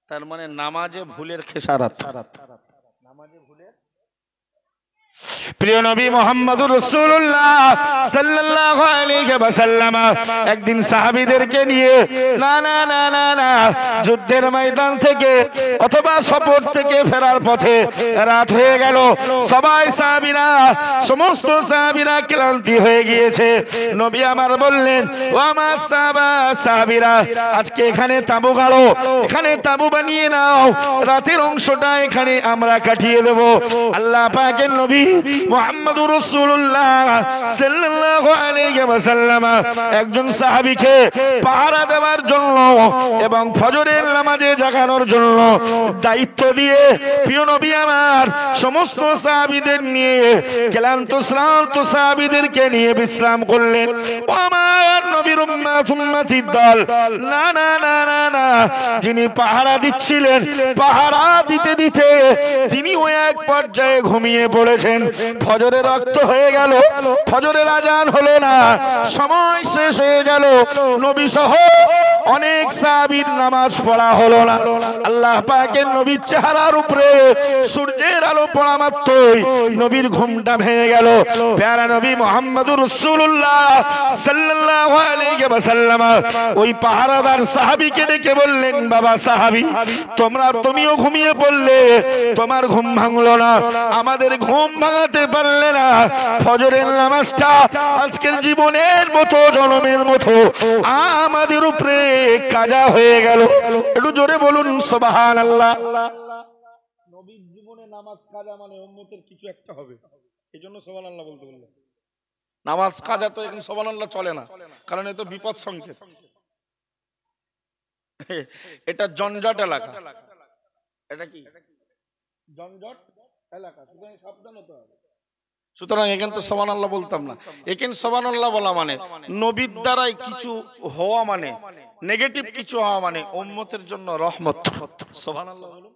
Speaker 1: তার মানে নামাজে ভুলের খেসারাত। নামাজে ভুলের
Speaker 2: প্রিয় নবী মুহাম্মদুর রাসূলুল্লাহ সাল্লাল্লাহু আলাইহি ওয়াসাল্লাম একদিন সাহাবীদেরকে নিয়ে না না না না না যুদ্ধের ময়দান থেকে অথবা সফর থেকে ফেরার পথে রাত হয়ে গেল, সবাই সাহাবীরা সমস্ত সাহাবীরা ক্লান্তি হয়ে গিয়েছে। নবী আমার বললেন, ও আমার সাহাবীরা আজকে এখানে তাঁবু গাড়ো, এখানে তাঁবু বানিয়ে নাও, রাতের অংশটা এখানে আমরা কাটিয়ে দেব। আল্লাহ পাকের নবী মুহাম্মদুর রাসূলুল্লাহ সাল্লাল্লাহু আলাইহি ওয়াসাল্লাম একজন সাহাবীকে পাহারা দেওয়ার জন্য এবং ফজরের নামাজে জাগানোর জন্য দায়িত্ব দিয়ে প্রিয় নবী আমার সমস্ত সাহাবীদের নিয়ে ক্লান্ত শ্রান্ত সাহাবীদেরকে নিয়ে বিশ্রাম করলেন। ও আমার নবীর উম্মতির দল, না না না না না, যিনি পাহারা দিচ্ছিলেন পাহারা দিতে দিতে তিনি ওই এক পর্যায়ে ঘুমিয়ে পড়েছেন। ফজরের রক্ত হয়ে গেল, ফজরের আজান হলো না, সময় শেষ হয়ে গেল, নবী সহ অনেক সাহাবীর নামাজ পড়া হলো না। আল্লাহ পাকের নবীর চেহারার উপরে সূর্যের আলো পড়া মাত্রই নবীর ঘুমটা ভেঙে গেল। প্যারা নবী মুহাম্মদুর রাসূলুল্লাহ সাল্লাল্লাহু আলাইহি ওয়াসাল্লাম ওই পাহারাদার সাহাবীকে ডেকে বললেন, বাবা সাহাবী, তুমিও ঘুমিয়ে পড়লে, তোমার ঘুম ভাঙলো না, আমাদের ঘুম ভাঙাতে পারলে না, ফজরের নামাজটা আজকের জীবনের মতো জনমের মতো আমাদের উপরে কাজা হয়ে গেল। একটু জোরে বলুন সুবহানাল্লাহ।
Speaker 1: নবীর জীবনে নামাজ কাজা মানে উম্মতের কিছু একটা হবে, এইজন্য সুবহানাল্লাহ বলতে বললেন। নামাজ কাজা তো এখন সুবহানাল্লাহ চলে না, কারণ এ তো বিপদ সংকেত, এটা জঞ্জট এলাকা। এটা কি জঞ্জট এলাকা, সুতরাং সাবধান হতে হবে। সুতরাং এখানে তো সুবহানাল্লাহ বলতাম না, এখানে সুবহানাল্লাহ বলা মানে নবীর দ্বারাই কিছু হওয়া, মানে নেগেটিভ কিছু হওয়া, মানে উম্মতের জন্য রহমত। সুবহানাল্লাহ বলুন।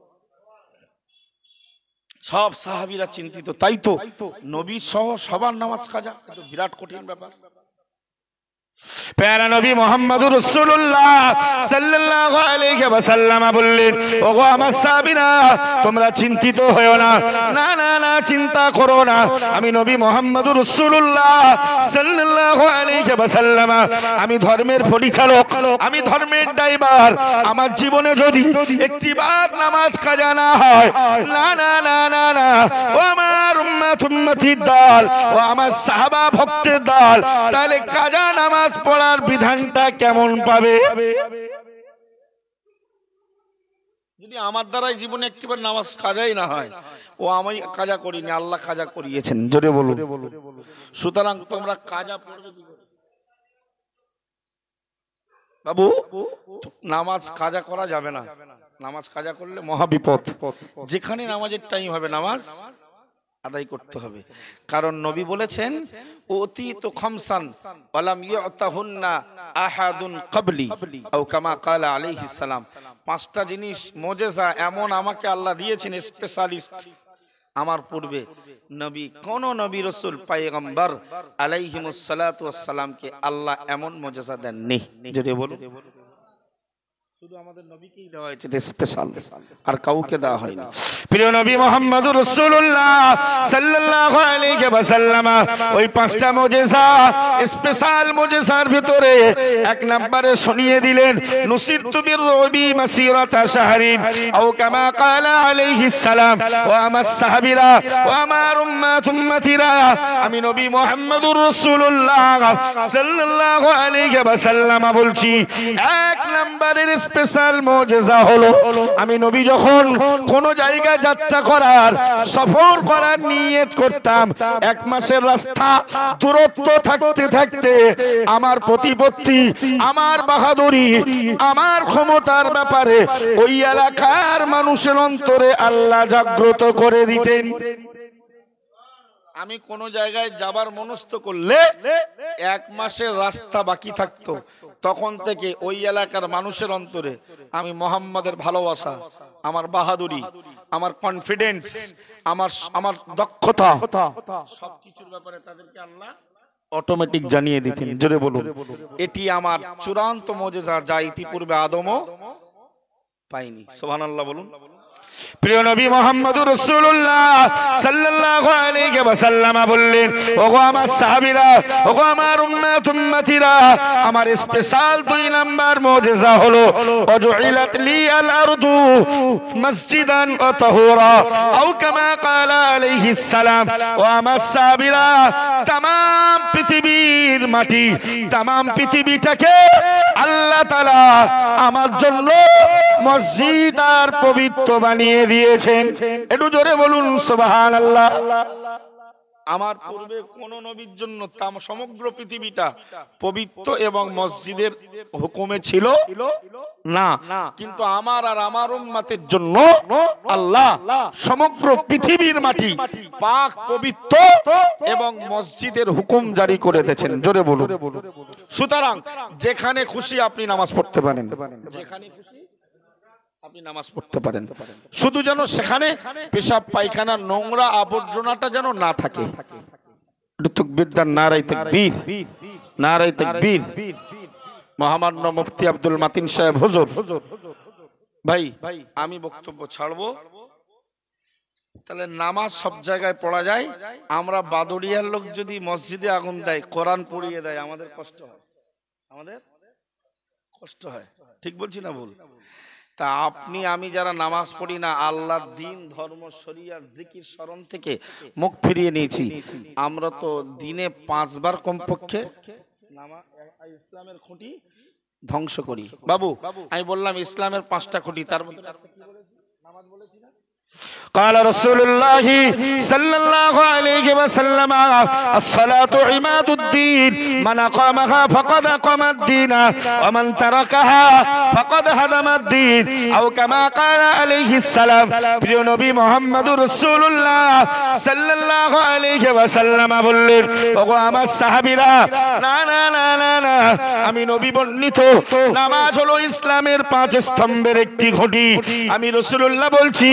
Speaker 1: সব সাহাবীরা চিন্তিত, তাই তো নবী সহ সবার নামাজ কাজা, এটা বিরাট কঠিন ব্যাপার।
Speaker 2: প্যারা নবী মুহাম্মদুর রাসূলুল্লাহ সাল্লাল্লাহু আলাইহি ওয়াসাল্লাম বললেন, ওগো আমার সাহাবীরা, তোমরা চিন্তিত হয়ো না, না না না, চিন্তা করো না, আমি নবী মুহাম্মদুর রাসূলুল্লাহ সাল্লাল্লাহু আলাইহি ওয়াসাল্লাম, আমি ধর্মের পরিচালক, আমি ধর্মের ড্রাইভার। আমার জীবনে যদি একটিবার নামাজ কাজা না হয়, না না না না না, ও আমার উম্মতির দল, ও আমার সাহাবা ভক্তের দল, তাহলে কাজা নামাজ পড়ার বিধানটা কেমন পাবে?
Speaker 1: যদি আমার দ্বারাই জীবনে একটিবার নামাজ কাজাই না হয়, ও আমি কাজা করিনি, আল্লাহ কাজা করিয়েছেন, জোরে বলুন। সুতরাং তোমরা কাজা পড়বে কি করে? বাবু নামাজ কাজা করা যাবে না, নামাজ কাজা করলে মহা বিপদ। যেখানে নামাজের টাইম হবে নামাজ আদায় করতে হবে, কারণ নবী বলেছেন উতিতু খামসান ওয়ালাম ইউতাহুন্না আহাদুন ক্বাবলি আও কামা ক্বালা আলাইহিস সালাম। পাঁচটা জিনিস মুজিজা এমন আমাকে আল্লাহ দিয়েছেন, স্পেশালিস্ট আমার পূর্বে নবী, কোন নবী রাসূল পয়গম্বর আলাইহিমুস সালাতু ওয়াস সালামকে আল্লাহ এমন মুজিজা দেননি। যদি বলুন শুধু আমাদের নবীকেই দেওয়া হয়েছে স্পেশাল, আর কাউকে দেওয়া হয়নি।
Speaker 2: প্রিয় নবী মুহাম্মদুর রাসূলুল্লাহ সাল্লাল্লাহু আলাইহি ওয়াসাল্লাম ওই পাঁচটা মুজিজা, স্পেশাল মুজিজার ভিতরে এক নম্বরে শুনিয়ে দিলেন নুসিরতু বিররবি মাসিরাতা শাহরিন আও কামা ক্বালা আলাইহিস সালাম ওয়া আমার সাহাবীরা ওয়া আমার উম্মাতিরা, আমি নবী মুহাম্মদুর রাসূলুল্লাহ সাল্লাল্লাহু আলাইহি ওয়াসাল্লাম বলছি এক নম্বরের স্পেশাল মুজিজা হলো আমি নবী যখন কোন জায়গায় যাত্রা করার সফর করার নিয়ত করতাম, এক মাসের রাস্তা দূরত্ব থাকতে থাকতে আমার প্রতিপত্তি, আমার বাহাদুরি, আমার ক্ষমতার ব্যাপারে ওই এলাকার মানুষের অন্তরে আল্লাহ জাগ্রত করে দিতেন।
Speaker 1: আমি কোন জায়গায় যাবার মনস্থ করলে এক মাসের রাস্তা বাকি থাকতো, তখন থেকে ওই এলাকার মানুষের অন্তরে আমি মোহাম্মদের ভালোবাসা, আমার বাহাদুরি, আমার কনফিডেন্স, আমার দক্ষতা, সবকিছুর ব্যাপারে তাদেরকে আল্লাহ অটোমেটিক জানিয়ে দিতেন। জোরে বলুন, এটি আমার চূড়ান্ত মুজিজা, যা ইতিপূর্বে আদমও পাইনি। সুবহানাল্লাহ বলুন।
Speaker 2: প্রিয় নবী মুহাম্মদুর রাসূলুল্লাহ সাল্লাল্লাহু আলাইহি ওয়াসাল্লাম বললেন ওগো আমার সাহাবীরা, ওগো আমার উম্মতিরা, আমার স্পেশাল দুই নাম্বার মুজিজা হলো ওয়াজুইলাত লিয়াল আরদু মসজিদান ওয়া তাহুরা আও কামা ক্বালা আলাইহিস সালাম। ও আমার সাহাবীরা, तमाम পৃথিবীর মাটি, तमाम পৃথিবীটাকে আল্লাহ তাআলা আমার জন্য মসজিদ আর পবিত্র বানিয়ে দিয়েছেন। একটু জোরে বলুন সুবহানাল্লাহ।
Speaker 1: আমার পূর্বে কোন নবীর জন্য সমগ্র পৃথিবীটা পবিত্র এবং মসজিদের হুকুমে ছিল না, কিন্তু আমার আর আমার উম্মতের জন্য আল্লাহ সমগ্র পৃথিবীর মাটি পাক পবিত্র এবং মসজিদের হুকুম জারি করে দিয়েছেন। জোরে বলুন। সুতরাং যেখানে খুশি আপনি নামাজ পড়তে পারেন, যেখানে খুশি আপনি নামাজ পড়তে পারেন, শুধু যেন সেখানে পেশাব পায়খানা নোংরা আবর্জনাটা যেন না থাকে। তাকবীর, নারায়ে তাকবীর, নারায়ে তাকবীর। মহামান্য মুফতি আব্দুল মাতিন সাহেব হুজুর, ভাই আমি বক্তব্য ছাড়বো। তাহলে নামাজ সব জায়গায় পড়া যায়, আমরা বাদুড়িয়ার লোক যদি মসজিদে আগুন দেয়, কোরআন পড়িয়ে দেয়, আমাদের কষ্ট হয়, আমাদের কষ্ট হয়। ঠিক বলছি না ভুল? তা আপনি আমি যারা নামাজ পড়ি না, আল্লাহর দ্বীন ধর্ম শরিয়াত জিকির স্মরণ থেকে মুখ ফিরিয়ে নিয়েছি, আমরা তো দিনে 5 বার কমপক্ষে ইসলামের খুঁটি ধ্বংস করি। বাবু আমি বললাম ইসলামের 5টা খুঁটি, তার মধ্যে নামাজ বলেছি না?
Speaker 2: قال رسول الله صلى الله عليه وسلم الصلاة عماد الدين من أقامها فقد أقام الدين ومن تركها فقد هدم الدين أو كما قال عليه السلام। প্রিয় নবী মুহাম্মদুর রাসূলুল্লাহ সাল্লাল্লাহু আলাইহি ওয়াসাল্লাম বললেন ওগো আমার সাহাবীরা, না না না না না, আমি নবী বর্ণিত নামাজ হলো ইসলামের 5 স্তম্ভের একটি খুঁটি। আমি রাসূলুল্লাহ বলছি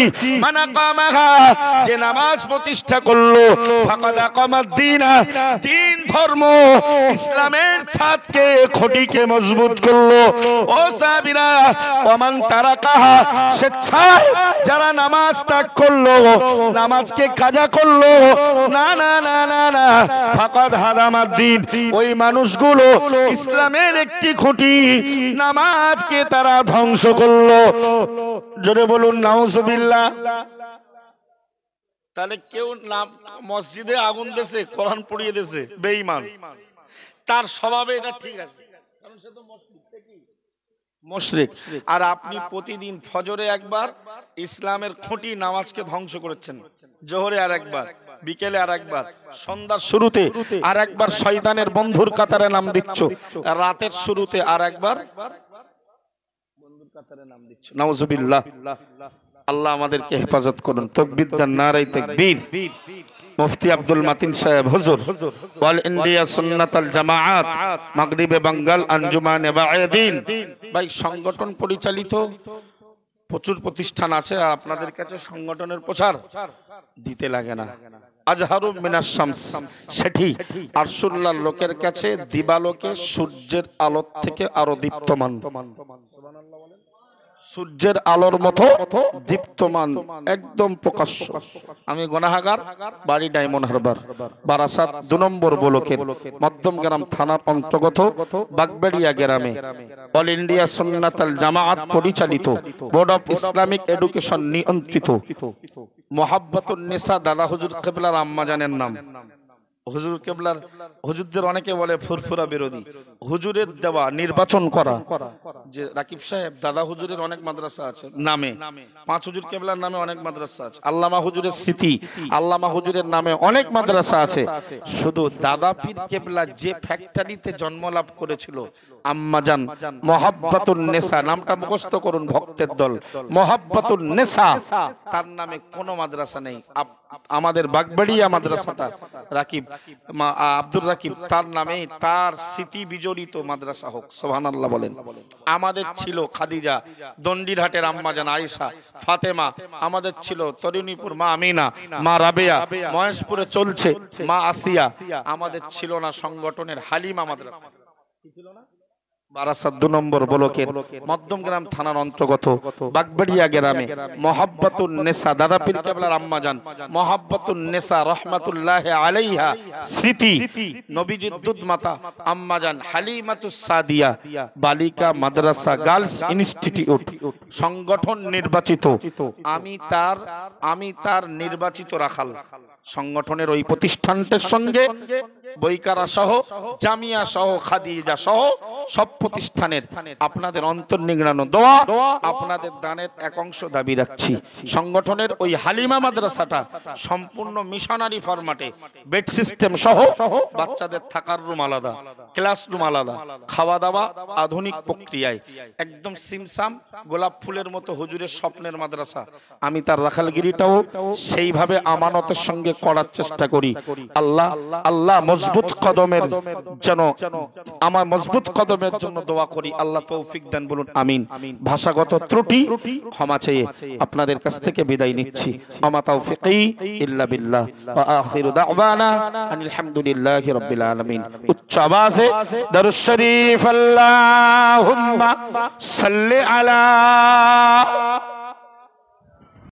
Speaker 2: যে নামাজ প্রতিষ্ঠা করলো ফাকাদ আকামাদ দ্বীন, দ্বীন ধর্ম ইসলামের ছাদকে খুঁটিকে মজবুত করলো। ও সাহাবীরা, ওমান তারাকাহা, স্বেচ্ছায় যারা নামাজ ত্যাগ করলো, নামাজকে কাজা করলো, না না না না না, ফাকাদ হাদামাদ দ্বীন, ওই মানুষগুলো ইসলামের একটি খুঁটি নামাজকে তারা ধ্বংস করলো। জোরে বলুন নাউজুবিল্লাহ।
Speaker 1: তাহলে কেউ মসজিদে আগুন দেছে, কোরআন পড়িয়ে দেছে, বেঈমান, তার স্বভাবে এটা ঠিক আছে, কারণ সে তো মুশরিক। আর আপনি প্রতিদিন ফজরে একবার ইসলামের খুঁটি নামাজকে ধ্বংস করেছেন, জোহরে আর একবার, বিকেলে আর একবার, সন্ধ্যার শুরুতে আর একবার শয়তানের বন্ধুর কাতারে নাম দিচ্ছ, রাতের শুরুতে আর একবার নাউজুবিল্লাহ। আল্লাহ আমাদেরকে হেফাজত করুন। তাকবীর দেন, নারায়ে তাকবীর। মুফতি আব্দুল মাতিন সাহেব হুজুর, ওয়াল ইন্ডিয়া সুন্নাতাল জামাআত মাগরিবে বাঙ্গাল আঞ্জুমানে বায়েদিন। ভাই, সংগঠন পরিচালিত প্রচুর প্রতিষ্ঠান আছে, আপনাদের কাছে সংগঠনের প্রচার দিতে লাগে না। আজহারু মিনাশ শামস, সেটি আরশুল্লাহর লোকের কাছে দিবালোকে সূর্যের আলো থেকে আরো দীপ্তমান। সূর্যের আলোর মতো দীপ্তমান, একদম প্রকাশ্য। আমি গুনাহগার, বাড়ি ডায়মন্ড হারবার, বারাসাত 2 নম্বর ব্লকের মধ্যমগ্রাম থানার অন্তর্গত বাগবেড়িয়া গ্রামে অল ইন্ডিয়া সুন্নাতাল জামাআত পরিচালিত বোর্ড অফ ইসলামিক এডুকেশন নিয়ন্ত্রিত মোহাব্বতুন নেসা দাদা হুজুর কেবলার আম্মা জানের নাম। হুজুর কেবলার, হুজুরদের অনেকে বলে ফুরফুরা বিরোধী, হুজুরের দেওয়া নির্বাচন করা যে রাকিব সাহেব, দাদা হুজুরের অনেক মাদ্রাসা আছে নামে, 5 হুজুর কেবলার নামে অনেক মাদ্রাসা আছে, আল্লামা হুজুরের স্মৃতি, আল্লামা হুজুরের নামে অনেক মাদ্রাসা আছে। শুধু দাদা পীর কেবলা যে ফ্যাক্টরিতে জন্ম লাভ করেছিল আম্মাজান মোহাব্বতুন নেসা, নামটা মুখস্থ করুন, ভক্তের দল মোহাব্বতুন নেসা, তার নামে কোনো মাদ্রাসা নেই। আমাদের বাগবাড়িয়া মাদ্রাসাটা রাকিব আব্দুর রাকিব তার নামে, তার স্মৃতি বিজড়িত মাদ্রাসা হোক, সুবহানাল্লাহ বলেন। আমাদের ছিল খাদিজা, দন্ডিরহাটের আম্মাজান আয়েশা, ফাতেমা, আমাদের ছিল তরুণীপুর মা আমিনা, মা রাবেয়া, মহেশপুরে চলছে মা আসিয়া, আমাদের ছিল না সংগঠনের হালিমা মাদ্রাসা, কি ছিল না? বারাসাত 2 নম্বর ব্লকের মধ্যমগ্রাম থানার অন্তর্গত বাগবেড়িয়া গ্রামে মোহাব্বতুন নেসা দাদা পীর কেবলার আম্মাজান মোহাব্বতুন নেসা রহমাতুল্লাহি আলাইহা স্মৃতি নবীজির দুধ মাতা আম্মাজান হালিমাতুস সাদিয়া বালিকা মাদ্রাসা গার্লস ইনস্টিটিউট সংগঠন নির্বাচিত। আমি তার নির্বাচিত রাখাল। সংগঠনের ওই প্রতিষ্ঠানটির সঙ্গে বৈকারা সহ, জামিয়া সহ, খাদিজা সহ সব প্রতিষ্ঠানের আপনাদের অন্তর্নিগ্রানো দোয়া, আপনাদের দানের এক অংশ দাবি রাখছি। সংগঠনের ওই হালিমা মাদ্রাসাটা সম্পূর্ণ মিশনারি ফরম্যাটে, বেড সিস্টেম সহ, বাচ্চাদের থাকার রুম আলাদা, ক্লাসরুম আলাদা, খাওয়া দাওয়া আধুনিক প্রক্রিয়ায়, একদম সিমসাম গোলাপ ফুলের মতো হুজুরের স্বপ্নের মাদ্রাসা। আমি তার রাখালগিরিটাও সেইভাবে আমানতের সঙ্গে করার চেষ্টা করি। আল্লাহ মজবুত কদমের যেন, আমার মজবুত কদমের জন্য দোয়া করি, আল্লাহ তৌফিক দেন, বলুন আমিন। ভাষাগত ত্রুটি ক্ষমা চেয়ে আপনাদের কাছ থেকে বিদায় নিচ্ছি। আমা তাওফিকি ইল্লা বিল্লাহ ওয়া আখিরু দাওয়ানা আনিল হামদুলিল্লাহি রাব্বিল আলামিন। উচ্চ আওয়াজে দরুদ শরীফ আল্লাহুম্মা সাল্লি আলা